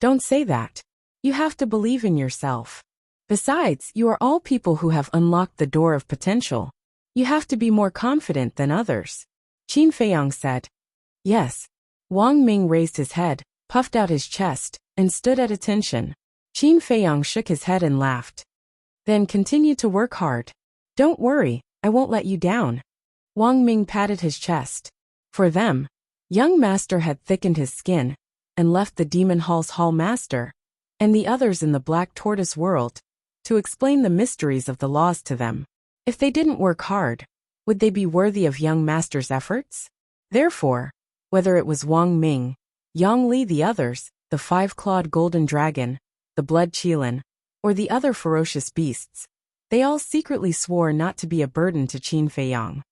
Speaker 1: Don't say that. You have to believe in yourself. Besides, you are all people who have unlocked the door of potential. You have to be more confident than others. Qin Feiyang said. Yes. Wang Ming raised his head, puffed out his chest, and stood at attention. Qin Feiyang shook his head and laughed. Then continue to work hard. Don't worry, I won't let you down. Wang Ming patted his chest. For them, young master had thickened his skin, and left the demon hall's hall master, and the others in the black tortoise world, to explain the mysteries of the laws to them. If they didn't work hard, would they be worthy of young master's efforts? Therefore, whether it was Wang Ming, Yang Li, the others, the five-clawed golden dragon, the blood qilin, or the other ferocious beasts, they all secretly swore not to be a burden to Qin Feiyang.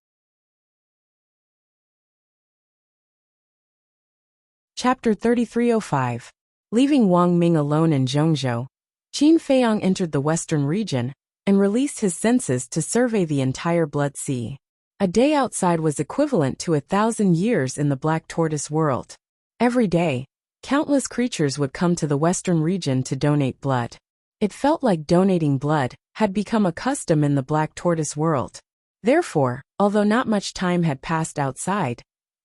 Speaker 1: Chapter 3305. Leaving Wang Ming alone in Zhongzhou, Qin Feiyang entered the western region and released his senses to survey the entire Blood Sea. A day outside was equivalent to 1,000 years in the Black Tortoise world. Every day, countless creatures would come to the western region to donate blood. It felt like donating blood had become a custom in the Black Tortoise world. Therefore, although not much time had passed outside,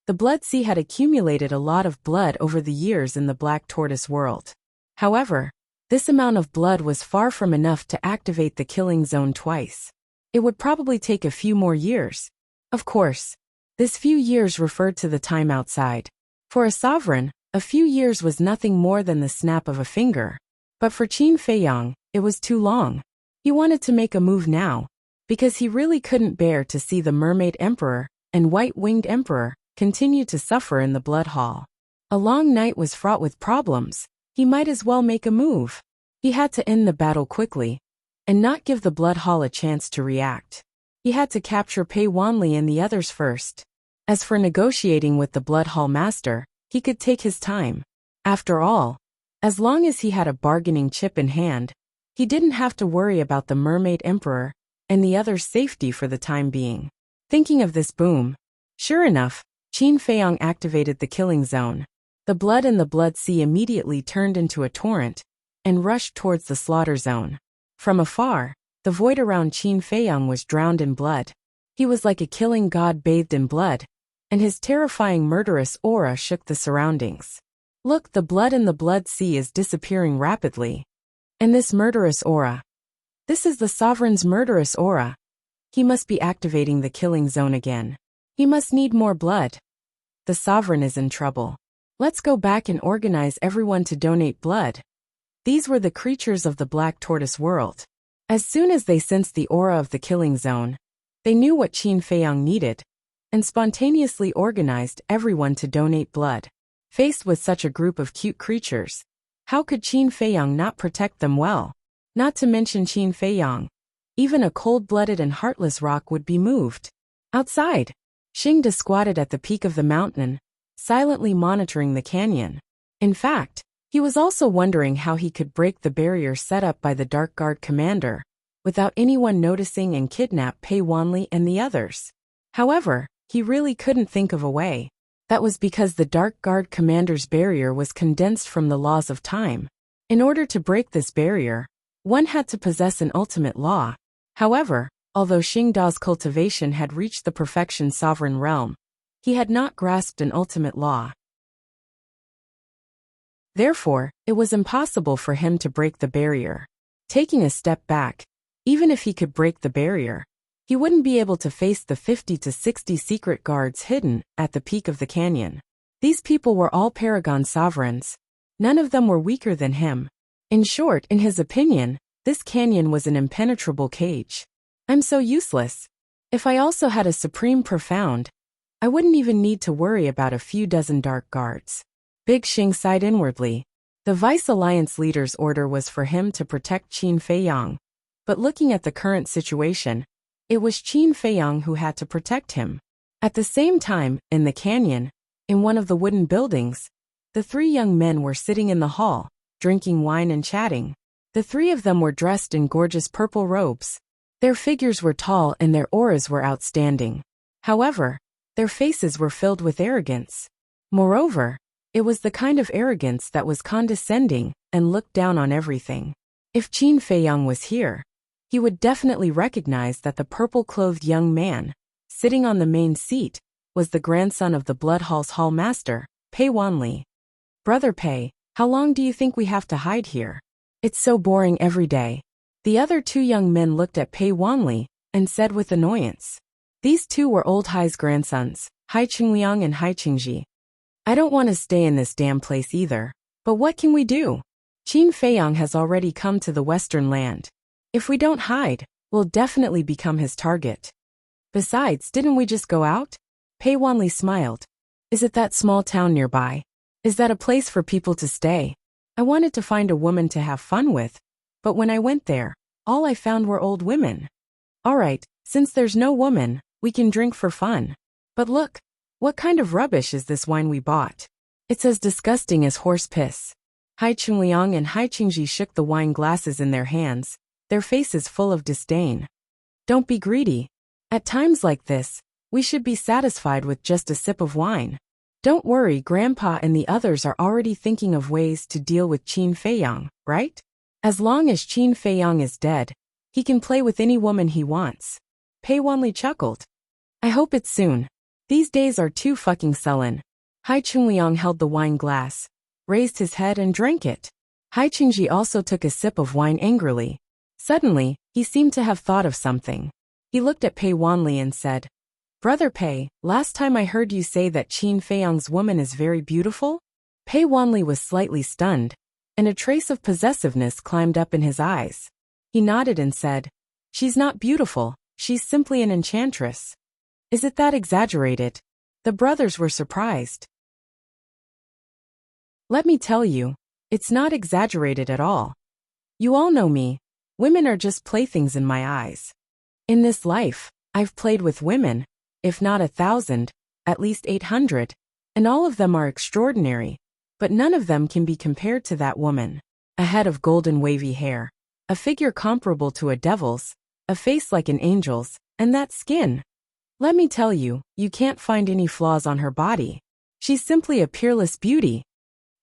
Speaker 1: the Blood Sea had accumulated a lot of blood over the years in the Black Tortoise world. However, this amount of blood was far from enough to activate the killing zone twice. It would probably take a few more years. Of course, this few years referred to the time outside. For a sovereign, a few years was nothing more than the snap of a finger. But for Qin Feiyang, it was too long. He wanted to make a move now, because he really couldn't bear to see the Mermaid Emperor and White-Winged Emperor continue to suffer in the Blood Hall. A long night was fraught with problems. He might as well make a move. He had to end the battle quickly, and not give the Blood Hall a chance to react. He had to capture Pei Wanli and the others first. As for negotiating with the Blood Hall master, he could take his time. After all, as long as he had a bargaining chip in hand, he didn't have to worry about the Mermaid Emperor and the others' safety for the time being. Thinking of this boom, sure enough, Qin Feiyang activated the killing zone. The blood in the Blood Sea immediately turned into a torrent and rushed towards the slaughter zone. From afar, the void around Qin Feiyang was drowned in blood. He was like a killing god bathed in blood, and his terrifying murderous aura shook the surroundings. Look, the blood in the Blood Sea is disappearing rapidly. And this murderous aura. This is the sovereign's murderous aura. He must be activating the killing zone again. He must need more blood. The sovereign is in trouble. Let's go back and organize everyone to donate blood. These were the creatures of the Black Tortoise world. As soon as they sensed the aura of the killing zone, they knew what Qin Feiyang needed, and spontaneously organized everyone to donate blood. Faced with such a group of cute creatures, how could Qin Feiyang not protect them well? Not to mention Qin Feiyang, even a cold-blooded and heartless rock would be moved. Outside, Xingda squatted at the peak of the mountain, silently monitoring the canyon. In fact, he was also wondering how he could break the barrier set up by the Dark Guard commander, without anyone noticing and kidnap Pei Wanli and the others. However, he really couldn't think of a way. That was because the Dark Guard commander's barrier was condensed from the laws of time. In order to break this barrier, one had to possess an ultimate law. However, although Xingda's cultivation had reached the perfection sovereign realm, he had not grasped an ultimate law. Therefore, it was impossible for him to break the barrier. Taking a step back, even if he could break the barrier, he wouldn't be able to face the 50 to 60 secret guards hidden at the peak of the canyon. These people were all Paragon sovereigns. None of them were weaker than him. In short, in his opinion, this canyon was an impenetrable cage. I'm so useless. If I also had a supreme profound, I wouldn't even need to worry about a few dozen dark guards. Big Xing sighed inwardly. The Vice Alliance leader's order was for him to protect Qin Feiyang. But looking at the current situation, it was Qin Feiyang who had to protect him. At the same time, in the canyon, in one of the wooden buildings, the three young men were sitting in the hall, drinking wine and chatting. The three of them were dressed in gorgeous purple robes. Their figures were tall and their auras were outstanding. However, their faces were filled with arrogance. Moreover, it was the kind of arrogance that was condescending and looked down on everything. If Qin Feiyang was here, he would definitely recognize that the purple-clothed young man, sitting on the main seat, was the grandson of the Blood Hall's hall master, Pei Wanli. Brother Pei, how long do you think we have to hide here? It's so boring every day. The other two young men looked at Pei Wanli and said with annoyance. These two were old Hai's grandsons, Hai Qingliang and Hai Qingji. I don't want to stay in this damn place either. But what can we do? Qin Feiyang has already come to the western land. If we don't hide, we'll definitely become his target. Besides, didn't we just go out? Pei Wanli smiled. Is it that small town nearby? Is that a place for people to stay? I wanted to find a woman to have fun with, but when I went there, all I found were old women. Alright, since there's no woman, we can drink for fun. But look, what kind of rubbish is this wine we bought? It's as disgusting as horse piss. Hai Qingliang and Hai Qingji shook the wine glasses in their hands, their faces full of disdain. Don't be greedy. At times like this, we should be satisfied with just a sip of wine. Don't worry, Grandpa and the others are already thinking of ways to deal with Qin Feiyang, right? As long as Qin Feiyang is dead, he can play with any woman he wants. Pei Wanli chuckled. I hope it's soon. These days are too fucking sullen. Hai Qingliang held the wine glass, raised his head and drank it. Hai Qingji also took a sip of wine angrily. Suddenly, he seemed to have thought of something. He looked at Pei Wanli and said, Brother Pei, last time I heard you say that Qin Feiyang's woman is very beautiful? Pei Wanli was slightly stunned, and a trace of possessiveness climbed up in his eyes. He nodded and said, She's not beautiful, she's simply an enchantress. Is it that exaggerated? The brothers were surprised. Let me tell you, it's not exaggerated at all. You all know me. Women are just playthings in my eyes. In this life, I've played with women, if not 1,000, at least 800, and all of them are extraordinary, but none of them can be compared to that woman. A head of golden wavy hair, a figure comparable to a devil's, a face like an angel's, and that skin. Let me tell you, you can't find any flaws on her body. She's simply a peerless beauty.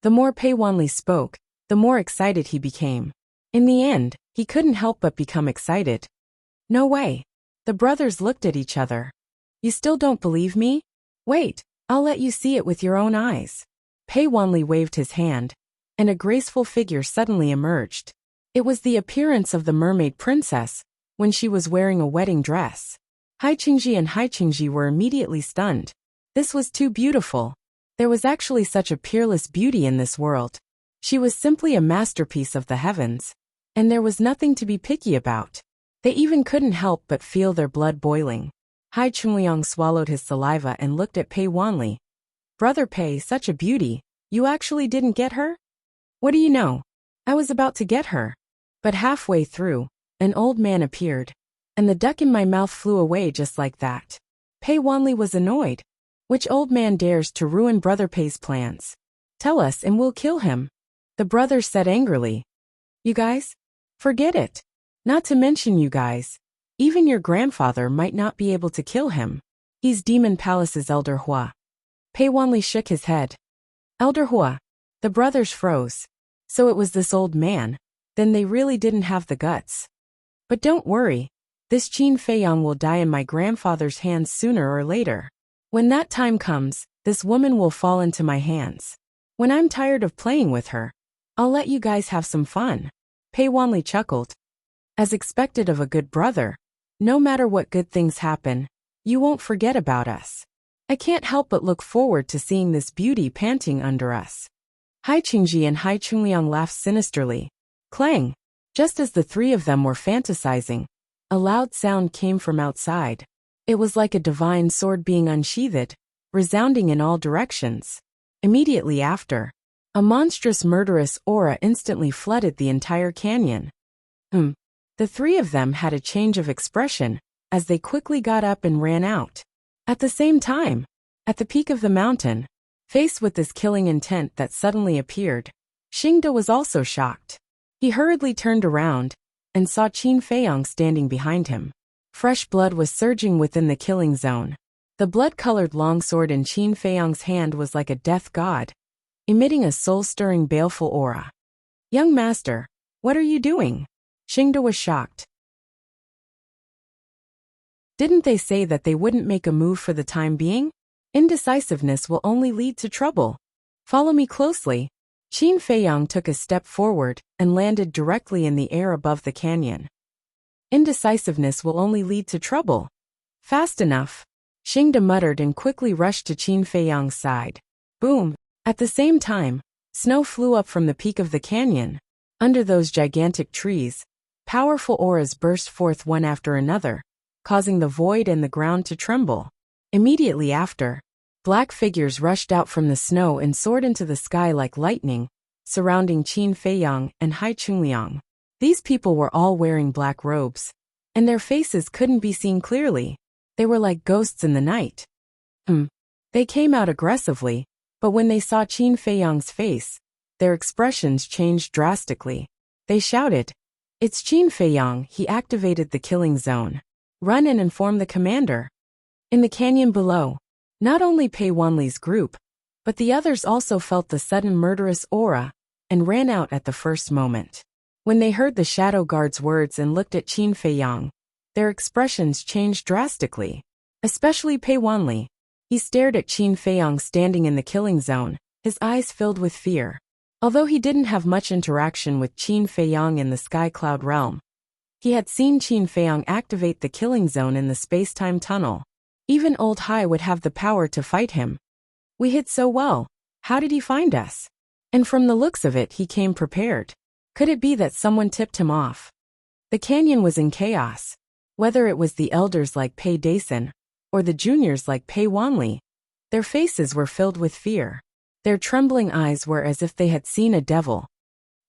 Speaker 1: The more Pei Wanli spoke, the more excited he became. In the end, he couldn't help but become excited. No way. The brothers looked at each other. You still don't believe me? Wait, I'll let you see it with your own eyes. Pei Wanli waved his hand, and a graceful figure suddenly emerged. It was the appearance of the mermaid princess, when she was wearing a wedding dress. Hai Qingji and Hai Qingji were immediately stunned. This was too beautiful. There was actually such a peerless beauty in this world. She was simply a masterpiece of the heavens, and there was nothing to be picky about. They even couldn't help but feel their blood boiling. Hai Qingliang swallowed his saliva and looked at Pei Wanli. Brother Pei, such a beauty, you actually didn't get her? What do you know? I was about to get her. But halfway through, an old man appeared, and the duck in my mouth flew away just like that. Pei Wanli was annoyed. Which old man dares to ruin Brother Pei's plans? Tell us and we'll kill him. The brothers said angrily. You guys? Forget it. Not to mention you guys. Even your grandfather might not be able to kill him. He's Demon Palace's Elder Hua. Pei Wanli shook his head. Elder Hua. The brothers froze. So it was this old man. Then they really didn't have the guts. But don't worry. This Qin Feiyang will die in my grandfather's hands sooner or later. When that time comes, this woman will fall into my hands. When I'm tired of playing with her, I'll let you guys have some fun. Pei Wanli chuckled. As expected of a good brother, no matter what good things happen, you won't forget about us. I can't help but look forward to seeing this beauty panting under us. Hai Qingji and Hai Qingliang laughed sinisterly. Clang! Just as the three of them were fantasizing, a loud sound came from outside. It was like a divine sword being unsheathed, resounding in all directions. Immediately after, a monstrous murderous aura instantly flooded the entire canyon. The three of them had a change of expression as they quickly got up and ran out. At the same time, at the peak of the mountain, faced with this killing intent that suddenly appeared, Xingde was also shocked. He hurriedly turned around and saw Qin Feiyang standing behind him. Fresh blood was surging within the killing zone. The blood-colored longsword in Qin Feiyang's hand was like a death god, emitting a soul-stirring baleful aura. "Young master, what are you doing?" Xingde was shocked. "Didn't they say that they wouldn't make a move for the time being? Indecisiveness will only lead to trouble. Follow me closely." Qin Feiyang took a step forward and landed directly in the air above the canyon. "Indecisiveness will only lead to trouble. Fast enough," Xingde muttered and quickly rushed to Qin Feiyang's side. Boom! At the same time, snow flew up from the peak of the canyon. Under those gigantic trees, powerful auras burst forth one after another, causing the void and the ground to tremble. Immediately after, black figures rushed out from the snow and soared into the sky like lightning, surrounding Qin Feiyang and Hai Chungliang. These people were all wearing black robes, and their faces couldn't be seen clearly. They were like ghosts in the night. They came out aggressively, but when they saw Qin Feiyang's face, their expressions changed drastically. They shouted, "It's Qin Feiyang!" He activated the killing zone. "Run and inform the commander." In the canyon below, not only Pei Wanli's group, but the others also felt the sudden murderous aura and ran out at the first moment. When they heard the Shadow Guard's words and looked at Qin Feiyang, their expressions changed drastically. Especially Pei Wanli. He stared at Qin Feiyang standing in the killing zone, his eyes filled with fear. Although he didn't have much interaction with Qin Feiyang in the Sky Cloud realm, he had seen Qin Feiyang activate the killing zone in the space-time tunnel. Even Old Hai would have the power to fight him. "We hid so well. How did he find us?" And from the looks of it, he came prepared. Could it be that someone tipped him off? The canyon was in chaos. Whether it was the elders like Pei Dason, or the juniors like Pei Wanli, their faces were filled with fear. Their trembling eyes were as if they had seen a devil.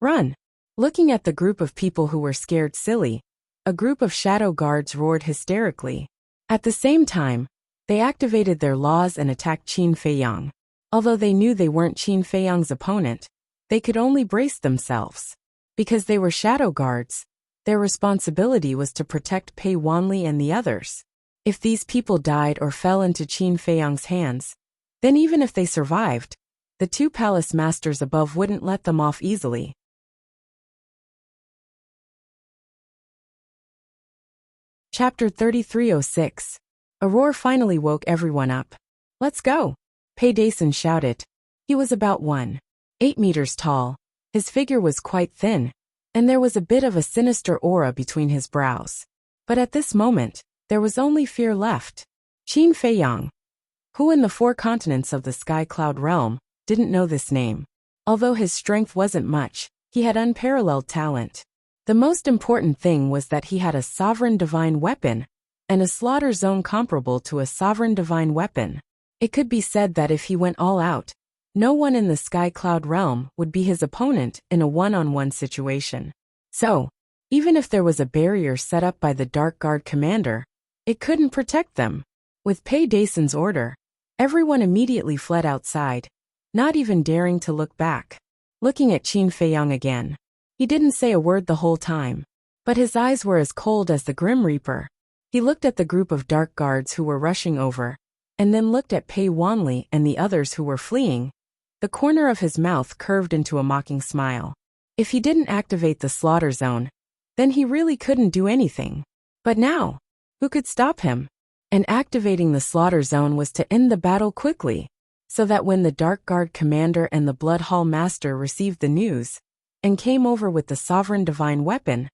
Speaker 1: "Run!" Looking at the group of people who were scared silly, a group of shadow guards roared hysterically. At the same time, they activated their laws and attacked Qin Feiyang. Although they knew they weren't Qin Feiyang's opponent, they could only brace themselves. Because they were shadow guards, their responsibility was to protect Pei Wanli and the others. If these people died or fell into Qin Feiyang's hands, then even if they survived, the two palace masters above wouldn't let them off easily. Chapter 3306. A roar finally woke everyone up. "Let's go!" Pei Dason shouted. He was about 1.8 meters tall. His figure was quite thin, and there was a bit of a sinister aura between his brows. But at this moment, there was only fear left. Qin Feiyang, who in the 4 continents of the Sky Cloud realm, didn't know this name. Although his strength wasn't much, he had unparalleled talent. The most important thing was that he had a sovereign divine weapon, and a slaughter zone comparable to a sovereign divine weapon. It could be said that if he went all out, no one in the Sky Cloud realm would be his opponent in a one-on-one situation. So, even if there was a barrier set up by the Dark Guard commander, it couldn't protect them. With Pei Dason's order, everyone immediately fled outside, not even daring to look back. Looking at Qin Feiyang again, he didn't say a word the whole time, but his eyes were as cold as the Grim Reaper. He looked at the group of Dark Guards who were rushing over, and then looked at Pei Wanli and the others who were fleeing. The corner of his mouth curved into a mocking smile. If he didn't activate the slaughter zone, then he really couldn't do anything. But now, who could stop him? And activating the slaughter zone was to end the battle quickly, so that when the Dark Guard commander and the Blood Hall master received the news, and came over with the sovereign divine weapon,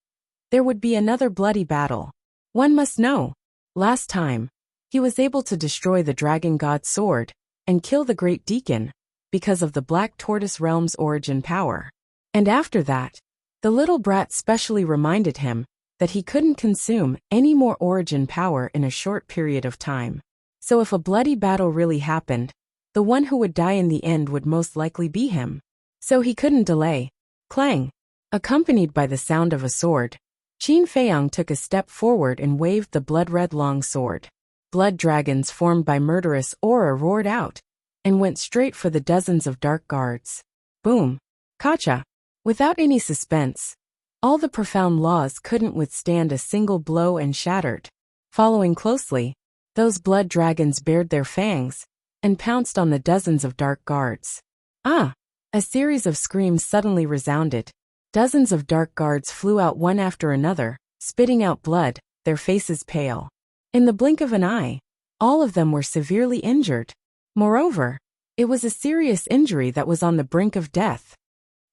Speaker 1: there would be another bloody battle. One must know, last time, he was able to destroy the Dragon God's sword, and kill the Great Deacon, because of the Black Tortoise Realm's origin power. And after that, the little brat specially reminded him that he couldn't consume any more origin power in a short period of time. So if a bloody battle really happened, the one who would die in the end would most likely be him. So he couldn't delay. Clang! Accompanied by the sound of a sword, Qin Feiyang took a step forward and waved the blood-red long sword. Blood dragons formed by murderous aura roared out and went straight for the dozens of dark guards. Boom! Kacha! Without any suspense, all the profound laws couldn't withstand a single blow and shattered. Following closely, those blood dragons bared their fangs and pounced on the dozens of dark guards. Ah! A series of screams suddenly resounded. Dozens of dark guards flew out one after another, spitting out blood, their faces pale. In the blink of an eye, all of them were severely injured. Moreover, it was a serious injury that was on the brink of death.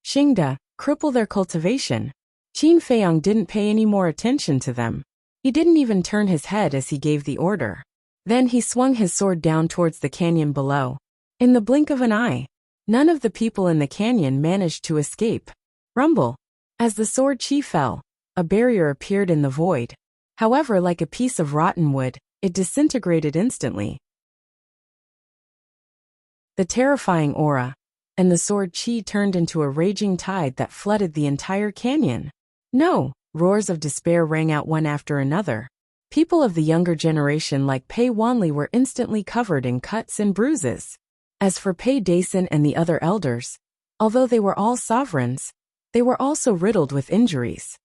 Speaker 1: Xingda, cripple their cultivation. Qin Feiyang didn't pay any more attention to them. He didn't even turn his head as he gave the order. Then he swung his sword down towards the canyon below. In the blink of an eye, none of the people in the canyon managed to escape. Rumble! As the sword chi fell, a barrier appeared in the void. However, like a piece of rotten wood, it disintegrated instantly. The terrifying aura and the sword chi turned into a raging tide that flooded the entire canyon. No! Roars of despair rang out one after another. People of the younger generation like Pei Wanli were instantly covered in cuts and bruises. As for Pei Dason and the other elders, although they were all sovereigns, they were also riddled with injuries.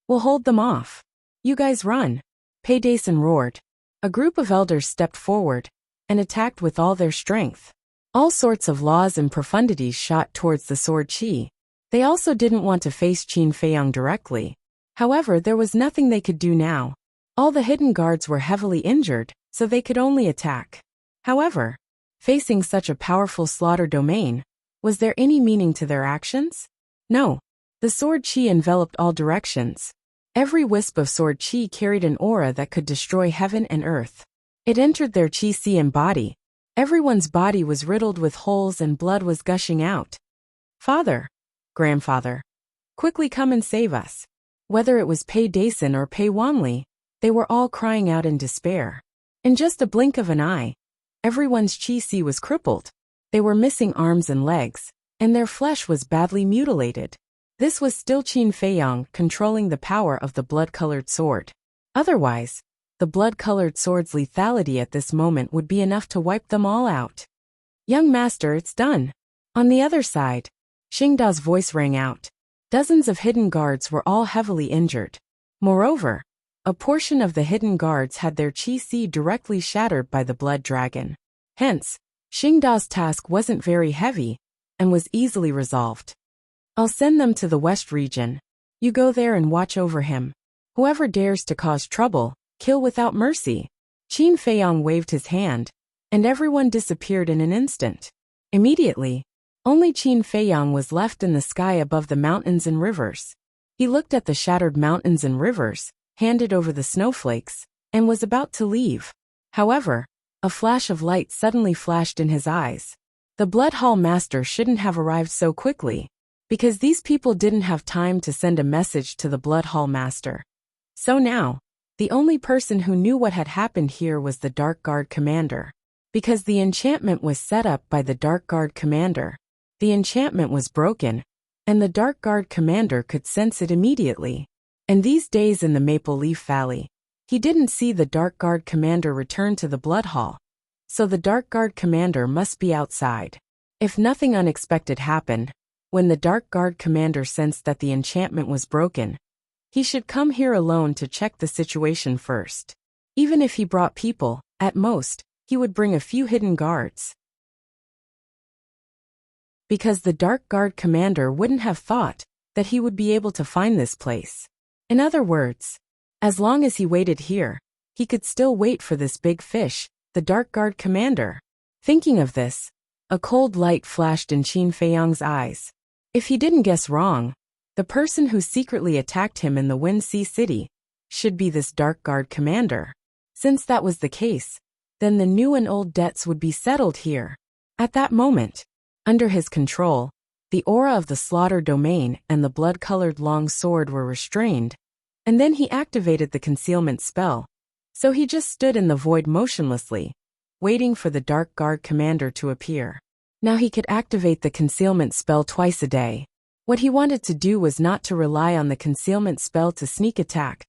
Speaker 1: We'll hold them off. You guys run. Pei Dason roared. A group of elders stepped forward and attacked with all their strength. All sorts of laws and profundities shot towards the sword chi. They also didn't want to face Qin Feiyang directly. However, there was nothing they could do now. All the hidden guards were heavily injured, so they could only attack. However, facing such a powerful slaughter domain, was there any meaning to their actions? No. The sword chi enveloped all directions. Every wisp of sword chi carried an aura that could destroy heaven and earth. It entered their chi si and body. Everyone's body was riddled with holes and blood was gushing out. Father! Grandfather! Quickly come and save us. Whether it was Pei Dason or Pei Wanli, they were all crying out in despair. In just a blink of an eye, everyone's chi si was crippled. They were missing arms and legs, and their flesh was badly mutilated. This was still Qin Feiyang controlling the power of the blood-colored sword. Otherwise, the blood-colored sword's lethality at this moment would be enough to wipe them all out. Young master, it's done. On the other side, Xingda's voice rang out. Dozens of hidden guards were all heavily injured. Moreover, a portion of the hidden guards had their chi si directly shattered by the blood dragon. Hence, Xingda's task wasn't very heavy and was easily resolved. I'll send them to the west region. You go there and watch over him. Whoever dares to cause trouble, kill without mercy. Qin Feiyang waved his hand, and everyone disappeared in an instant. Immediately, only Qin Feiyang was left in the sky above the mountains and rivers. He looked at the shattered mountains and rivers, handed over the snowflakes, and was about to leave. However, a flash of light suddenly flashed in his eyes. The Blood Hall Master shouldn't have arrived so quickly, because these people didn't have time to send a message to the Blood Hall Master. So now, the only person who knew what had happened here was the Dark Guard Commander. Because the enchantment was set up by the Dark Guard Commander, the enchantment was broken, and the Dark Guard Commander could sense it immediately. And these days in the Maple Leaf Valley, he didn't see the Dark Guard Commander return to the Blood Hall. So the Dark Guard Commander must be outside. If nothing unexpected happened, when the Dark Guard Commander sensed that the enchantment was broken, he should come here alone to check the situation first. Even if he brought people, at most, he would bring a few hidden guards. Because the Dark Guard Commander wouldn't have thought that he would be able to find this place. In other words, as long as he waited here, he could still wait for this big fish, the Dark Guard Commander. Thinking of this, a cold light flashed in Qin Feiyang's eyes. If he didn't guess wrong, the person who secretly attacked him in the Wind Sea City should be this Dark Guard Commander. Since that was the case, then the new and old debts would be settled here. At that moment, under his control, the aura of the slaughter domain and the blood-colored long sword were restrained, and then he activated the concealment spell. So he just stood in the void motionlessly, waiting for the Dark Guard commander to appear. Now he could activate the concealment spell twice a day. What he wanted to do was not to rely on the concealment spell to sneak attack,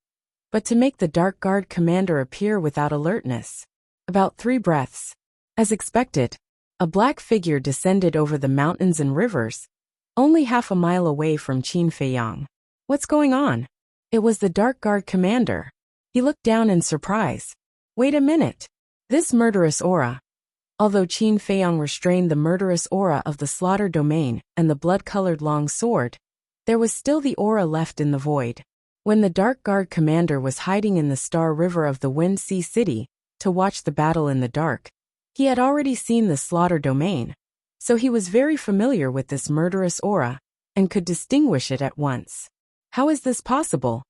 Speaker 1: but to make the Dark Guard commander appear without alertness. About 3 breaths. As expected, a black figure descended over the mountains and rivers, only half a mile away from Qin Feiyang. What's going on? It was the Dark Guard commander. He looked down in surprise. Wait a minute. This murderous aura. Although Qin Feiyang restrained the murderous aura of the slaughter domain and the blood-colored long sword, there was still the aura left in the void. When the Dark Guard commander was hiding in the Star River of the Wind Sea City to watch the battle in the dark, he had already seen the slaughter domain, so he was very familiar with this murderous aura and could distinguish it at once. How is this possible?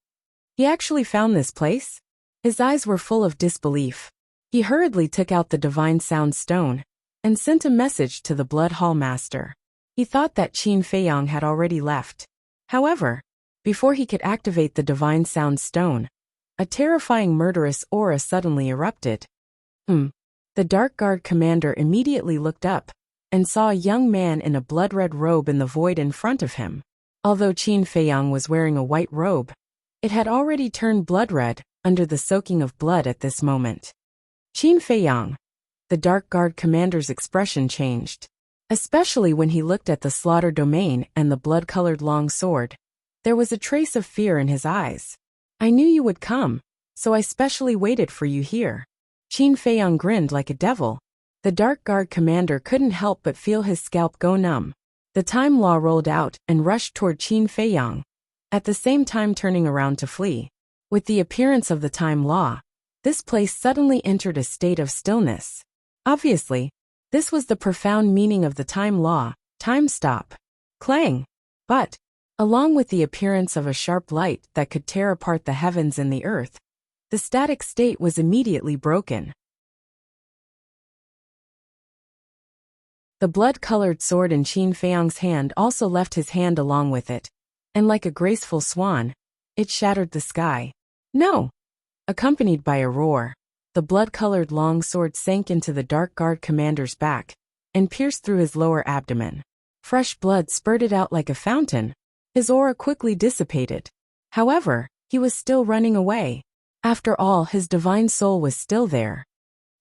Speaker 1: He actually found this place? His eyes were full of disbelief. He hurriedly took out the Divine Sound Stone and sent a message to the Blood Hall Master. He thought that Qin Feiyang had already left. However, before he could activate the Divine Sound Stone, a terrifying murderous aura suddenly erupted. The Dark Guard commander immediately looked up and saw a young man in a blood-red robe in the void in front of him. Although Qin Feiyang was wearing a white robe, it had already turned blood-red under the soaking of blood at this moment. Qin Feiyang. The Dark Guard commander's expression changed, especially when he looked at the slaughter domain and the blood-colored long sword. There was a trace of fear in his eyes. I knew you would come, so I specially waited for you here. Qin Feiyang grinned like a devil. The Dark Guard commander couldn't help but feel his scalp go numb. The time law rolled out and rushed toward Qin Feiyang, at the same time turning around to flee. With the appearance of the time law, this place suddenly entered a state of stillness. Obviously, this was the profound meaning of the time law, time stop. Clang! But, along with the appearance of a sharp light that could tear apart the heavens and the earth, the static state was immediately broken. The blood-colored sword in Qin Feiyang's hand also left his hand along with it, and like a graceful swan, it shattered the sky. No! Accompanied by a roar, the blood-colored long sword sank into the Dark Guard commander's back and pierced through his lower abdomen. Fresh blood spurted out like a fountain. His aura quickly dissipated. However, he was still running away. After all, his divine soul was still there.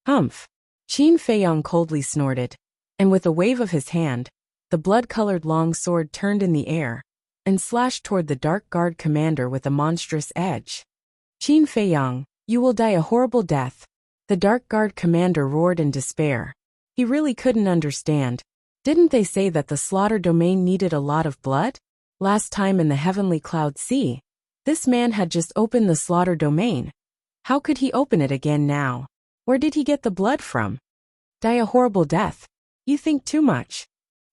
Speaker 1: Humph! Qin Feiyang coldly snorted, and with a wave of his hand, the blood-colored long sword turned in the air and slashed toward the Dark Guard commander with a monstrous edge. Qin Feiyang, you will die a horrible death. The Dark Guard commander roared in despair. He really couldn't understand. Didn't they say that the slaughter domain needed a lot of blood? Last time in the Heavenly Cloud Sea, this man had just opened the slaughter domain. How could he open it again now? Where did he get the blood from? Die a horrible death. You think too much.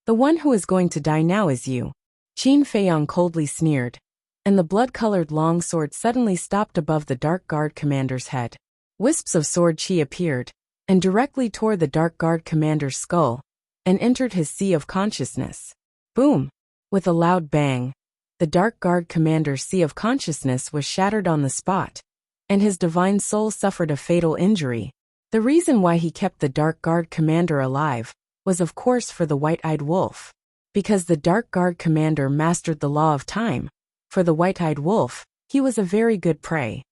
Speaker 1: The one who is going to die now is you. Qin Feiyang coldly sneered, and the blood-colored long sword suddenly stopped above the Dark Guard commander's head. Wisps of sword chi appeared, and directly tore the Dark Guard commander's skull, and entered his sea of consciousness. Boom! With a loud bang, the Dark Guard commander's sea of consciousness was shattered on the spot, and his divine soul suffered a fatal injury. The reason why he kept the Dark Guard commander alive was of course for the white-eyed wolf. Because the Dark Guard commander mastered the law of time, for the white-eyed wolf, he was a very good prey.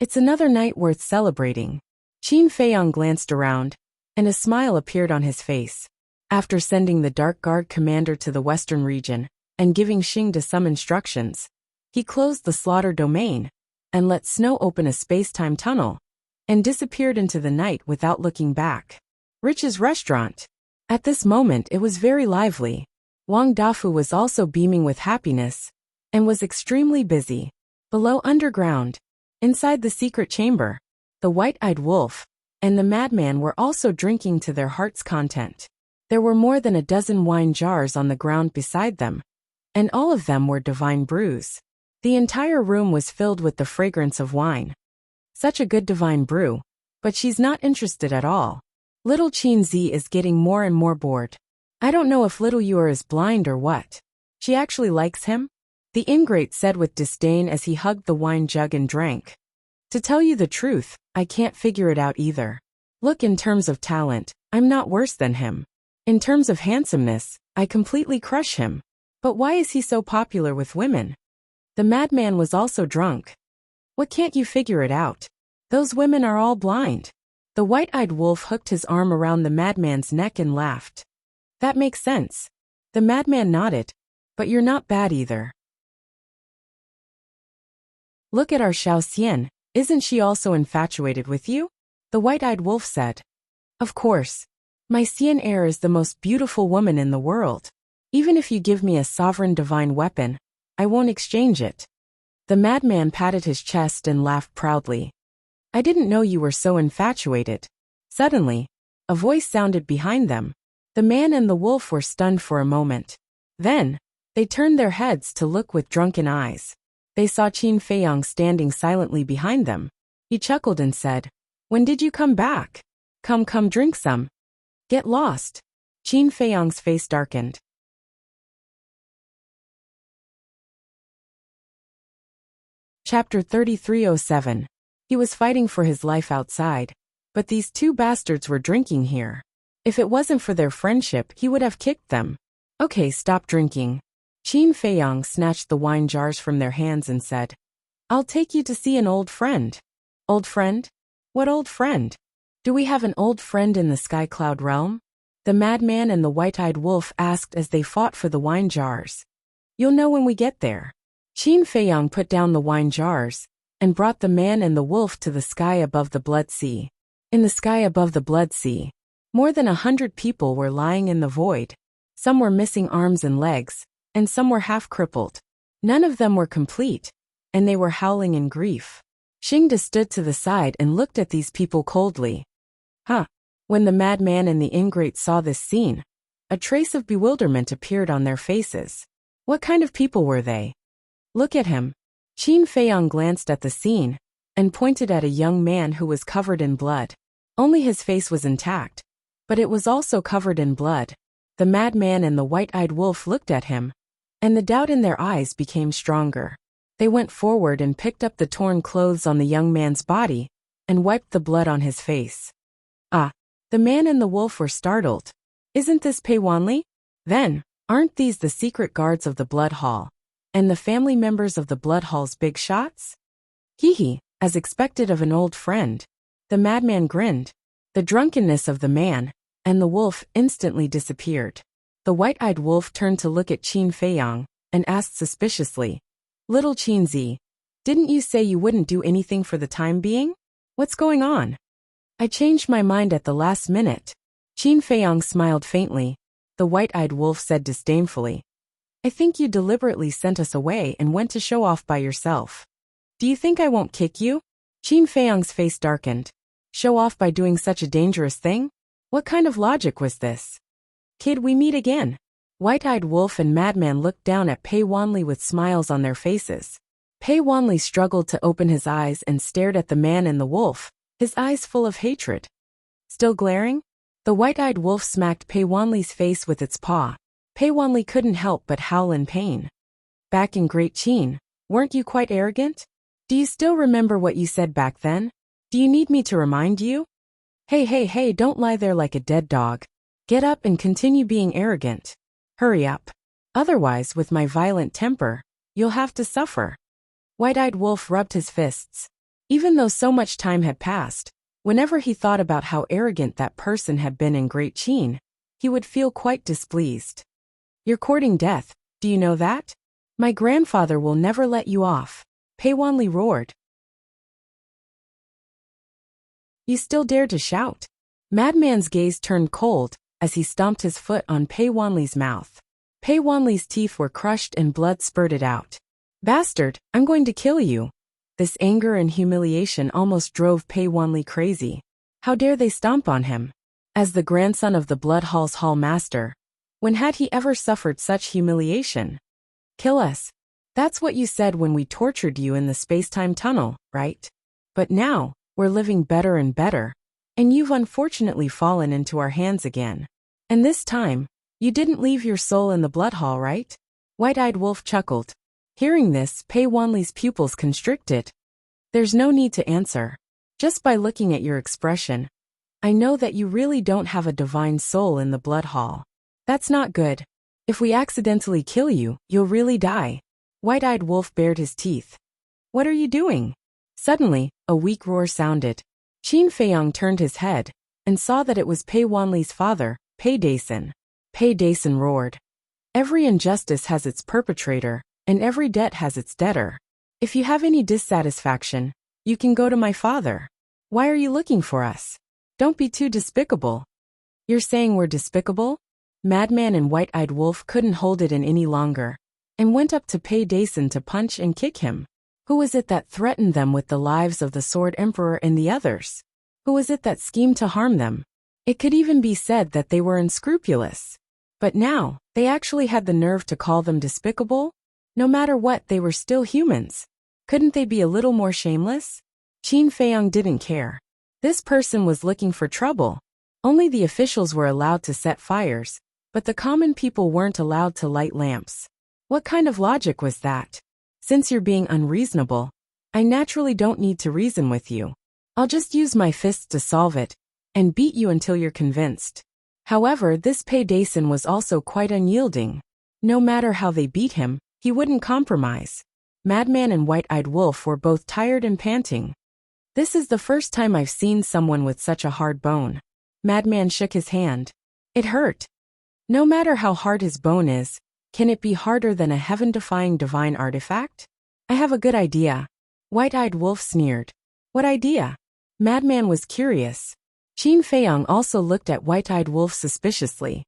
Speaker 1: It's another night worth celebrating. Qin Feiyang glanced around, and a smile appeared on his face. After sending the Dark Guard commander to the western region, and giving Xing some instructions, he closed the slaughter domain, and let snow open a space-time tunnel, and disappeared into the night without looking back. Rich's restaurant. At this moment it was very lively. Wang Dafu was also beaming with happiness, and was extremely busy. Below underground, inside the secret chamber, the white-eyed wolf and the madman were also drinking to their heart's content. There were more than a dozen wine jars on the ground beside them, and all of them were divine brews. The entire room was filled with the fragrance of wine. Such a good divine brew, but she's not interested at all. Little Qin Zi is getting more and more bored. I don't know if little Yuer is blind or what. She actually likes him? The ingrate said with disdain as he hugged the wine jug and drank. To tell you the truth, I can't figure it out either. Look, in terms of talent, I'm not worse than him. In terms of handsomeness, I completely crush him. But why is he so popular with women? The madman was also drunk. What, can't you figure it out? Those women are all blind. The white-eyed wolf hooked his arm around the madman's neck and laughed. That makes sense. The madman nodded. But you're not bad either. Look at our Xiao Xian, isn't she also infatuated with you? The white-eyed wolf said. Of course. My Xian heir is the most beautiful woman in the world. Even if you give me a sovereign divine weapon, I won't exchange it. The madman patted his chest and laughed proudly. I didn't know you were so infatuated. Suddenly, a voice sounded behind them. The man and the wolf were stunned for a moment. Then, they turned their heads to look with drunken eyes. They saw Qin Feiyang standing silently behind them. He chuckled and said, When did you come back? Come, drink some. Get lost. Qin Feiyang's face darkened. Chapter 3307. He was fighting for his life outside, but these two bastards were drinking here. If it wasn't for their friendship, he would have kicked them. Okay, stop drinking. Qin Feiyang snatched the wine jars from their hands and said, I'll take you to see an old friend. Old friend? What old friend? Do we have an old friend in the Sky Cloud realm? The madman and the white-eyed wolf asked as they fought for the wine jars. You'll know when we get there. Qin Feiyang put down the wine jars and brought the man and the wolf to the sky above the Blood Sea. In the sky above the Blood Sea, more than 100 people were lying in the void. Some were missing arms and legs, and some were half-crippled. None of them were complete, and they were howling in grief. Xingda stood to the side and looked at these people coldly. When the madman and the ingrate saw this scene, a trace of bewilderment appeared on their faces. What kind of people were they? Look at him. Qin Feiyang glanced at the scene and pointed at a young man who was covered in blood. Only his face was intact, but it was also covered in blood. The madman and the white-eyed wolf looked at him, and the doubt in their eyes became stronger. They went forward and picked up the torn clothes on the young man's body and wiped the blood on his face. The man and the wolf were startled. Isn't this Pei Wanli? Then, aren't these the secret guards of the Blood Hall, and the family members of the Blood Hall's big shots? Hee, as expected of an old friend. The madman grinned. The drunkenness of the man and the wolf instantly disappeared. The white-eyed wolf turned to look at Qin Feiyang and asked suspiciously, Little Qinzi, didn't you say you wouldn't do anything for the time being? What's going on? I changed my mind at the last minute. Qin Feiyang smiled faintly. The white-eyed wolf said disdainfully, I think you deliberately sent us away and went to show off by yourself. Do you think I won't kick you? Qin Feiyang's face darkened. Show off by doing such a dangerous thing? What kind of logic was this? Kid, we meet again. White-eyed wolf and madman looked down at Pei Wanli with smiles on their faces. Pei Wanli struggled to open his eyes and stared at the man and the wolf, his eyes full of hatred. Still glaring? The white-eyed wolf smacked Pei Wanli's face with its paw. Pei Wanli couldn't help but howl in pain. Back in Great Qin, weren't you quite arrogant? Do you still remember what you said back then? Do you need me to remind you? Hey, don't lie there like a dead dog. Get up and continue being arrogant. Hurry up. Otherwise, with my violent temper, you'll have to suffer. White-eyed wolf rubbed his fists. Even though so much time had passed, whenever he thought about how arrogant that person had been in Great Qin, he would feel quite displeased. You're courting death, do you know that? My grandfather will never let you off. Pei Wanli roared. You still dare to shout? Madman's gaze turned cold as he stomped his foot on Pei Wanli's mouth. Pei Wanli's teeth were crushed and blood spurted out. Bastard, I'm going to kill you. This anger and humiliation almost drove Pei Wanli crazy. How dare they stomp on him? As the grandson of the Blood Hall's hall master, when had he ever suffered such humiliation? Kill us. That's what you said when we tortured you in the space-time tunnel, right? But now, we're living better and better, and you've unfortunately fallen into our hands again. And this time, you didn't leave your soul in the Blood Hall, right? White-eyed wolf chuckled. Hearing this, Pei Wanli's pupils constricted. There's no need to answer. Just by looking at your expression, I know that you really don't have a divine soul in the blood hall. That's not good. If we accidentally kill you, you'll really die. White-eyed wolf bared his teeth. What are you doing? Suddenly, a weak roar sounded. Qin Feiyang turned his head and saw that it was Pei Wanli's father, Pei Dason. Pei Dason roared. Every injustice has its perpetrator, and every debt has its debtor. If you have any dissatisfaction, you can go to my father. Why are you looking for us? Don't be too despicable. You're saying we're despicable? Madman and White-eyed Wolf couldn't hold it in any longer, and went up to Pei Dason to punch and kick him. Who was it that threatened them with the lives of the Sword Emperor and the others? Who was it that schemed to harm them? It could even be said that they were unscrupulous. But now, they actually had the nerve to call them despicable? No matter what, they were still humans. Couldn't they be a little more shameless? Qin Feiyang didn't care. This person was looking for trouble. Only the officials were allowed to set fires, but the common people weren't allowed to light lamps. What kind of logic was that? Since you're being unreasonable, I naturally don't need to reason with you. I'll just use my fists to solve it, and beat you until you're convinced. However, this Pei Dason was also quite unyielding. No matter how they beat him, he wouldn't compromise. Madman and White-eyed Wolf were both tired and panting. This is the first time I've seen someone with such a hard bone. Madman shook his hand. It hurt. No matter how hard his bone is, can it be harder than a heaven-defying divine artifact? I have a good idea. White-eyed Wolf sneered. What idea? Madman was curious. Qin Feiyang also looked at White-eyed Wolf suspiciously.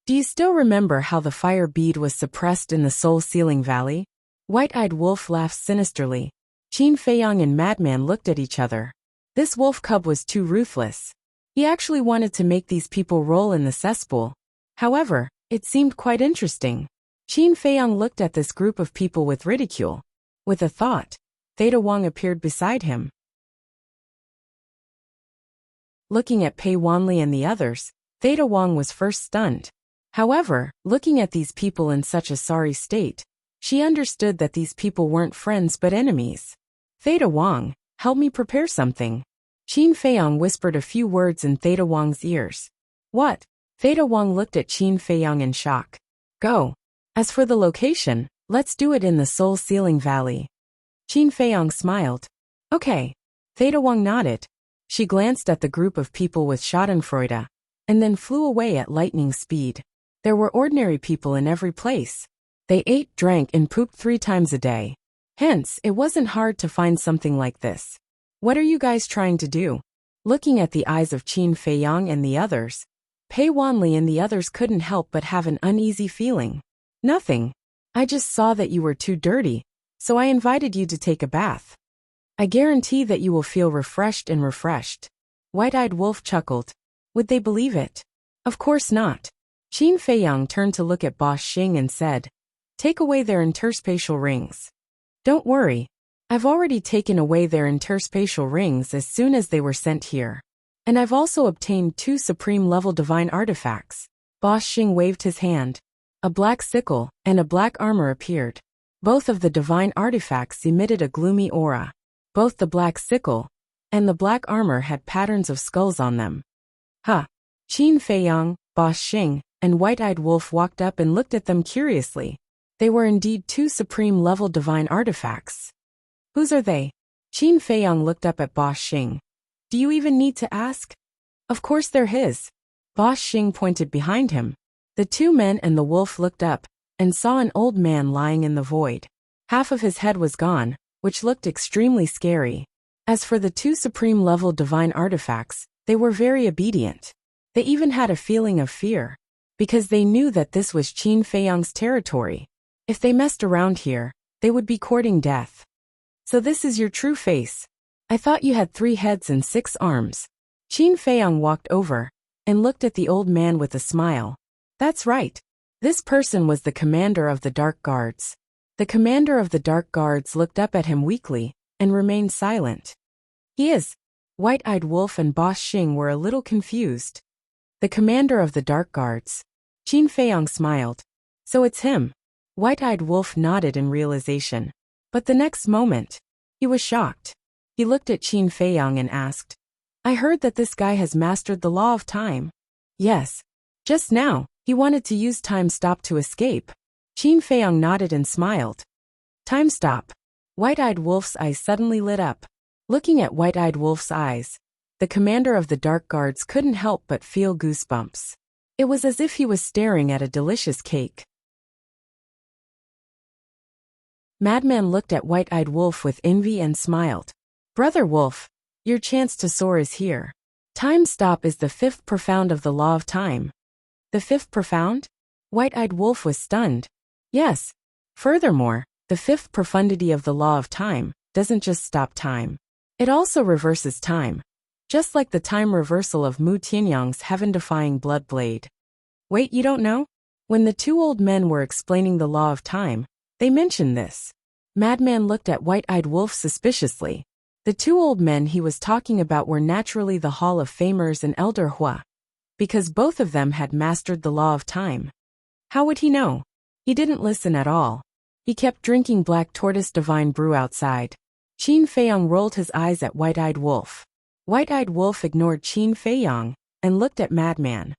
Speaker 1: Do you still remember how the fire bead was suppressed in the Soul Sealing Valley? White-eyed Wolf laughed sinisterly. Qin Feiyang and Madman looked at each other. This wolf cub was too ruthless. He actually wanted to make these people roll in the cesspool. However, it seemed quite interesting. Qin Feiyang looked at this group of people with ridicule. With a thought, Theta Wang appeared beside him. Looking at Pei Wanli and the others, Theta Wang was first stunned. However, looking at these people in such a sorry state, she understood that these people weren't friends but enemies. Theta Wang, help me prepare something. Qin Feiyang whispered a few words in Theta Wang's ears. What? Theta Wang looked at Qin Feiyang in shock. Go. As for the location, let's do it in the Soul Sealing Valley. Qin Feiyang smiled. Okay. Theta Wang nodded. She glanced at the group of people with Schadenfreude, and then flew away at lightning speed. There were ordinary people in every place. They ate, drank, and pooped 3 times a day. Hence, it wasn't hard to find something like this. What are you guys trying to do? Looking at the eyes of Qin Feiyang and the others, Pei Wanli and the others couldn't help but have an uneasy feeling. Nothing. I just saw that you were too dirty, so I invited you to take a bath. I guarantee that you will feel refreshed and refreshed. White-eyed Wolf chuckled. Would they believe it? Of course not. Qin Feiyang turned to look at Boss Xing and said, take away their interspatial rings. Don't worry. I've already taken away their interspatial rings as soon as they were sent here. And I've also obtained 2 supreme-level divine artifacts. Boss Xing waved his hand. A black sickle and a black armor appeared. Both of the divine artifacts emitted a gloomy aura. Both the black sickle and the black armor had patterns of skulls on them. Huh. Qin Feiyang, Boss Xing, and White-eyed Wolf walked up and looked at them curiously. They were indeed 2 supreme-level divine artifacts. Whose are they? Qin Feiyang looked up at Boss Xing. Do you even need to ask? Of course they're his. Boss Xing pointed behind him. The 2 men and the wolf looked up and saw an old man lying in the void. Half of his head was gone, which looked extremely scary. As for the 2 supreme-level divine artifacts, they were very obedient. They even had a feeling of fear, because they knew that this was Qin Feiyang's territory. If they messed around here, they would be courting death. So this is your true face. I thought you had 3 heads and 6 arms. Qin Feiyang walked over and looked at the old man with a smile. That's right. This person was the commander of the Dark Guards. The commander of the Dark Guards looked up at him weakly and remained silent. He is. White-eyed Wolf and Boss Xing were a little confused. The commander of the Dark Guards. Qin Feiyang smiled. So it's him. White-eyed Wolf nodded in realization. But the next moment, he was shocked. He looked at Qin Feiyang and asked, I heard that this guy has mastered the law of time. Yes. Just now, he wanted to use time stop to escape. Qin Feiyang nodded and smiled. Time stop. White-eyed wolf's eyes suddenly lit up. Looking at white-eyed wolf's eyes, the commander of the Dark Guards couldn't help but feel goosebumps. It was as if he was staring at a delicious cake. Madman looked at White-Eyed Wolf with envy and smiled. Brother Wolf, your chance to soar is here. Time stop is the fifth profound of the law of time. The fifth profound? White-Eyed Wolf was stunned. Yes. Furthermore, the fifth profundity of the law of time doesn't just stop time. It also reverses time. Just like the time reversal of Mu Tianyang's heaven-defying blood blade. Wait, you don't know? When the two old men were explaining the law of time, they mentioned this. Madman looked at White-Eyed Wolf suspiciously. The two old men he was talking about were naturally the Hall of Famers and Elder Hua, because both of them had mastered the law of time. How would he know? He didn't listen at all. He kept drinking Black Tortoise Divine Brew outside. Qin Feiyang rolled his eyes at White-Eyed Wolf. White-Eyed Wolf ignored Qin Feiyang and looked at Madman.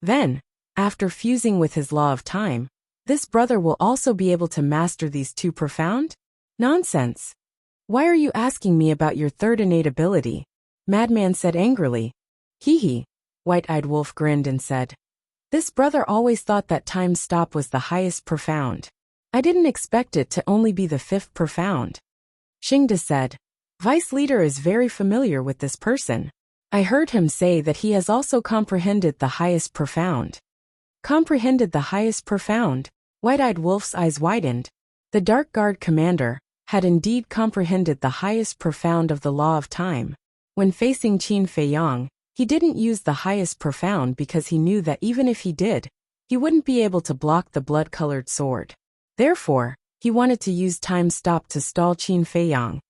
Speaker 1: Then, after fusing with his law of time, this brother will also be able to master these two profound? Nonsense. Why are you asking me about your third innate ability? Madman said angrily. Hee. White-Eyed Wolf grinned and said. This brother always thought that time stop was the highest profound. I didn't expect it to only be the fifth profound. Xingda said. Vice Leader is very familiar with this person. I heard him say that he has also comprehended the highest profound. Comprehended the highest profound? White-Eyed Wolf's eyes widened. The Dark Guard commander had indeed comprehended the highest profound of the law of time. When facing Qin Feiyang, he didn't use the highest profound because he knew that even if he did, he wouldn't be able to block the blood-colored sword. Therefore, he wanted to use time stop to stall Qin Feiyang,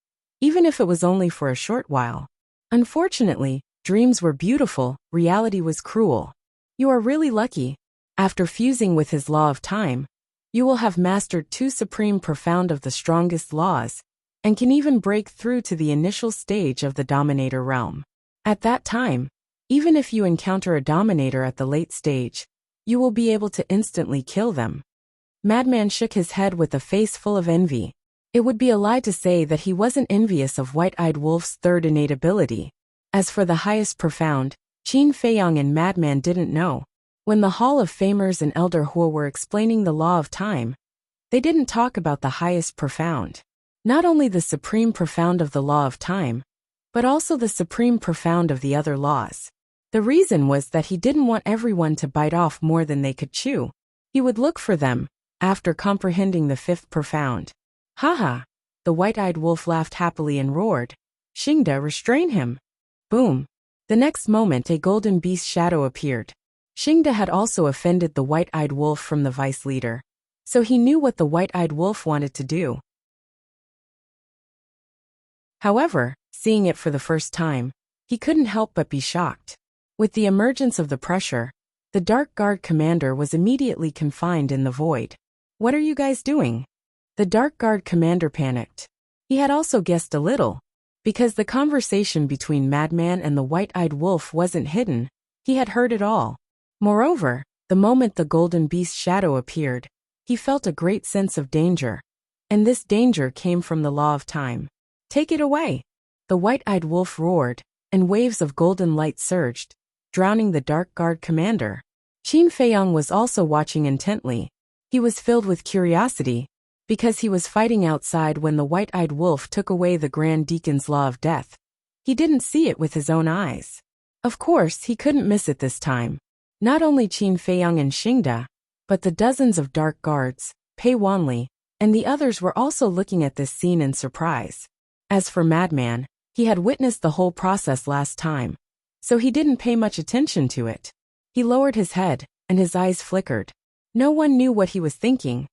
Speaker 1: even if it was only for a short while. Unfortunately, dreams were beautiful, reality was cruel. You are really lucky. After fusing with his law of time, you will have mastered two supreme profound of the strongest laws, and can even break through to the initial stage of the Dominator realm. At that time, even if you encounter a Dominator at the late stage, you will be able to instantly kill them. Madman shook his head with a face full of envy. It would be a lie to say that he wasn't envious of White-Eyed Wolf's third innate ability. As for the highest profound, Qin Feiyang and Madman didn't know. When the Hall of Famers and Elder Hua were explaining the law of time, they didn't talk about the highest profound. Not only the supreme profound of the law of time, but also the supreme profound of the other laws. The reason was that he didn't want everyone to bite off more than they could chew. He would look for them, after comprehending the fifth profound. Haha! The White-Eyed Wolf laughed happily and roared. Xingda, restrain him! Boom! The next moment a golden beast shadow appeared. Xingda had also offended the White-Eyed Wolf from the Vice Leader, so he knew what the White-Eyed Wolf wanted to do. However, seeing it for the first time, he couldn't help but be shocked. With the emergence of the pressure, the Dark Guard commander was immediately confined in the void. What are you guys doing? The Dark Guard commander panicked. He had also guessed a little. Because the conversation between Madman and the White-Eyed Wolf wasn't hidden, he had heard it all. Moreover, the moment the golden beast shadow appeared, he felt a great sense of danger. And this danger came from the law of time. Take it away! The White-Eyed Wolf roared, and waves of golden light surged, drowning the Dark Guard commander. Qin Feiyang was also watching intently. He was filled with curiosity, because he was fighting outside when the White-Eyed Wolf took away the Grand Deacon's law of death. He didn't see it with his own eyes. Of course, he couldn't miss it this time. Not only Qin Feiyang and Xingda, but the dozens of Dark Guards, Pei Wanli, and the others were also looking at this scene in surprise. As for Madman, he had witnessed the whole process last time, so he didn't pay much attention to it. He lowered his head, and his eyes flickered. No one knew what he was thinking.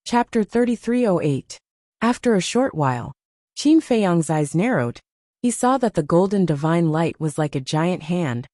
Speaker 1: Chapter 3308. After a short while, Qin Feiyang's eyes narrowed. He saw that the golden divine light was like a giant hand,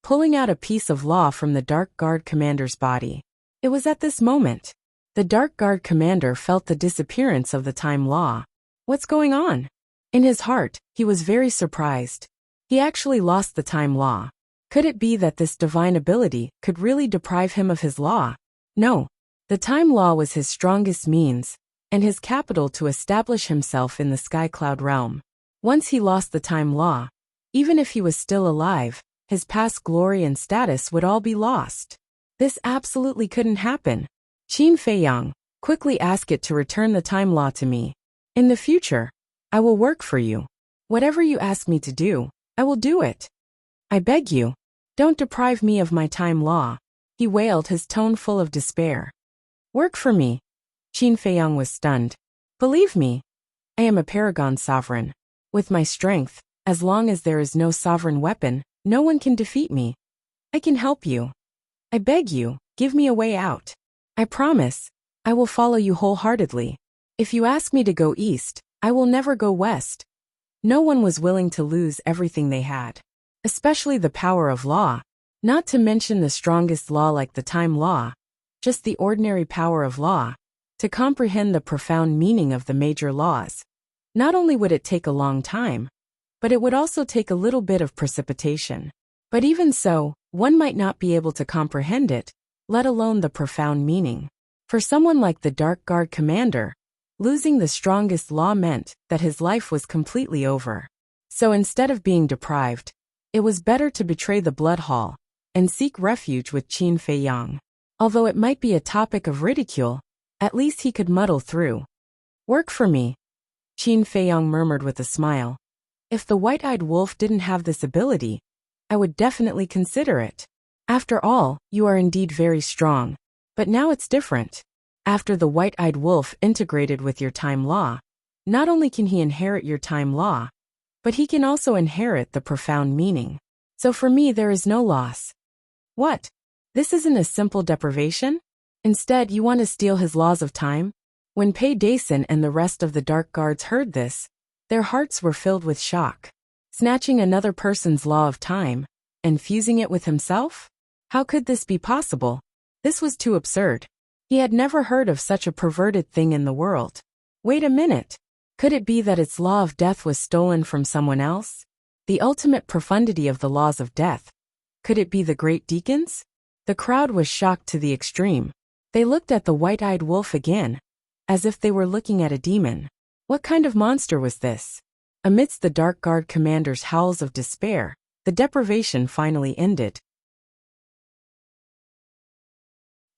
Speaker 1: pulling out a piece of law from the Dark Guard commander's body. It was at this moment. The Dark Guard commander felt the disappearance of the time law. What's going on? In his heart, he was very surprised. He actually lost the time law. Could it be that this divine ability could really deprive him of his law? No. The time law was his strongest means, and his capital to establish himself in the sky cloud realm. Once he lost the time law, even if he was still alive, his past glory and status would all be lost. This absolutely couldn't happen. Qin Feiyang, quickly ask it to return the time law to me. In the future, I will work for you. Whatever you ask me to do, I will do it. I beg you, don't deprive me of my time law, he wailed, his tone full of despair. Work for me. Qin Feiyang was stunned. Believe me, I am a paragon sovereign. With my strength, as long as there is no sovereign weapon, no one can defeat me. I can help you. I beg you, give me a way out. I promise, I will follow you wholeheartedly. If you ask me to go east, I will never go west. No one was willing to lose everything they had, especially the power of law, not to mention the strongest law like the time law, just the ordinary power of law, to comprehend the profound meaning of the major laws. Not only would it take a long time, but it would also take a little bit of precipitation. But even so, one might not be able to comprehend it, let alone the profound meaning. For someone like the Dark Guard commander, losing the strongest law meant that his life was completely over. So instead of being deprived, it was better to betray the blood hall and seek refuge with Qin Feiyang. Although it might be a topic of ridicule, at least he could muddle through. Work for me, Qin Feiyang murmured with a smile. If the white-eyed wolf didn't have this ability, I would definitely consider it. After all, you are indeed very strong. But now it's different. After the white-eyed wolf integrated with your time law, not only can he inherit your time law, but he can also inherit the profound meaning. So for me there is no loss. What? This isn't a simple deprivation? Instead, you want to steal his laws of time? When Pei Dason and the rest of the Dark Guards heard this, their hearts were filled with shock. Snatching another person's law of time and fusing it with himself? How could this be possible? This was too absurd. He had never heard of such a perverted thing in the world. Wait a minute. Could it be that its law of death was stolen from someone else? The ultimate profundity of the laws of death. Could it be the great deacons? The crowd was shocked to the extreme. They looked at the white-eyed wolf again, as if they were looking at a demon. What kind of monster was this? Amidst the Dark Guard commander's howls of despair, the deprivation finally ended.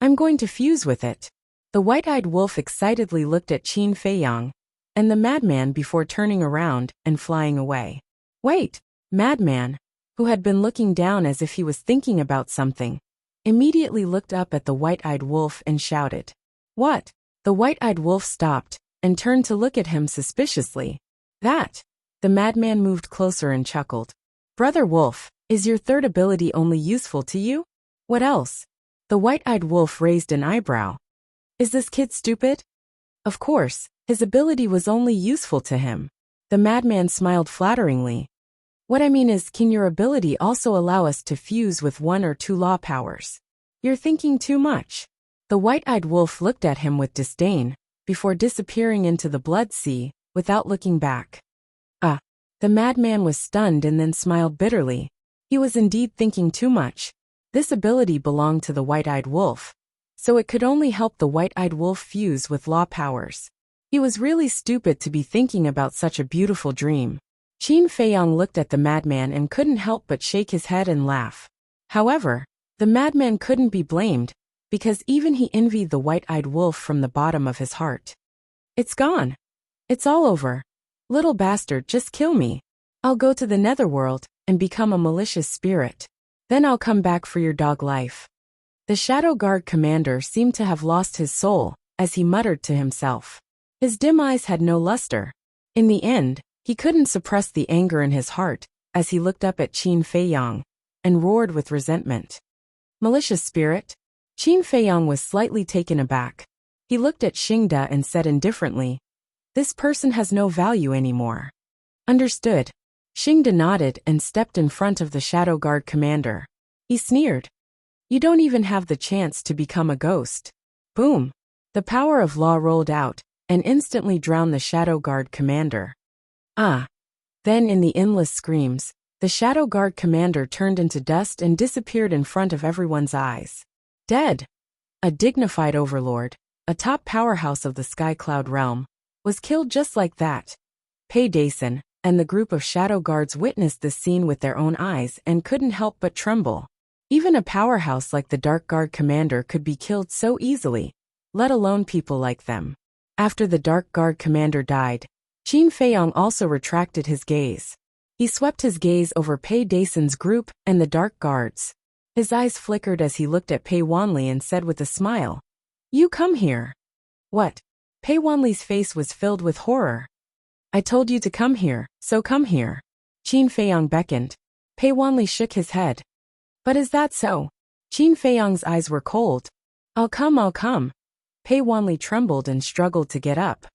Speaker 1: I'm going to fuse with it. The white-eyed wolf excitedly looked at Qin Feiyang and the madman before turning around and flying away. Wait, madman, who had been looking down as if he was thinking about something, immediately looked up at the white-eyed wolf and shouted. What? The white-eyed wolf stopped and turned to look at him suspiciously. That? The madman moved closer and chuckled. Brother Wolf, is your third ability only useful to you? What else? The white-eyed wolf raised an eyebrow. Is this kid stupid? Of course, his ability was only useful to him. The madman smiled flatteringly. What I mean is, can your ability also allow us to fuse with one or two law powers? You're thinking too much. The white-eyed wolf looked at him with disdain, before disappearing into the blood sea, without looking back. The madman was stunned and then smiled bitterly. He was indeed thinking too much. This ability belonged to the white-eyed wolf, so it could only help the white-eyed wolf fuse with law powers. He was really stupid to be thinking about such a beautiful dream. Qin Feiyang looked at the madman and couldn't help but shake his head and laugh. However, the madman couldn't be blamed, because even he envied the white-eyed wolf from the bottom of his heart. It's gone. It's all over. Little bastard, just kill me. I'll go to the netherworld and become a malicious spirit. Then I'll come back for your dog life. The Shadow Guard commander seemed to have lost his soul, as he muttered to himself. His dim eyes had no luster. In the end, he couldn't suppress the anger in his heart, as he looked up at Qin Feiyang and roared with resentment. Malicious spirit? Qin Feiyang was slightly taken aback. He looked at Xingda and said indifferently, this person has no value anymore. Understood. Xingda nodded and stepped in front of the Shadow Guard commander. He sneered. You don't even have the chance to become a ghost. Boom. The power of law rolled out, and instantly drowned the Shadow Guard commander. Ah! Then in the endless screams, the Shadow Guard commander turned into dust and disappeared in front of everyone's eyes. Dead! A dignified overlord, a top powerhouse of the Sky Cloud realm, was killed just like that. Pei Dason and the group of Shadow Guards witnessed this scene with their own eyes and couldn't help but tremble. Even a powerhouse like the Dark Guard commander could be killed so easily, let alone people like them. After the Dark Guard commander died, Qin Feiyong also retracted his gaze. He swept his gaze over Pei Dason's group and the Dark Guards. His eyes flickered as he looked at Pei Wanli and said with a smile, "You come here." What? Pei Wanli's face was filled with horror. "I told you to come here, so come here." Qin Feiyong beckoned. Pei Wanli shook his head. "But is that so?" Qin Feiyong's eyes were cold. I'll come." Pei Wanli trembled and struggled to get up.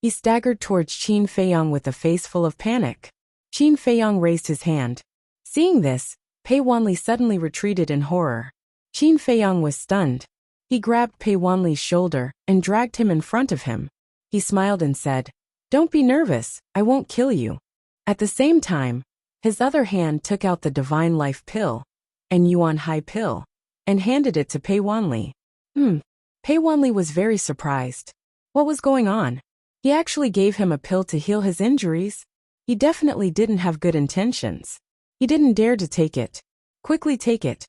Speaker 1: He staggered towards Qin Feiyong with a face full of panic. Qin Feiyong raised his hand. Seeing this, Pei Wanli suddenly retreated in horror. Qin Feiyong was stunned. He grabbed Pei Wanli's shoulder and dragged him in front of him. He smiled and said, "Don't be nervous, I won't kill you." At the same time, his other hand took out the Divine Life pill, and Yuan Hai pill, and handed it to Pei Wanli. Pei Wanli was very surprised. What was going on? He actually gave him a pill to heal his injuries? He definitely didn't have good intentions. He didn't dare to take it. "Quickly take it,"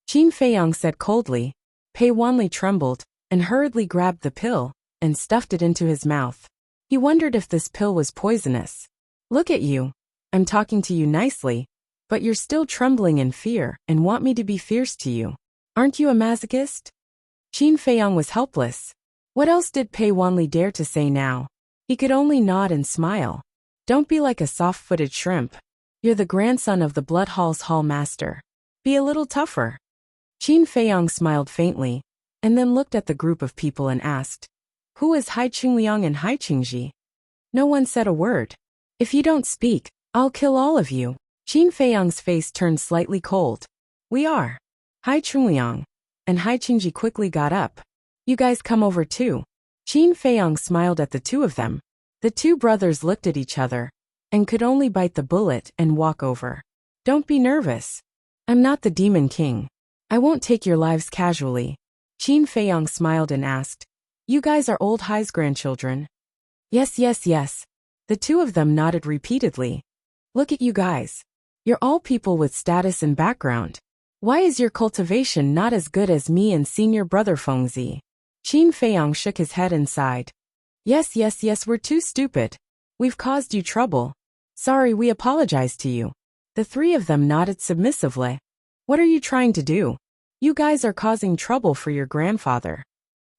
Speaker 1: Qin Feiyong said coldly. Pei Wanli trembled, and hurriedly grabbed the pill, and stuffed it into his mouth. He wondered if this pill was poisonous. "Look at you. I'm talking to you nicely, but you're still trembling in fear and want me to be fierce to you. Aren't you a masochist?" Qin Feiyong was helpless. What else did Pei Wanli dare to say now? He could only nod and smile. "Don't be like a soft-footed shrimp. You're the grandson of the Blood Hall's Hall Master. Be a little tougher." Qin Feiyong smiled faintly, and then looked at the group of people and asked, "Who is Hai Qingliang and Hai Qingji?" No one said a word. "If you don't speak, I'll kill all of you." Qin Feiyong's face turned slightly cold. "We are." Hai Qingliang and Hai Qingji quickly got up. "You guys come over too." Qin Feiyong smiled at the two of them. The two brothers looked at each other, and could only bite the bullet and walk over. "Don't be nervous. I'm not the Demon King. I won't take your lives casually." Qin Feiyong smiled and asked, "You guys are old Hai's grandchildren?" Yes. The two of them nodded repeatedly. "Look at you guys. You're all people with status and background. Why is your cultivation not as good as me and senior brother Fengzi?" Qin Feiyong shook his head and sighed. Yes, we're too stupid. We've caused you trouble. Sorry, we apologize to you." The three of them nodded submissively. "What are you trying to do? You guys are causing trouble for your grandfather."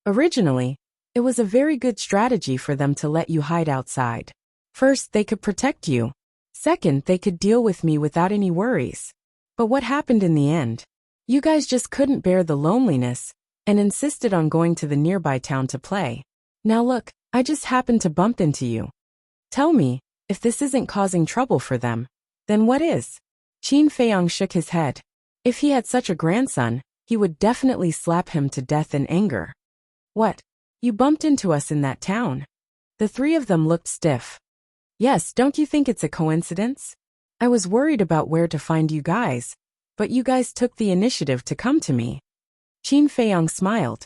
Speaker 1: Originally, it was a very good strategy for them to let you hide outside. First, they could protect you. Second, they could deal with me without any worries. But what happened in the end? You guys just couldn't bear the loneliness, and insisted on going to the nearby town to play. Now look, I just happened to bump into you. Tell me, if this isn't causing trouble for them, then what is? Qin Feiyong shook his head. If he had such a grandson, he would definitely slap him to death in anger. What? You bumped into us in that town? The three of them looked stiff. Yes, don't you think it's a coincidence? I was worried about where to find you guys, but you guys took the initiative to come to me. Qin Feiyong smiled.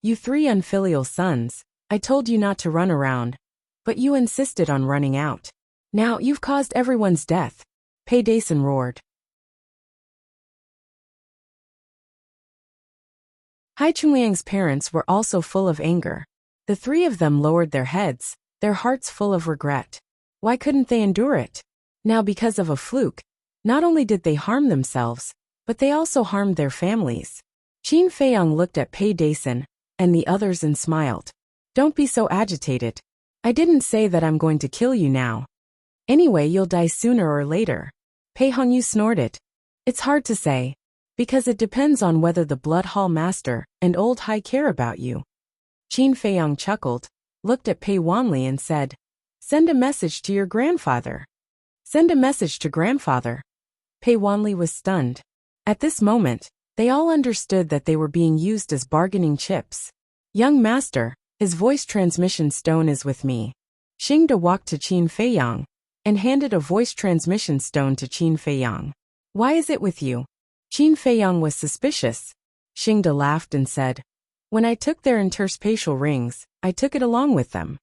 Speaker 1: You three unfilial sons, I told you not to run around, but you insisted on running out. Now you've caused everyone's death. Pei Dason roared. Hai Chunliang's parents were also full of anger. The three of them lowered their heads, their hearts full of regret. Why couldn't they endure it? Now because of a fluke, not only did they harm themselves, but they also harmed their families. Qin Feiyong looked at Pei Dason and the others and smiled. Don't be so agitated. I didn't say that I'm going to kill you now. Anyway, you'll die sooner or later. Pei Hongyu snorted. It's hard to say, because it depends on whether the Blood Hall Master and Old Hai care about you. Qin Feiyong chuckled, looked at Pei Wanli and said, Send a message to your grandfather. Send a message to grandfather. Pei Wanli was stunned. At this moment, They all understood that they were being used as bargaining chips. Young master, his voice transmission stone is with me. Xingde walked to Qin Feiyang and handed a voice transmission stone to Qin Feiyang. Why is it with you? Qin Feiyang was suspicious. Xingde laughed and said, when I took their interspatial rings, I took it along with them.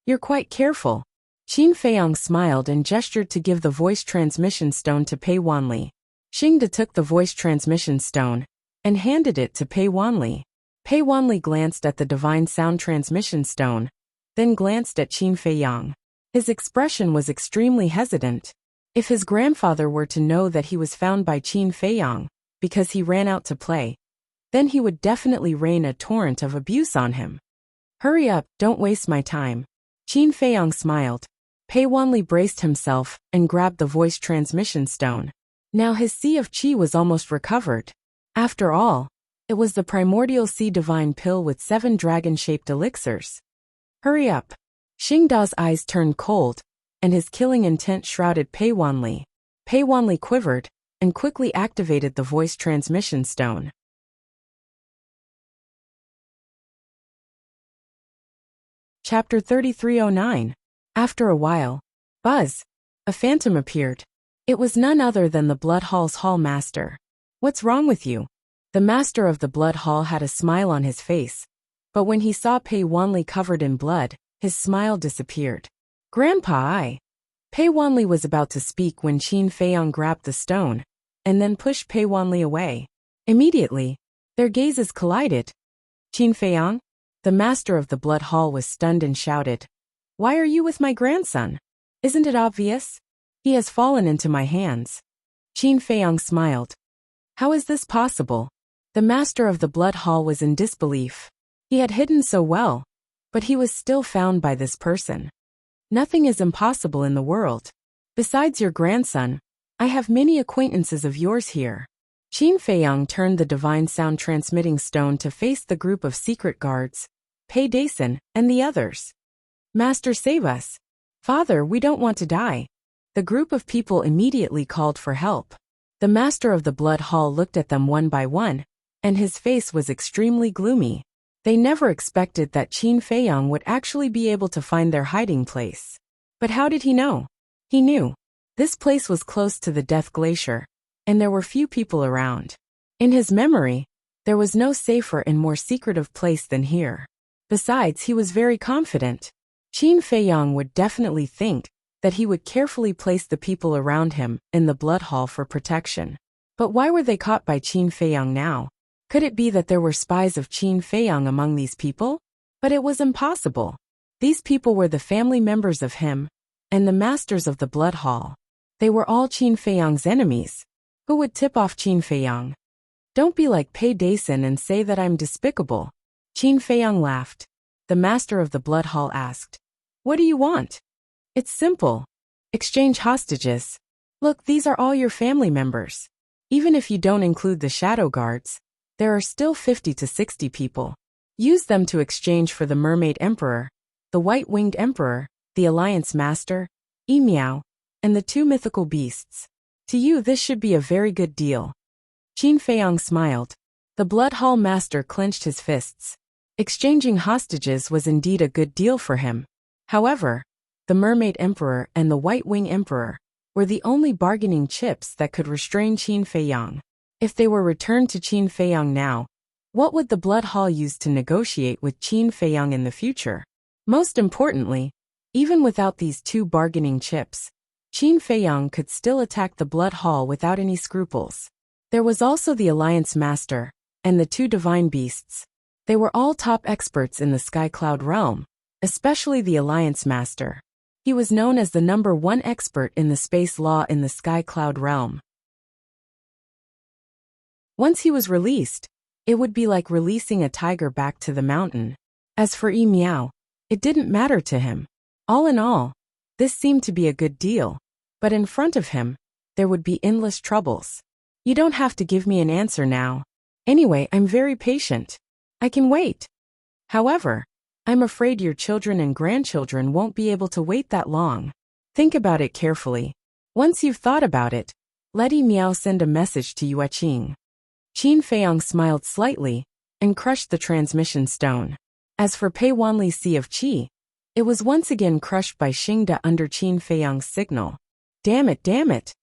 Speaker 1: You're quite careful. Qin Feiyang smiled and gestured to give the voice transmission stone to Pei Wanli. Xingde took the voice transmission stone and handed it to Pei Wanli. Pei Wanli glanced at the divine sound transmission stone, then glanced at Qin Feiyang. His expression was extremely hesitant. If his grandfather were to know that he was found by Qin Feiyang because he ran out to play, then he would definitely rain a torrent of abuse on him. Hurry up, don't waste my time. Qin Feiyang smiled. Pei Wanli braced himself and grabbed the voice transmission stone. Now his sea of qi was almost recovered. After all, it was the primordial sea divine pill with 7 dragon-shaped elixirs. Hurry up. Xingda's eyes turned cold, and his killing intent shrouded Pei Wanli. Pei Wanli quivered and quickly activated the voice transmission stone. Chapter 3309. After a while, buzz, a phantom appeared. It was none other than the Blood Hall's hall master. What's wrong with you? The master of the Blood Hall had a smile on his face, but when he saw Pei Wanli covered in blood, his smile disappeared. Grandpa, Pei Wanli was about to speak when Qin Feiyang grabbed the stone and then pushed Pei Wanli away. Immediately, their gazes collided. Qin Feiyang? The master of the Blood Hall was stunned and shouted, why are you with my grandson? Isn't it obvious? He has fallen into my hands. Qin Feiyang smiled. How is this possible? The master of the Blood Hall was in disbelief. He had hidden so well, but he was still found by this person. Nothing is impossible in the world. Besides your grandson, I have many acquaintances of yours here. Qin Feiyang turned the divine sound transmitting stone to face the group of secret guards, Pei Dason, and the others. Master, save us. Father, we don't want to die. The group of people immediately called for help. The master of the Blood Hall looked at them one by one, and his face was extremely gloomy. They never expected that Qin Feiyang would actually be able to find their hiding place. But how did he know? He knew. This place was close to the Death Glacier, and there were few people around. In his memory, there was no safer and more secretive place than here. Besides, he was very confident. Qin Feiyang would definitely think that he would carefully place the people around him in the Blood Hall for protection. But why were they caught by Qin Feiyang now? Could it be that there were spies of Qin Feiyang among these people? But it was impossible. These people were the family members of him and the masters of the Blood Hall. They were all Qin Feiyang's enemies. Who would tip off Qin Feiyang? Don't be like Pei Dason and say that I'm despicable. Qin Feiyang laughed. The master of the Blood Hall asked, what do you want? It's simple. Exchange hostages. Look, these are all your family members. Even if you don't include the shadow guards, there are still 50 to 60 people. Use them to exchange for the Mermaid Emperor, the White-Winged Emperor, the Alliance Master, Emiao, and the 2 mythical beasts. To you this should be a very good deal. Qin Feiyang smiled. The Blood Hall Master clenched his fists. Exchanging hostages was indeed a good deal for him. However, the Mermaid Emperor and the White Wing Emperor were the only bargaining chips that could restrain Qin Feiyang. If they were returned to Qin Feiyang now, what would the Blood Hall use to negotiate with Qin Feiyang in the future? Most importantly, even without these 2 bargaining chips, Qin Feiyang could still attack the Blood Hall without any scruples. There was also the Alliance Master and the 2 divine beasts. They were all top experts in the Sky Cloud realm, especially the Alliance Master. He was known as the #1 expert in the space law in the Sky Cloud realm. Once he was released, it would be like releasing a tiger back to the mountain. As for Emiao, it didn't matter to him. All in all, this seemed to be a good deal, but in front of him, there would be endless troubles. You don't have to give me an answer now. Anyway, I'm very patient. I can wait. However, I'm afraid your children and grandchildren won't be able to wait that long. Think about it carefully. Once you've thought about it, let Emiao send a message to Yueqing. Qin Feiyong smiled slightly and crushed the transmission stone. As for Pei Wanli's Sea of Qi, it was once again crushed by Xingde under Qin Feiyong's signal. Damn it, damn it!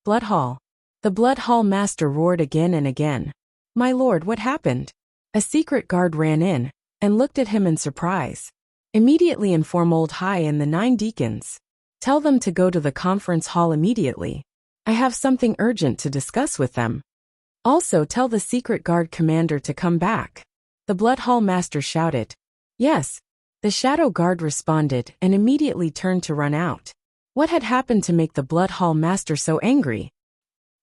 Speaker 1: Blood Hall. The Blood Hall master roared again and again. My lord, what happened? A secret guard ran in and looked at him in surprise. Immediately inform Old Hai and the 9 deacons. Tell them to go to the conference hall immediately. I have something urgent to discuss with them. Also tell the secret guard commander to come back. The Blood Hall master shouted. Yes. The shadow guard responded and immediately turned to run out. What had happened to make the Blood Hall master so angry?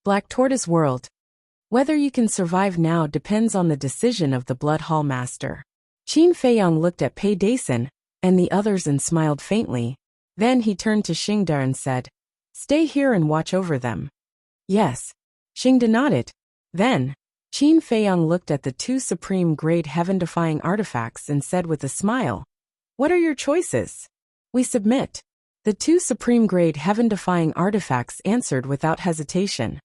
Speaker 1: Black Tortoise World. Whether you can survive now depends on the decision of the Blood Hall master. Qin Feiyong looked at Pei Dason and the others and smiled faintly. Then he turned to Xingde and said, Stay here and watch over them. Yes. Xingde nodded. Then, Qin Feiyong looked at the 2 supreme-grade heaven-defying artifacts and said with a smile, What are your choices? We submit. The 2 supreme-grade heaven-defying artifacts answered without hesitation.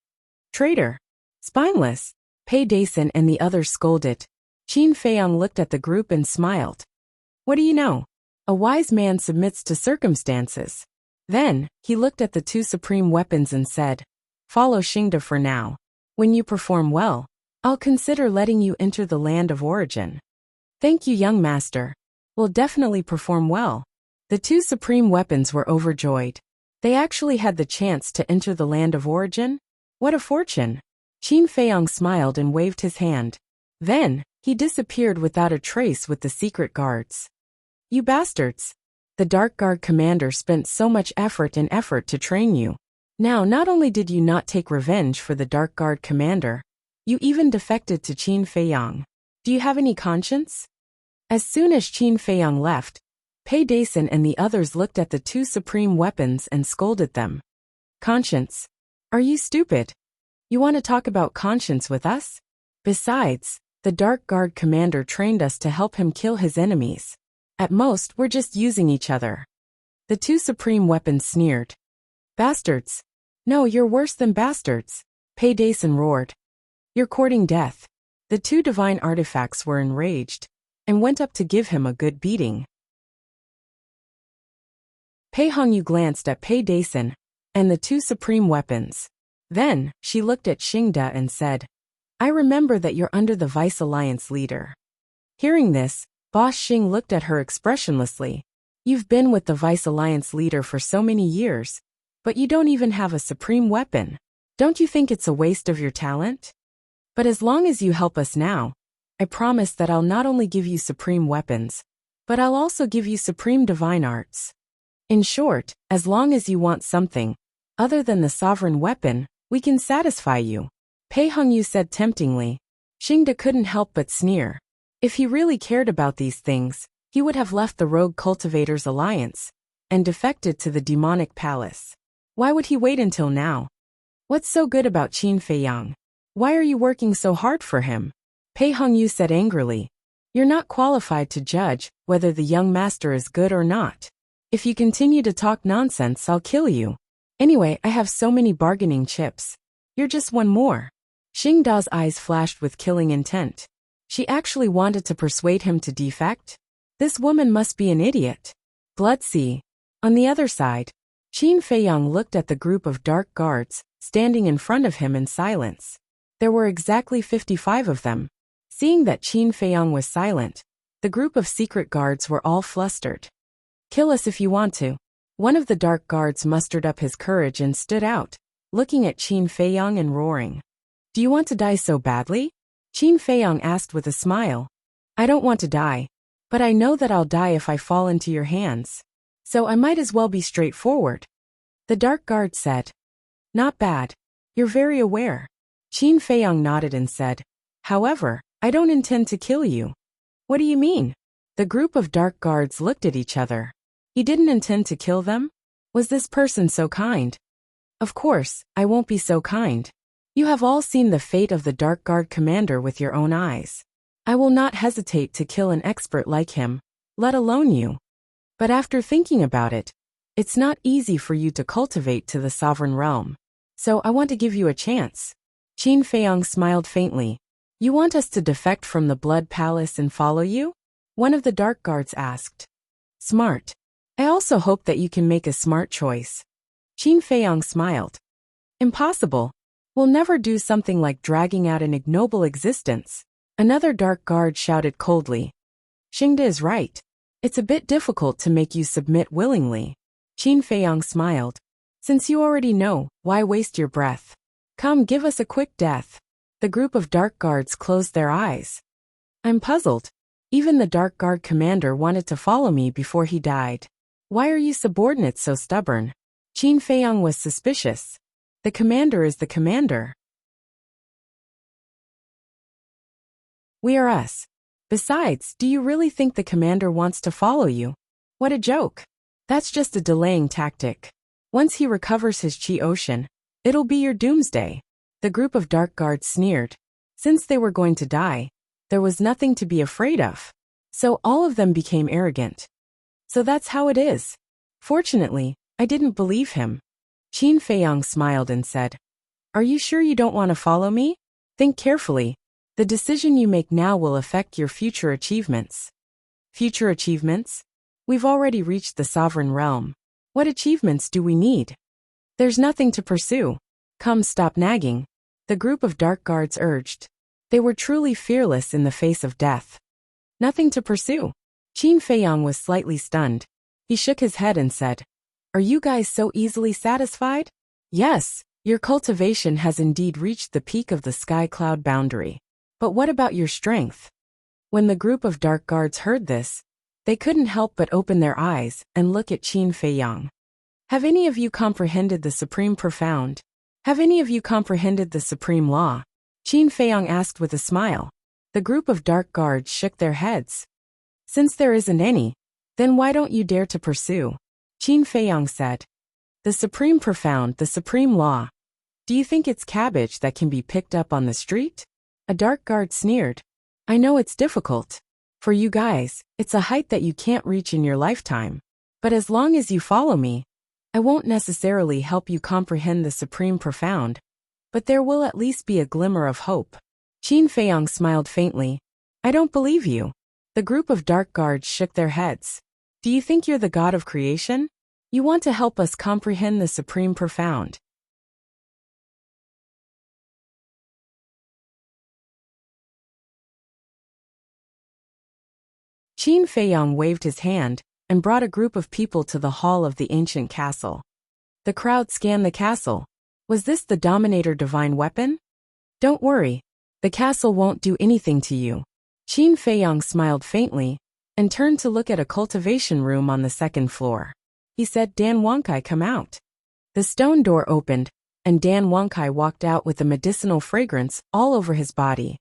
Speaker 1: Traitor! Spineless! Pei Dason and the others scolded. Qin Feiyong looked at the group and smiled. What do you know? A wise man submits to circumstances. Then, he looked at the 2 supreme weapons and said, Follow Xingde for now. When you perform well, I'll consider letting you enter the land of origin. Thank you, young master. We'll definitely perform well. The 2 supreme weapons were overjoyed. They actually had the chance to enter the land of origin? What a fortune! Qin Feiyong smiled and waved his hand. Then, he disappeared without a trace with the secret guards. You bastards! The Dark Guard commander spent so much effort to train you. Now not only did you not take revenge for the Dark Guard commander, you even defected to Qin Feiyong. Do you have any conscience? As soon as Qin Feiyong left, Pei Dason and the others looked at the 2 supreme weapons and scolded them. Conscience? Are you stupid? You want to talk about conscience with us? Besides, the Dark Guard commander trained us to help him kill his enemies. At most, we're just using each other. The 2 supreme weapons sneered. Bastards! No, you're worse than bastards! Pei Dason roared. You're courting death. The 2 divine artifacts were enraged and went up to give him a good beating. Pei Hongyu glanced at Pei Dason and the 2 supreme weapons. Then, she looked at Xingde and said, I remember that you're under the Vice Alliance leader. Hearing this, Boss Xing looked at her expressionlessly. You've been with the Vice Alliance leader for so many years, but you don't even have a supreme weapon. Don't you think it's a waste of your talent? But as long as you help us now, I promise that I'll not only give you supreme weapons, but I'll also give you supreme divine arts. In short, as long as you want something other than the sovereign weapon, we can satisfy you. Pei Hongyu said temptingly. Xingde couldn't help but sneer. If he really cared about these things, he would have left the Rogue Cultivators Alliance and defected to the Demonic Palace. Why would he wait until now? What's so good about Qin Feiyong? Why are you working so hard for him? Pei Hongyu said angrily. You're not qualified to judge whether the young master is good or not. If you continue to talk nonsense, I'll kill you. Anyway, I have so many bargaining chips. You're just one more. Xingda's eyes flashed with killing intent. She actually wanted to persuade him to defect? This woman must be an idiot. Bloodsea. On the other side, Qin Feiyong looked at the group of dark guards standing in front of him in silence. There were exactly 55 of them. Seeing that Qin Feiyong was silent, the group of secret guards were all flustered. Kill us if you want to. One of the dark guards mustered up his courage and stood out, looking at Qin Feiyong and roaring. Do you want to die so badly? Qin Feiyong asked with a smile. I don't want to die, but I know that I'll die if I fall into your hands. So I might as well be straightforward. The dark guard said. Not bad. You're very aware. Qin Feiyong nodded and said, However, I don't intend to kill you. What do you mean? The group of dark guards looked at each other. He didn't intend to kill them? Was this person so kind? Of course, I won't be so kind. You have all seen the fate of the Dark Guard commander with your own eyes. I will not hesitate to kill an expert like him, let alone you. But after thinking about it, it's not easy for you to cultivate to the sovereign realm. So I want to give you a chance. Qin Feiyong smiled faintly. You want us to defect from the Blood Palace and follow you? One of the dark guards asked. Smart. I also hope that you can make a smart choice. Qin Feiyang smiled. Impossible. We'll never do something like dragging out an ignoble existence. Another dark guard shouted coldly. Xingde is right. It's a bit difficult to make you submit willingly. Qin Feiyang smiled. Since you already know, why waste your breath? Come, give us a quick death. The group of dark guards closed their eyes. I'm puzzled. Even the dark guard commander wanted to follow me before he died. Why are you subordinates so stubborn? Qin Feiyang was suspicious. The commander is the commander. We are us. Besides, do you really think the commander wants to follow you? What a joke. That's just a delaying tactic. Once he recovers his Qi Ocean, it'll be your doomsday. The group of dark guards sneered. Since they were going to die, there was nothing to be afraid of. So all of them became arrogant. So that's how it is. Fortunately, I didn't believe him. Qin Feiyang smiled and said, Are you sure you don't want to follow me? Think carefully. The decision you make now will affect your future achievements. Future achievements? We've already reached the sovereign realm. What achievements do we need? There's nothing to pursue. Come, stop nagging. The group of dark guards urged. They were truly fearless in the face of death. Nothing to pursue. Qin Feiyang was slightly stunned. He shook his head and said, Are you guys so easily satisfied? Yes, your cultivation has indeed reached the peak of the sky cloud boundary. But what about your strength? When the group of dark guards heard this, they couldn't help but open their eyes and look at Qin Feiyang. Have any of you comprehended the Supreme Profound? Have any of you comprehended the Supreme Law? Qin Feiyang asked with a smile. The group of dark guards shook their heads. Since there isn't any, then why don't you dare to pursue? Qin Feiyang said. The Supreme Profound, the Supreme Law. Do you think it's cabbage that can be picked up on the street? A dark guard sneered. I know it's difficult. For you guys, it's a height that you can't reach in your lifetime. But as long as you follow me, I won't necessarily help you comprehend the Supreme Profound, but there will at least be a glimmer of hope. Qin Feiyang smiled faintly. I don't believe you. The group of dark guards shook their heads. Do you think you're the god of creation? You want to help us comprehend the Supreme Profound. Qin Feiyang waved his hand and brought a group of people to the hall of the ancient castle. The crowd scanned the castle. Was this the Dominator divine weapon? Don't worry. The castle won't do anything to you. Qin Feiyang smiled faintly and turned to look at a cultivation room on the second floor. He said, Dan Wankai, come out. The stone door opened, and Dan Wankai walked out with a medicinal fragrance all over his body.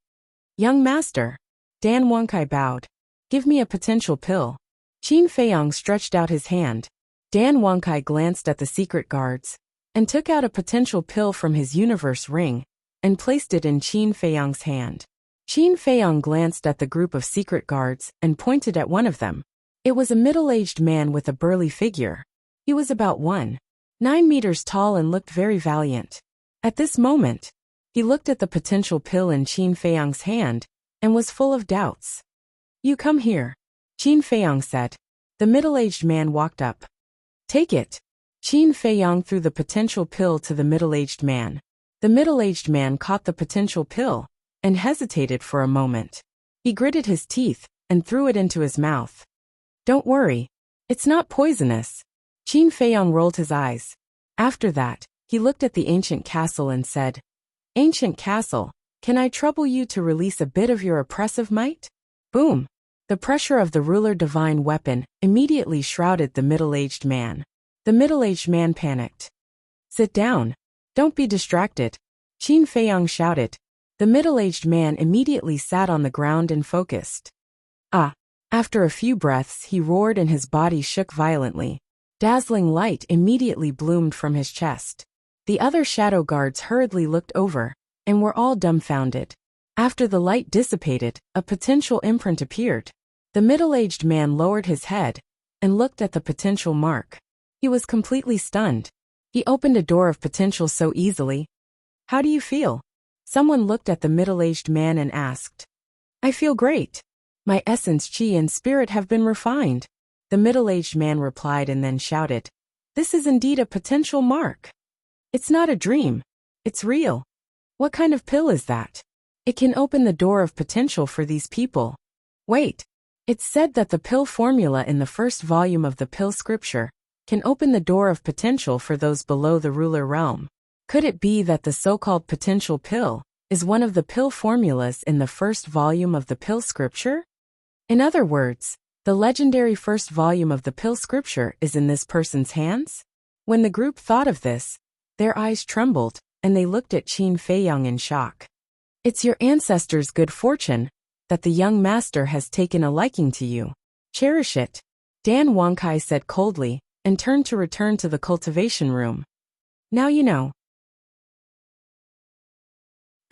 Speaker 1: Young master. Dan Wankai bowed. Give me a potential pill. Qin Feiyang stretched out his hand. Dan Wankai glanced at the secret guards and took out a potential pill from his universe ring and placed it in Qin Feiyang's hand. Qin Feiyang glanced at the group of secret guards and pointed at one of them. It was a middle-aged man with a burly figure. He was about 1.9 meters tall and looked very valiant. At this moment, he looked at the potential pill in Qin Feiyang's hand and was full of doubts. You come here, Qin Feiyang said. The middle-aged man walked up. Take it. Qin Feiyang threw the potential pill to the middle-aged man. The middle-aged man caught the potential pill and hesitated for a moment. He gritted his teeth and threw it into his mouth. Don't worry. It's not poisonous. Qin Feiyang rolled his eyes. After that, he looked at the ancient castle and said, Ancient castle, can I trouble you to release a bit of your oppressive might? Boom. The pressure of the ruler divine weapon immediately shrouded the middle-aged man. The middle-aged man panicked. Sit down. Don't be distracted. Qin Feiyang shouted. The middle-aged man immediately sat on the ground and focused. Ah! After a few breaths he roared and his body shook violently. Dazzling light immediately bloomed from his chest. The other shadow guards hurriedly looked over, and were all dumbfounded. After the light dissipated, a potential imprint appeared. The middle-aged man lowered his head and looked at the potential mark. He was completely stunned. He opened a door of potential so easily. How do you feel? Someone looked at the middle-aged man and asked, I feel great. My essence, chi, and spirit have been refined. The middle-aged man replied and then shouted, This is indeed a potential mark. It's not a dream. It's real. What kind of pill is that? It can open the door of potential for these people. Wait. It's said that the pill formula in the first volume of the pill scripture can open the door of potential for those below the ruler realm. Could it be that the so-called potential pill is one of the pill formulas in the first volume of the pill scripture? In other words, the legendary first volume of the pill scripture is in this person's hands? When the group thought of this, their eyes trembled, and they looked at Qin Feiyang in shock. It's your ancestors' good fortune that the young master has taken a liking to you. Cherish it, Dan Wangkai said coldly, and turned to return to the cultivation room. Now you know.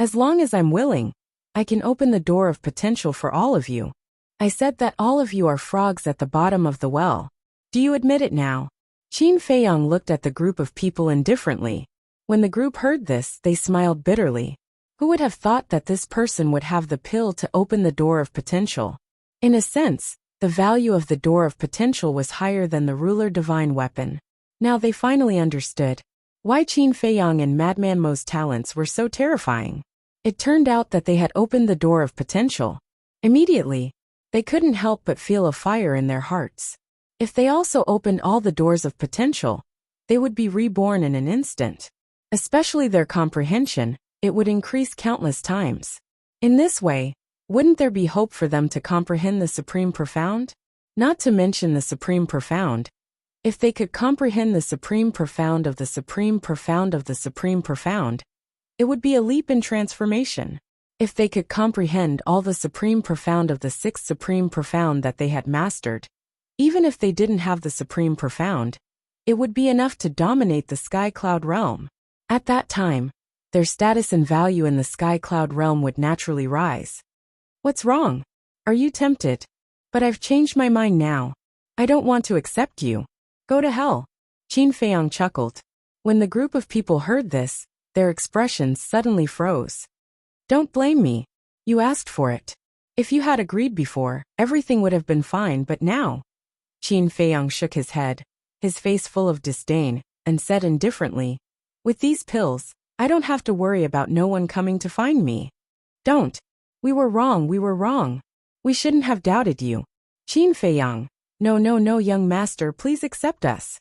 Speaker 1: As long as I'm willing, I can open the door of potential for all of you. I said that all of you are frogs at the bottom of the well. Do you admit it now? Qin Feiyang looked at the group of people indifferently. When the group heard this, they smiled bitterly. Who would have thought that this person would have the pill to open the door of potential? In a sense, the value of the door of potential was higher than the ruler divine weapon. Now they finally understood why Qin Feiyang and Madman Mo's talents were so terrifying. It turned out that they had opened the door of potential. Immediately, they couldn't help but feel a fire in their hearts. If they also opened all the doors of potential, they would be reborn in an instant. Especially their comprehension, it would increase countless times. In this way, wouldn't there be hope for them to comprehend the Supreme Profound? Not to mention the Supreme Profound. If they could comprehend the Supreme Profound of the Supreme Profound of the Supreme Profound, it would be a leap in transformation. If they could comprehend all the Supreme Profound of the sixth Supreme Profound that they had mastered, even if they didn't have the Supreme Profound, it would be enough to dominate the Sky Cloud realm. At that time, their status and value in the Sky Cloud realm would naturally rise. What's wrong? Are you tempted? But I've changed my mind now. I don't want to accept you. Go to hell. Qin Feiyang chuckled. When the group of people heard this, their expressions suddenly froze. Don't blame me. You asked for it. If you had agreed before, everything would have been fine, but now. Qin Feiyang shook his head, his face full of disdain, and said indifferently, With these pills, I don't have to worry about no one coming to find me. Don't. We were wrong, we were wrong. We shouldn't have doubted you. Qin Feiyang. No, young master, please accept us.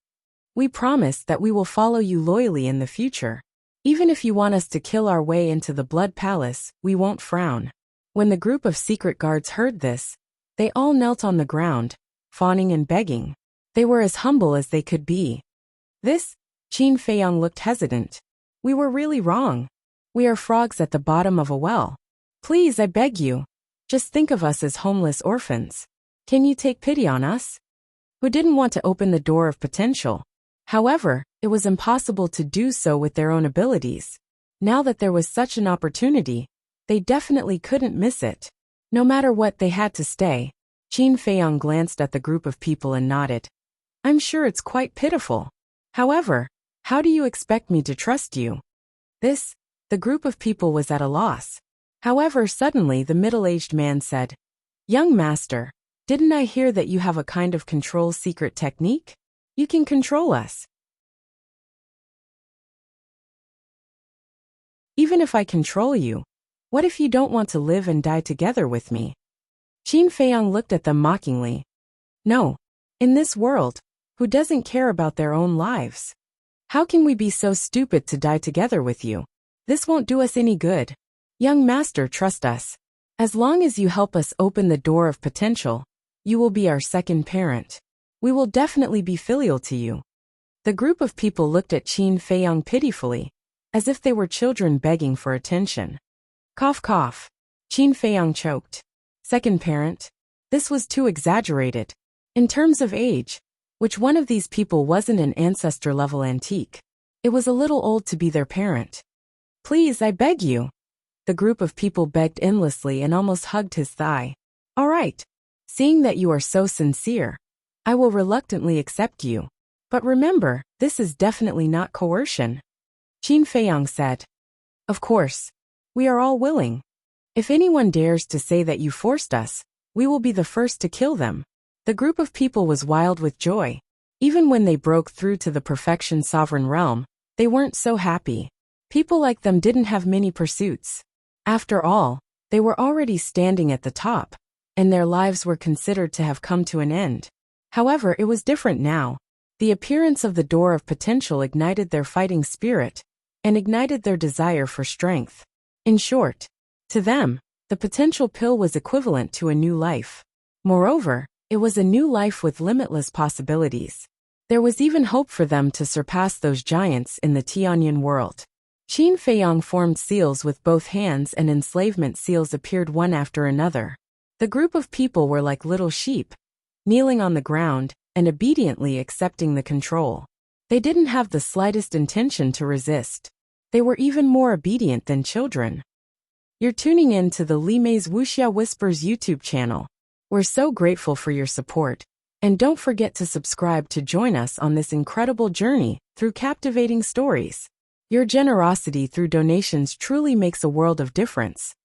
Speaker 1: We promise that we will follow you loyally in the future. Even if you want us to kill our way into the Blood Palace, we won't frown. When the group of secret guards heard this, they all knelt on the ground, fawning and begging. They were as humble as they could be. This? Qin Feiyang looked hesitant. We were really wrong. We are frogs at the bottom of a well. Please, I beg you. Just think of us as homeless orphans. Can you take pity on us? Who didn't want to open the door of potential? However, it was impossible to do so with their own abilities. Now that there was such an opportunity, they definitely couldn't miss it. No matter what, they had to stay. Qin Feiyang glanced at the group of people and nodded. I'm sure it's quite pitiful. However, how do you expect me to trust you? The group of people was at a loss. However, suddenly the middle-aged man said, Young master, didn't I hear that you have a kind of control secret technique? You can control us. Even if I control you, what if you don't want to live and die together with me? Qin Feiyang looked at them mockingly. No. In this world, who doesn't care about their own lives? How can we be so stupid to die together with you? This won't do us any good. Young master, trust us. As long as you help us open the door of potential, you will be our second parent. We will definitely be filial to you. The group of people looked at Qin Feiyang pitifully, as if they were children begging for attention. Cough, cough. Qin Feiyang choked. Second parent? This was too exaggerated. In terms of age, which one of these people wasn't an ancestor-level antique? It was a little old to be their parent. Please, I beg you. The group of people begged endlessly and almost hugged his thigh. All right. Seeing that you are so sincere, I will reluctantly accept you. But remember, this is definitely not coercion. Qin Feiyang said. Of course. We are all willing. If anyone dares to say that you forced us, we will be the first to kill them." The group of people was wild with joy. Even when they broke through to the perfection sovereign realm, they weren't so happy. People like them didn't have many pursuits. After all, they were already standing at the top, and their lives were considered to have come to an end. However, it was different now. The appearance of the door of potential ignited their fighting spirit, and ignited their desire for strength. In short, to them, the potential pill was equivalent to a new life. Moreover, it was a new life with limitless possibilities. There was even hope for them to surpass those giants in the Tianyan world. Qin Feiyang formed seals with both hands, and enslavement seals appeared one after another. The group of people were like little sheep, kneeling on the ground and obediently accepting the control. They didn't have the slightest intention to resist. They were even more obedient than children. You're tuning in to the Li Mei's Wuxia Whispers YouTube channel. We're so grateful for your support. And don't forget to subscribe to join us on this incredible journey through captivating stories. Your generosity through donations truly makes a world of difference,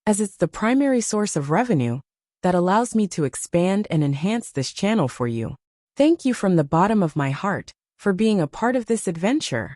Speaker 1: as it's the primary source of revenue that allows me to expand and enhance this channel for you. Thank you from the bottom of my heart for being a part of this adventure.